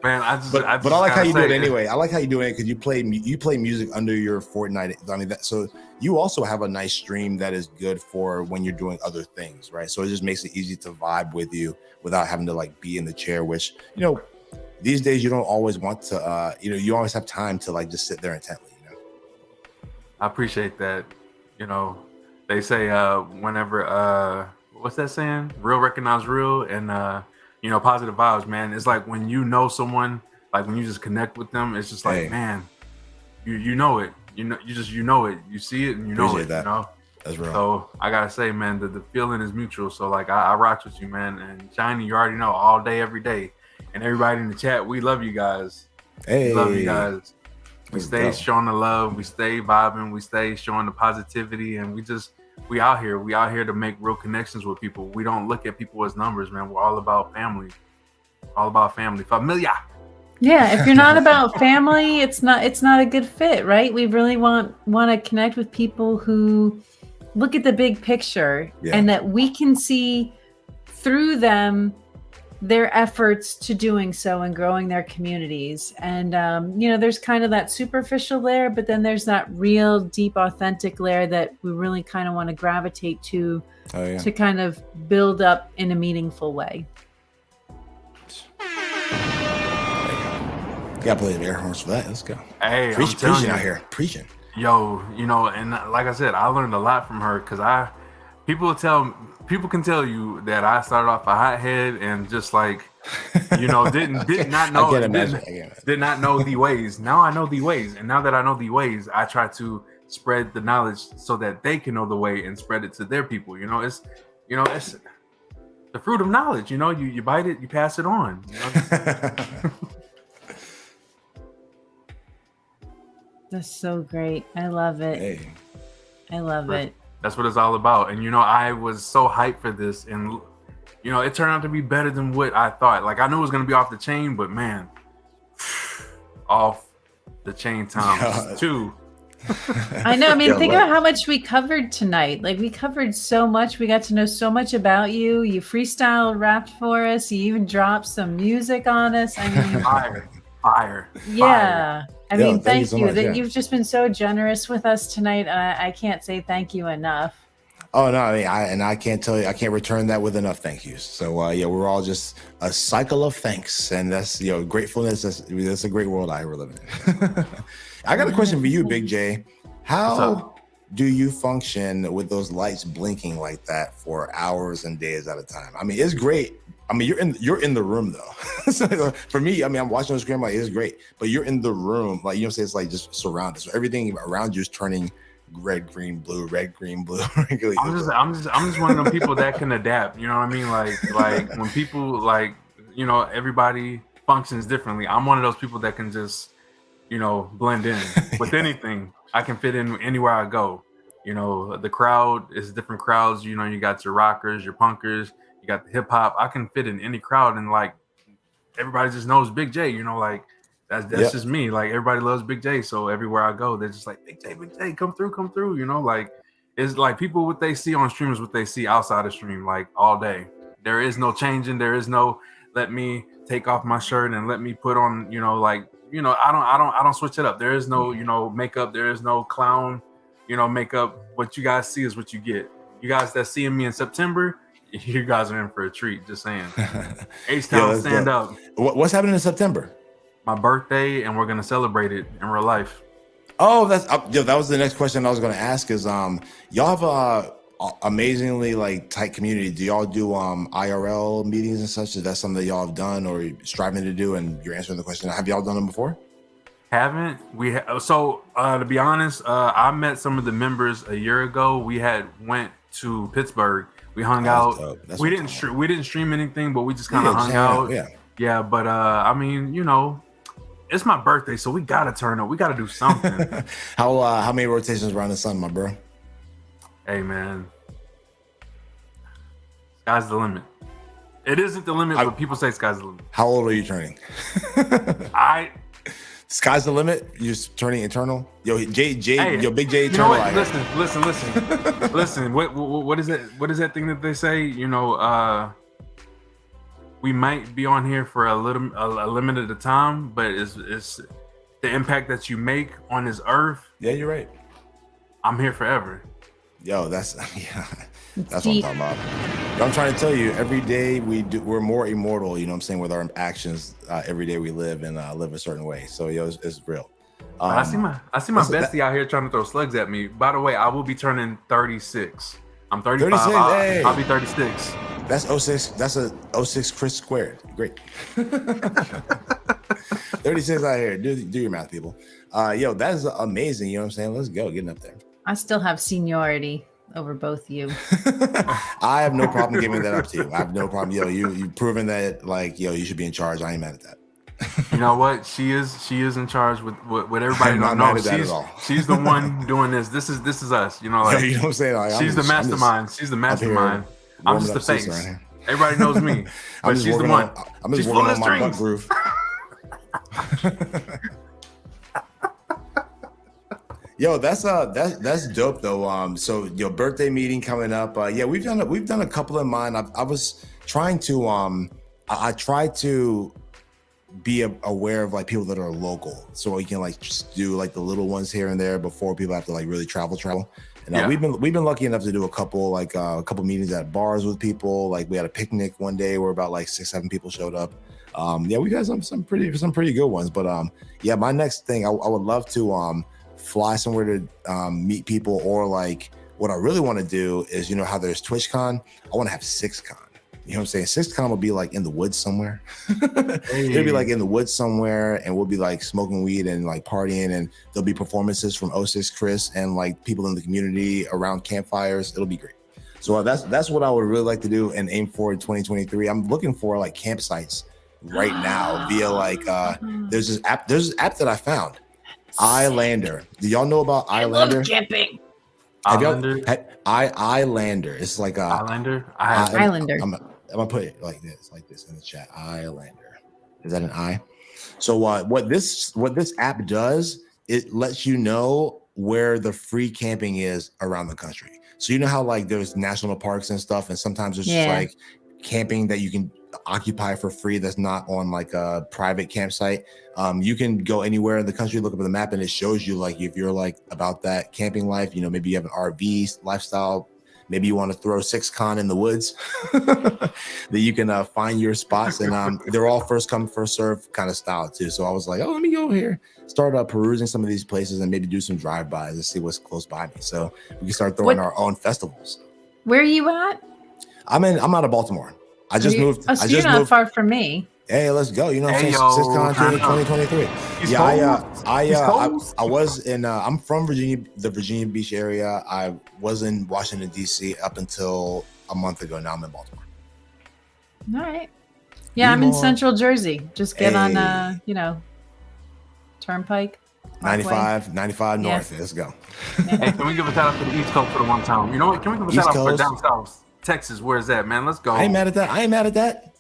Man, but I like how you do it anyway. I like how you do it because you play music under your Fortnite. I mean, so you also have a nice stream that is good for when you're doing other things, right? So it just makes it easy to vibe with you without having to like be in the chair. Which these days you don't always want to. You always have time to like just sit there intently. I appreciate that. They say whenever what's that saying? Real recognize real, and positive vibes, man. It's like when you know someone, like when you just connect with them, it's just like, man, you know it. You know it. You see it and you know it. That. That's real. So I gotta say, man, the feeling is mutual. So like I rock with you, man. And Shiny, you already know, all day, every day. And everybody in the chat, we love you guys. Hey, we love you guys. We stay showing the love, we stay vibing, we stay showing the positivity, and we out here to make real connections with people. We don't look at people as numbers, man. We're all about family. Familia. Yeah, if you're not about family, it's not a good fit, right? We really want to connect with people who look at the big picture and that we can see through them their efforts to doing so and growing their communities. And there's kind of that superficial layer, but then there's that real deep authentic layer that we really kind of want to gravitate to kind of build up in a meaningful way. Gotta play the air horns for that. Let's go. Hey, preaching out here, preaching. Yo, and like I said, I learned a lot from her because people can tell you that I started off a hothead and just like, did not know. Did not know the ways. Now I know the ways, and now that I know the ways, I try to spread the knowledge so that they can know the way and spread it to their people. It's the fruit of knowledge. You bite it, you pass it on. That's so great. I love it. Hey. I love it. That's what it's all about. And I was so hyped for this, and it turned out to be better than what I thought. Like I knew it was gonna be off the chain, but man, off the chain times 2. I know. I mean, think about how much we covered tonight. Like we covered so much. We got to know so much about you. You freestyle rapped for us. You even dropped some music on us. I mean, fire. Yeah. I mean, thank you. So much, You've just been so generous with us tonight. I can't say thank you enough. Oh no, I can't tell you, I can't return that with enough thank yous. So we're all just a cycle of thanks, and that's gratefulness. That's a great world we're living in. I got a question for you, Big J. How do you function with those lights blinking like that for hours and days at a time? I mean, it's great. I mean, you're in the room though. So for me, I mean, I'm watching on the screen, like it's great, but you're in the room, like it's like just surrounded. So everything around you is turning red, green, blue, red, green, blue. I'm just one of them people that can adapt. You know what I mean? Like when people everybody functions differently. I'm one of those people that can just blend in with anything. I can fit in anywhere I go. The crowd is different crowds. You got your rockers, your punkers. You got the hip hop. I can fit in any crowd, and like everybody just knows Big J. That's just me. Like everybody loves Big J, so everywhere I go, they're just like Big J, come through. Like it's like people what they see on stream is what they see outside the stream, like all day. There is no changing. There is no let me take off my shirt and let me put on. I don't switch it up. There is no makeup. There is no clown makeup. What you guys see is what you get. You guys that seeing me in September, you guys are in for a treat. Just saying. H-Town, stand up. What's happening in September? My birthday, and we're gonna celebrate it in real life. Oh, that was the next question I was gonna ask. Is y'all have a amazingly like tight community? Do y'all do IRL meetings and such? Is that something that y'all have done or striving to do? And you're answering the question. Have y'all done them before? Haven't we? So to be honest, I met some of the members a year ago. We went to Pittsburgh. We hung out. We didn't stream anything, but we just kind of hung out. Yeah. But I mean, it's my birthday, so we gotta turn up. We gotta do something. How many rotations around the sun, my bro? Hey man, sky's the limit. It isn't the limit, but people say sky's the limit. How old are you turning? Sky's the limit. You're turning eternal. Yo, hey, yo, Big J you know eternal. what? Listen. What is it? What is that thing that they say? You know, we might be on here for a limited of time, but it's the impact that you make on this earth. Yeah, you're right. I'm here forever. Yo, that's what I'm talking about. But I'm trying to tell you, every day we're more immortal, you know what I'm saying, with our actions. Every day we live and live a certain way. So yo, it's real. I see my bestie out here trying to throw slugs at me. By the way, I will be turning 36. I'm 35. 36, hey. I'll be 36. That's 06. That's a 06 Chris squared. Great. 36 out here. Do your math, people. Yo, that is amazing. You know what I'm saying? Let's go. Getting up there. I still have seniority over both you. I have no problem giving that up to you. I have no problem. Yo, you've proven that, like, yo, you should be in charge. I ain't mad at that. You know what? She is in charge with everybody don't know. She's the one doing this. This is us. You know, like, you know what I'm saying? Like, she's the mastermind. She's the mastermind. I'm just the face. Right, everybody knows me, but she's the one. I'm just working on my butt groove. Yo, that's dope though. So your birthday meeting coming up. Yeah, we've done a couple of mine. I was trying to I tried to be aware of like people that are local, so we can like just do like the little ones here and there before people have to like really travel. And we've been lucky enough to do a couple meetings at bars with people. Like we had a picnic one day where about like 6-7 people showed up. Yeah, we got some pretty good ones. But yeah, my next thing I would love to fly somewhere to meet people, or like what I really want to do is, you know how there's TwitchCon, I want to have 6Con. You know what I'm saying? 6Con will be like in the woods somewhere. It'll be like in the woods somewhere, and we'll be like smoking weed and like partying, and there'll be performances from 06 Chris and like people in the community around campfires. It'll be great. So that's what I would really like to do and aim for in 2023. I'm looking for like campsites right now via like there's this app that I found. Islander. Do y'all know about Islander? I love camping. Islander. It's like a Islander. I'm gonna put it like this in the chat. Islander. Is that an I? So what this app does, it lets you know where the free camping is around the country. So you know how like there's national parks and stuff, and sometimes there's just like camping that you can occupy for free that's not on like a private campsite. You can go anywhere in the country, look up at the map, and it shows you like if you're like about that camping life, you know, maybe you have an RV lifestyle, maybe you want to throw 6Con in the woods, that you can find your spots, and they're all first come first serve kind of style too. So I was like, oh, let me go here, start perusing some of these places and maybe do some drive-bys and see what's close by me, so we can start throwing our own festivals. Where are you at? I'm out of Baltimore. I just moved. Oh, so you're not far from me. Hey, let's go. You know what I'm saying? 6Con 2023. Yeah, I was in, I'm from Virginia, the Virginia Beach area. I was in Washington, D.C. up until a month ago. Now I'm in Baltimore. All right. Yeah, I'm in Central Jersey. Just get on, Turnpike. 95 north. Let's go. Hey, can we give a shout out to the East Coast for the one time? You know what? Can we give a shout out for down south? Texas, where's that, man? Let's go. I ain't mad at that.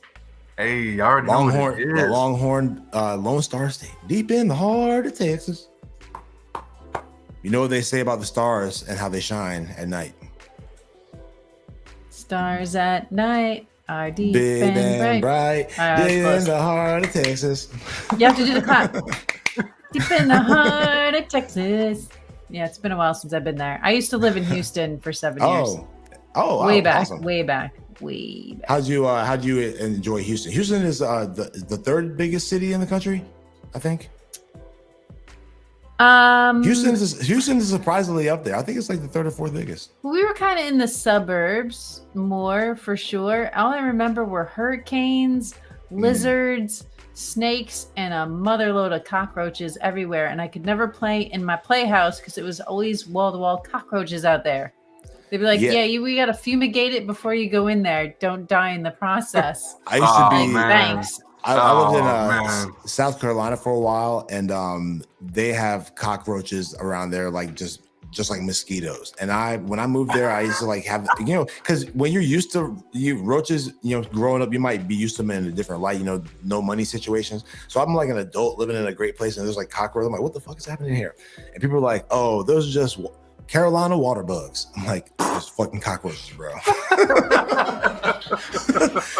Hey, you already Longhorn, know the Longhorn, Lone Star State, deep in the heart of Texas. You know what they say about the stars and how they shine at night? Stars at night are deep big and bright. Deep in the heart of Texas. You have to do the clap. Deep in the heart of Texas. Yeah, it's been a while since I've been there. I used to live in Houston for 7 years. Way back. Awesome. Way back. How'd you enjoy Houston? Houston is the third biggest city in the country, I think. Houston is surprisingly up there. I think it's like the third or fourth biggest. We were kind of in the suburbs more, for sure. All I remember were hurricanes, lizards, snakes, and a motherload of cockroaches everywhere. And I could never play in my playhouse because it was always wall-to-wall cockroaches out there. They'd be like, we got to fumigate it before you go in there. Don't die in the process. I used to be, thanks. I lived in man. South Carolina for a while, and they have cockroaches around there, like just like mosquitoes. And when I moved there, I used to like have, because when you're used to roaches, growing up, you might be used to them in a different light, no money situations. So I'm like an adult living in a great place, and there's like cockroaches. I'm like, what the fuck is happening here? And people are like, oh, those are just Carolina water bugs. I'm like, there's fucking cockroaches, bro.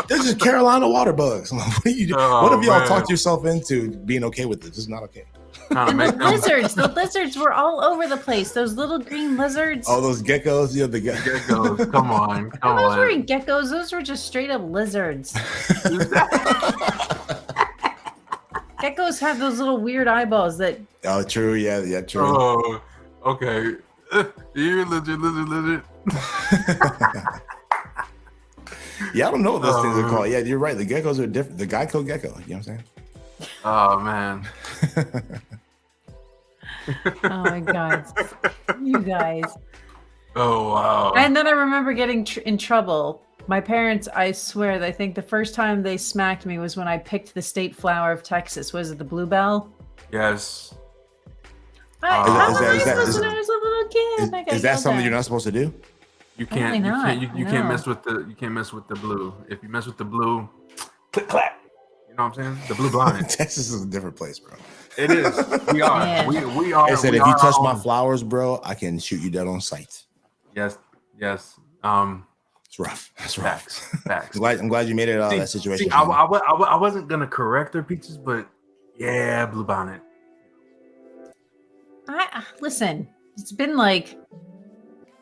They're just Carolina water bugs. I'm like, what are you doing? What have y'all talked yourself into being okay with this? This is not okay. And the lizards were all over the place. Those little green lizards. Oh, those geckos. Yeah, the geckos. Come on. Those weren't geckos. Those were just straight up lizards. Geckos have those little weird eyeballs that. Oh, true. Yeah, true. Oh, okay. You lizard. Yeah, I don't know what those things are called. Yeah, you're right. The geckos are different. The Geico gecko. You know what I'm saying? Oh man. Oh my God, you guys. Oh wow. And then I remember getting in trouble. My parents, I swear, I think the first time they smacked me was when I picked the state flower of Texas. Was it the bluebell? Yes. I was a little kid. Is that something you're not supposed to do? You can't. You can't mess with the. You can't mess with the blue. If you mess with the blue, click clack. You know what I'm saying? The blue blind. Texas is a different place, bro. It is. We are. Yeah. We are. I said, if you touch my flowers, bro, I can shoot you dead on sight. Yes. It's rough. That's rough. Facts. I'm glad you made it out of that situation. I wasn't gonna correct her, Peaches, but yeah, blue bonnet. Listen. It's been like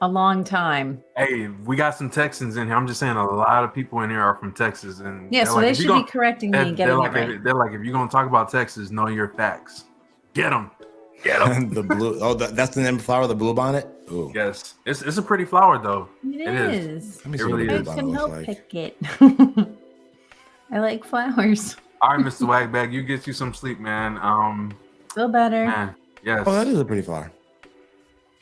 a long time. Hey, we got some Texans in here. I'm just saying, a lot of people in here are from Texas, and yeah, so they should be correcting me and getting it right. They're like, if you're gonna talk about Texas, know your facts. Get them. The blue. Oh, that's the name of the flower, the blue bonnet. Ooh. Yes, it's a pretty flower though. It is. Let me see it really is. I can help pick it. I like flowers. All right, Mr. Wagbag, you get you some sleep, man. Feel better. Man, yes. Oh, that is a pretty flower.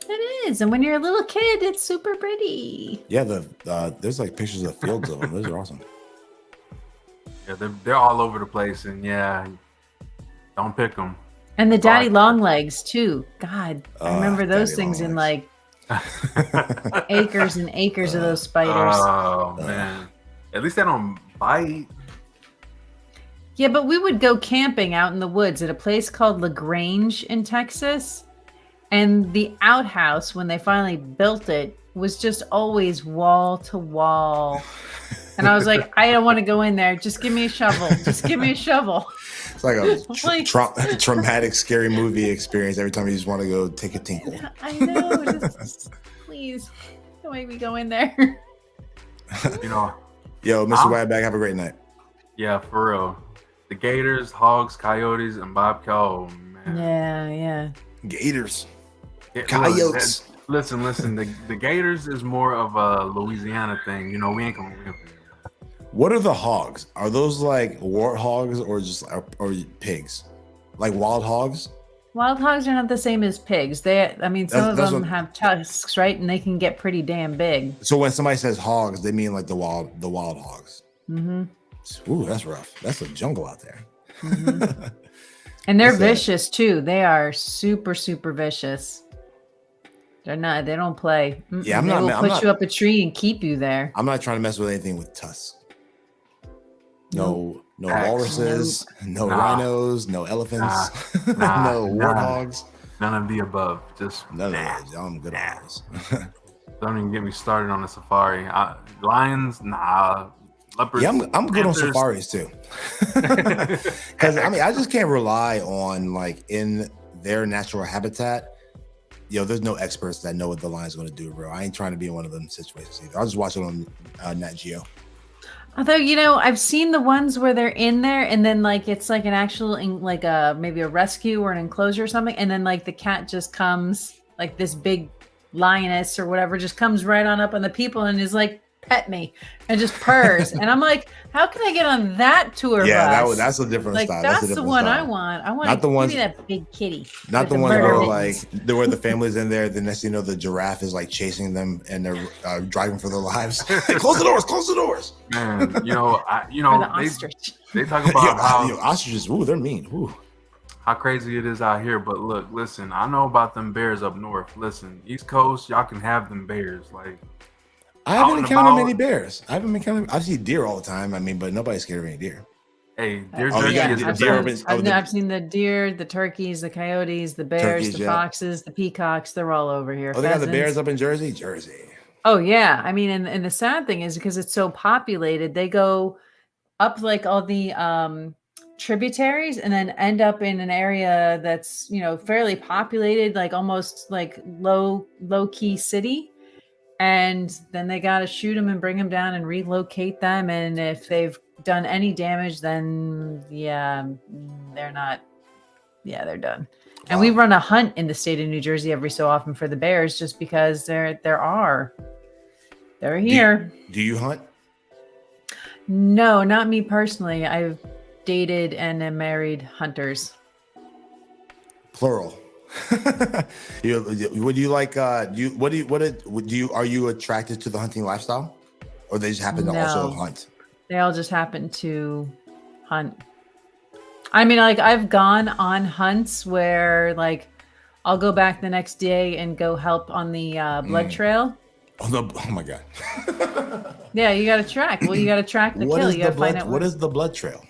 It is, and when you're a little kid, it's super pretty. Yeah, there's like pictures of fields of them. Those are awesome. Yeah, they're all over the place, and yeah, don't pick them. And the daddy long legs too. God, I remember those things in like acres and acres of those spiders. Oh man, at least they don't bite. Yeah, but we would go camping out in the woods at a place called LaGrange in Texas. And the outhouse, when they finally built it, was just always wall to wall. And I was like, I don't want to go in there. Just give me a shovel. Just give me a shovel. It's like a traumatic, scary movie experience every time you just want to go take a tinkle. I know. Just, please, don't make me go in there. Yo, Mr. Whiteback, have a great night. Yeah, for real. The Gators, Hogs, Coyotes, and Bobcat. Oh, man. Yeah. Gators. Coyotes. Listen. The Gators is more of a Louisiana thing. We ain't gonna win. What are the hogs? Are those like warthogs or pigs? Like wild hogs? Wild hogs are not the same as pigs. Some of them have tusks, right? And they can get pretty damn big. So when somebody says hogs, they mean like the wild hogs. Mm-hmm. Ooh, that's rough. That's a jungle out there. Mm-hmm. And they're vicious too. They are super, super vicious. They don't play. Yeah, they will put you up a tree and keep you there. I'm not trying to mess with anything with tusks. No walruses, no rhinos, no elephants, no warthogs. None of the above. Just none of those. I'm good at those. Don't even get me started on a safari. Lions, nah. Leopards. Yeah, I'm good on safaris too. Because I just can't rely on like in their natural habitat. There's no experts that know what the lion's going to do, bro. I ain't trying to be in one of them situations either. I'll just watch it on Nat Geo. Although, I've seen the ones where they're in there and then like it's like an actual like maybe a rescue or an enclosure or something, and then like the cat just comes, like this big lioness or whatever just comes right on up on the people and is like, pet me and just purrs. And I'm like, how can I get on that tour bus? That's a different like, style. That's a the different one style. I want. I want Not the give ones, me that big kitty. not the with ones murder where mittens. where the family's in there. The next thing you know, the giraffe is like chasing them and they're driving for their lives. Close the doors! Close the doors! Man, Or the ostrich. they talk about how ostriches. Ooh, they're mean. Ooh. how crazy it is out here. But look, listen, I know about them bears up north. Listen, East Coast, y'all can have them bears. Like, I haven't encountered many bears. I see deer all the time. I mean, but nobody's scared of any deer. hey, deer Oh, jerky yeah, is the deer best. I've seen the deer, the turkeys, the coyotes, the bears, Turkeys, the yeah. foxes, the peacocks. They're all over here. Oh, they got the Pheasants. bears up in Jersey? Jersey. Oh yeah, I mean, and the sad thing is because it's so populated, they go up like all the tributaries and then end up in an area that's fairly populated, like almost like low key city. And then they got to shoot them and bring them down and relocate them. And if they've done any damage, then they're not. Yeah, they're done. And we run a hunt in the state of New Jersey every so often for the bears, just because they're here. Do you hunt? No, not me personally. I've dated and am married hunters. Plural. Would you like? Are you attracted to the hunting lifestyle, or they just happen to also hunt? They all just happen to hunt. I mean, like I've gone on hunts where like I'll go back the next day and go help on the blood trail. Oh my god! Yeah, you got to track. Well, you got to track the kill. You got to find out what is the blood trail.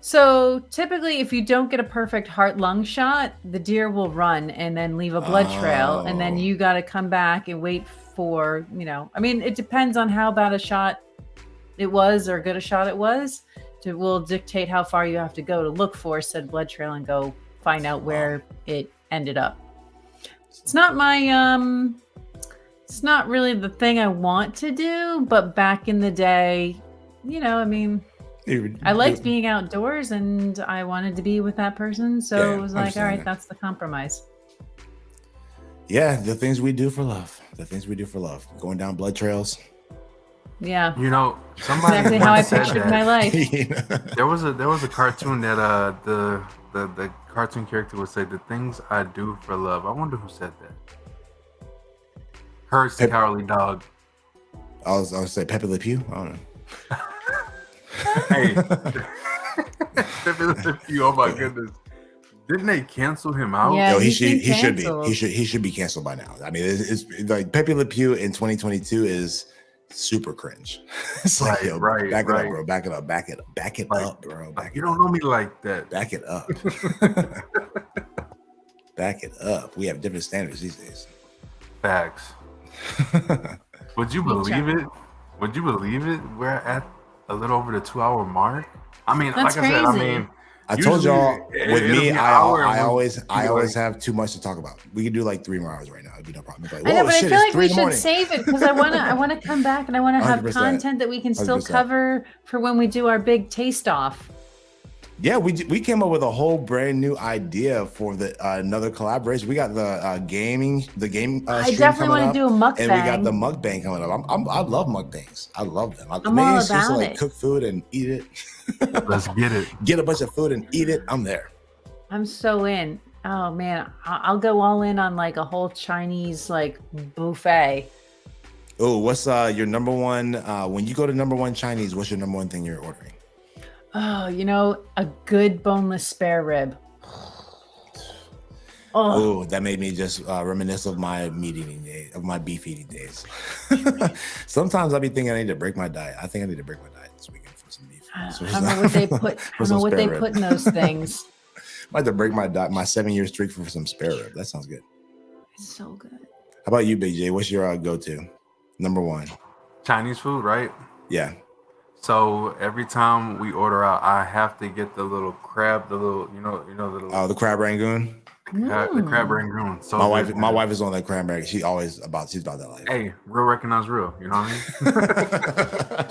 So typically, if you don't get a perfect heart-lung shot, the deer will run and then leave a blood trail, and then you got to come back and wait for, I mean, it depends on how bad a shot it was or good a shot it was. It will dictate how far you have to go to look for said blood trail and go find out where it ended up. It's not it's not really the thing I want to do, but back in the day, I mean, I liked being outdoors and I wanted to be with that person. So it was like, all right, that's the compromise. Yeah, the things we do for love. Going down blood trails. Yeah. Somebody exactly how I said pictured that. my life. There was a cartoon that the cartoon character would say, "The things I do for love." I wonder who said that. Courage the Cowardly Dog. I was say Pepe Le Pew. I don't know. Hey, oh my goodness! Didn't they cancel him out? Yeah, he he's should be. canceled. He should be canceled by now. I mean, it's like Pepe Le Pew in 2022 is super cringe. It's like, right, back it right. up, bro. Back it up, bro. You don't know me like that. Back it up. Back it up. We have different standards these days. Facts. Would you believe it? We're at a little over the 2-hour mark. I mean, That's like I said, I crazy. mean, I told y'all with it'll me, be an I hour and always have too much to talk about. We could do like 3 more hours right now. It'd be no problem. Like, I know, whoa, but shit, I feel it's like 3 we in the should morning. save it because I want to come back and I want to have 100%. content that we can still 100%. cover for when we do our big taste off. Yeah, we came up with a whole brand new idea for the another collaboration. We got the game. I stream definitely coming want up, to do a mukbang. and we got the mukbang coming up. I love mukbangs. I love them. I'm all about it. Cook food and eat it. let's get it. Get a bunch of food and eat it. I'm there. I'm so in. Oh man, I'll go all in on like a whole Chinese like buffet. Oh, what's your number one? When you go to number one Chinese, what's your number one thing you're ordering? Oh, a good boneless spare rib. Oh, that made me just reminisce of my meat eating days, of my beef eating days. Sometimes I be thinking I need to break my diet. I think I need to break my diet this weekend for some beef. I don't know what they put. I don't know what they put in those things. I have to break my 7-year streak for some spare rib. That sounds good. It's so good. How about you, Big J? What's your go-to? Number one. Chinese food, right? Yeah. So every time we order out, I have to get the little crab, the little, the little, The crab rangoon. the crab rangoon. So My wife is on that crab rangoon. She's about that life. Hey, real recognize real. You know what I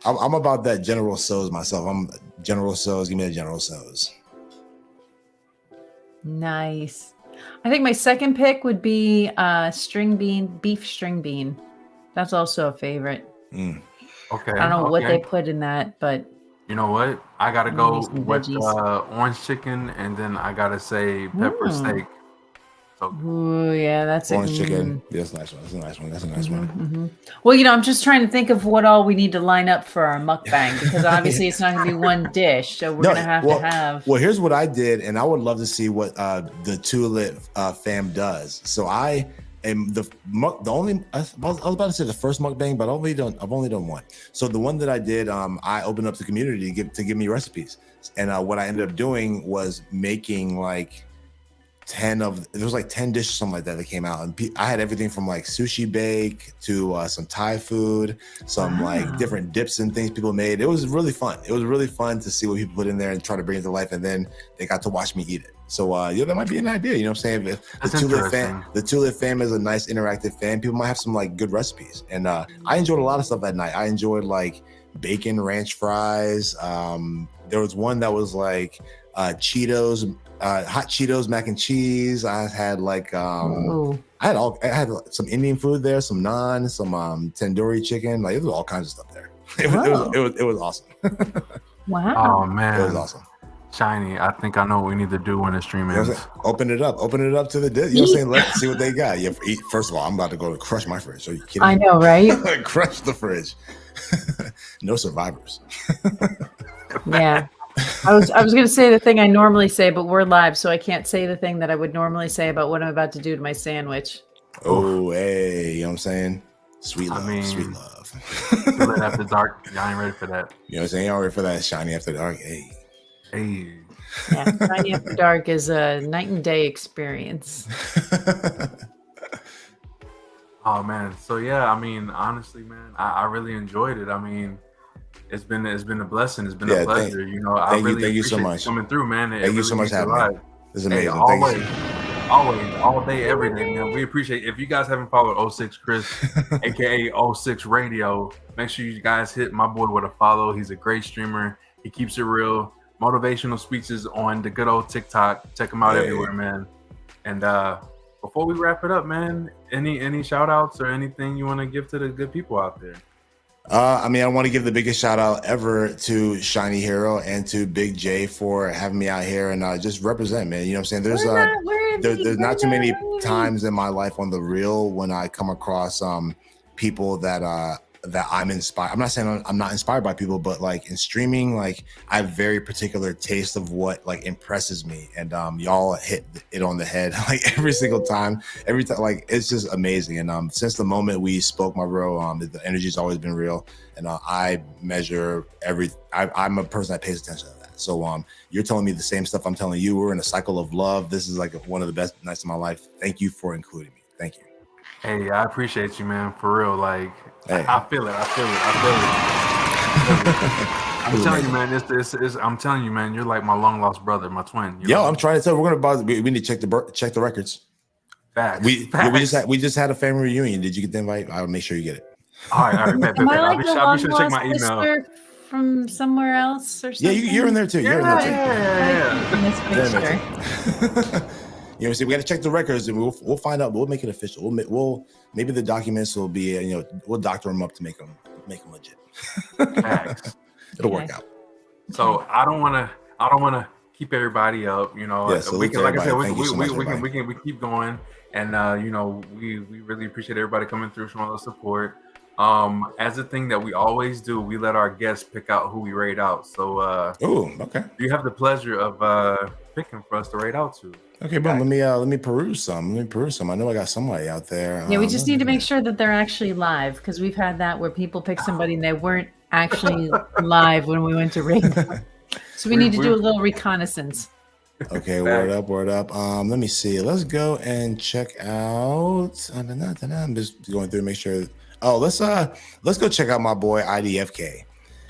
mean? I'm about that General Tso's myself. I'm General Tso's. Give me a General Tso's. Nice. I think my second pick would be beef string bean. That's also a favorite. Mm. Okay. I don't know what they put in that, but you know what? I gotta go some with veggies. orange chicken, and then I gotta say pepper steak. So Ooh, yeah, that's Orange chicken. Yeah, that's a nice one. That's a nice one. That's a nice one. Well, I'm just trying to think of what all we need to line up for our mukbang, because obviously it's not going to be one dish, so we're going to have to have. Well, here's what I did, and I would love to see what the Tulip fam does. So I am the only. I was about to say the first mukbang, but I've only done one. So the one that I did, I opened up the community to give me recipes, and what I ended up doing was making like 10 dishes, something like that came out, and I had everything from like sushi bake to some Thai food, some like different dips and things people made. It was really fun. It was really fun to see what people put in there and try to bring it to life, and then they got to watch me eat it. So that might be an idea. You know what I'm saying? If the Tulip fam is a nice interactive fan, people might have some like good recipes. And I enjoyed a lot of stuff that night. I enjoyed like bacon ranch fries. There was one that was like Cheetos, hot Cheetos mac and cheese. I had like I had some Indian food there, some naan, some tandoori chicken. Like it was all kinds of stuff there. It was awesome. Wow. Oh man, it was awesome. Shiny, I think I know what we need to do when the stream ends. Open it up to the dish. You know what I'm saying? Let's see what they got. Yeah, first of all, I'm about to go crush my fridge. Are you kidding me? I know, right? Crush the fridge. No survivors. Yeah. I was going to say the thing I normally say, but we're live, so I can't say the thing that I would normally say about what I'm about to do to my sandwich. Oh, hey, you know what I'm saying? Sweet love, sweet love. After dark, y'all ain't ready for that. You know what I'm saying? Y'all ready for that shiny after dark? Hey. Yeah, shiny after dark is a night and day experience. Oh man, so yeah, I mean, honestly, man, I really enjoyed it. I mean, it's been a blessing. It's been a pleasure. I really thank you so much coming through, man. Thank you so much for having me. This is amazing. Always, all day, every day, man. We appreciate it. If you guys haven't followed 06 Chris, aka 06 Radio, make sure you guys hit my boy with a follow. He's a great streamer. He keeps it real. Motivational speeches on the good old TickTock. Check him out everywhere, man. And before we wrap it up, man, any shout outs or anything you want to give to the good people out there? I mean, I want to give the biggest shout out ever to Shiny Hero and to Big J for having me out here and just represent, man. You know what I'm saying? There's not too many times in my life on the real when I come across people that I'm inspired. I'm not saying I'm not inspired by people, but like in streaming, like I have very particular taste of what like impresses me, and y'all hit it on the head like every single time. Like it's just amazing. And since the moment we spoke, my bro, the energy's always been real, and I measure I'm a person that pays attention to that. So you're telling me the same stuff I'm telling you. We're in a cycle of love. This is like one of the best nights of my life. Thank you for including me. Thank you. Hey, I appreciate you, man. For real, like hey. I feel it. I'm telling you, man. I'm telling you, man. You're like my long lost brother, my twin. I'm trying to tell. We need to check the records. Facts. We just had a family reunion. Did you get the invite? I'll make sure you get it. All right. I'll be sure to check my email. From somewhere else or something. Yeah, you're in there too. You're in there too. Yeah. You know, we got to check the records, and we'll find out. We'll make it official. We'll maybe the documents will be, we'll doctor them up to make them legit. It'll work out. So I don't want to keep everybody up. We can, like I said, we keep going, and we really appreciate everybody coming through, showing us support. As a thing that we always do, we let our guests pick out who we rate out. So, okay. You have the pleasure of picking for us to rate out to. Okay, boom. Let me peruse some. I know I got somebody out there. Yeah, we just need to make sure that they're actually live, because we've had that where people pick somebody and they weren't actually live when we went to rate them. So we need to do a little reconnaissance. Okay, word up. Let me see. Let's go and check out. I'm just going through and make sure. Oh, let's go check out my boy IDFK.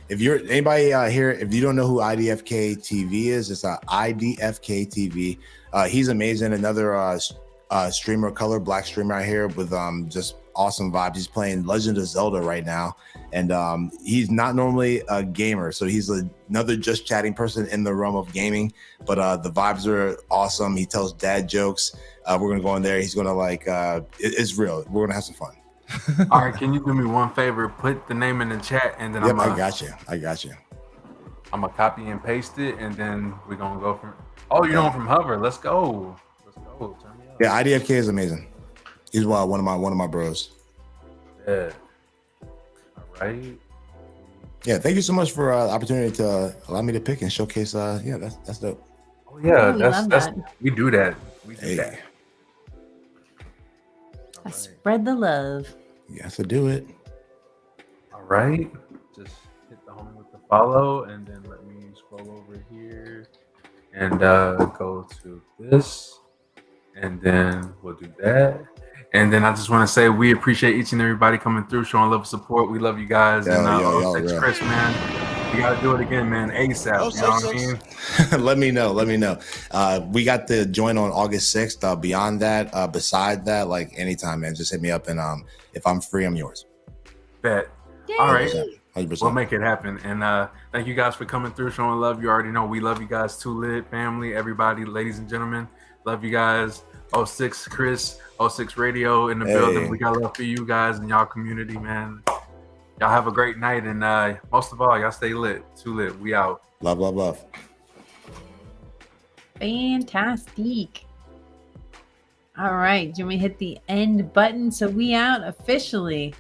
If you're anybody here, if you don't know who IDFK TV is, it's IDFK TV. He's amazing. Another streamer, color black streamer out here with just awesome vibes. He's playing Legend of Zelda right now, and he's not normally a gamer, so he's another just chatting person in the realm of gaming. But the vibes are awesome. He tells dad jokes. We're gonna go in there. He's gonna it's real. We're gonna have some fun. All right, can you do me one favor? Put the name in the chat, and then Yep, I got you. I'm gonna copy and paste it, and then we're gonna go from. Oh, you're going from Hover. Let's go. Turn me up. Yeah, IDFK is amazing. He's one of my bros. Yeah. All right. Yeah, thank you so much for the opportunity to allow me to pick and showcase. Yeah, that's dope. Oh yeah, Oh, we that's love that's that. we do that. We do Hey, that. All I right. spread the love. you have to do it. All right. Just hit the home with the follow, and then let me scroll over here and go to this, and then we'll do that. And then I just want to say we appreciate each and everybody coming through, showing love and support. We love you guys. Yo, and yo, 06 real. Chris, man, we gotta do it again, man. ASAP. You know what I mean? Let me know. We got the join on August 6th. Beyond that, beside that, like anytime, man, just hit me up, and if I'm free, I'm yours. Bet. Yay. All right. 100%. We'll make it happen. And thank you guys for coming through, showing love. You already know we love you guys. Too Lit family, everybody, ladies and gentlemen, love you guys. 06 Chris, 06 Radio in the building. We got love for you guys and y'all community, man. Y'all have a great night, and most of all, y'all stay lit. Too Lit. We out. Love. Fantastic. All right. Do we hit the end button? So we out officially.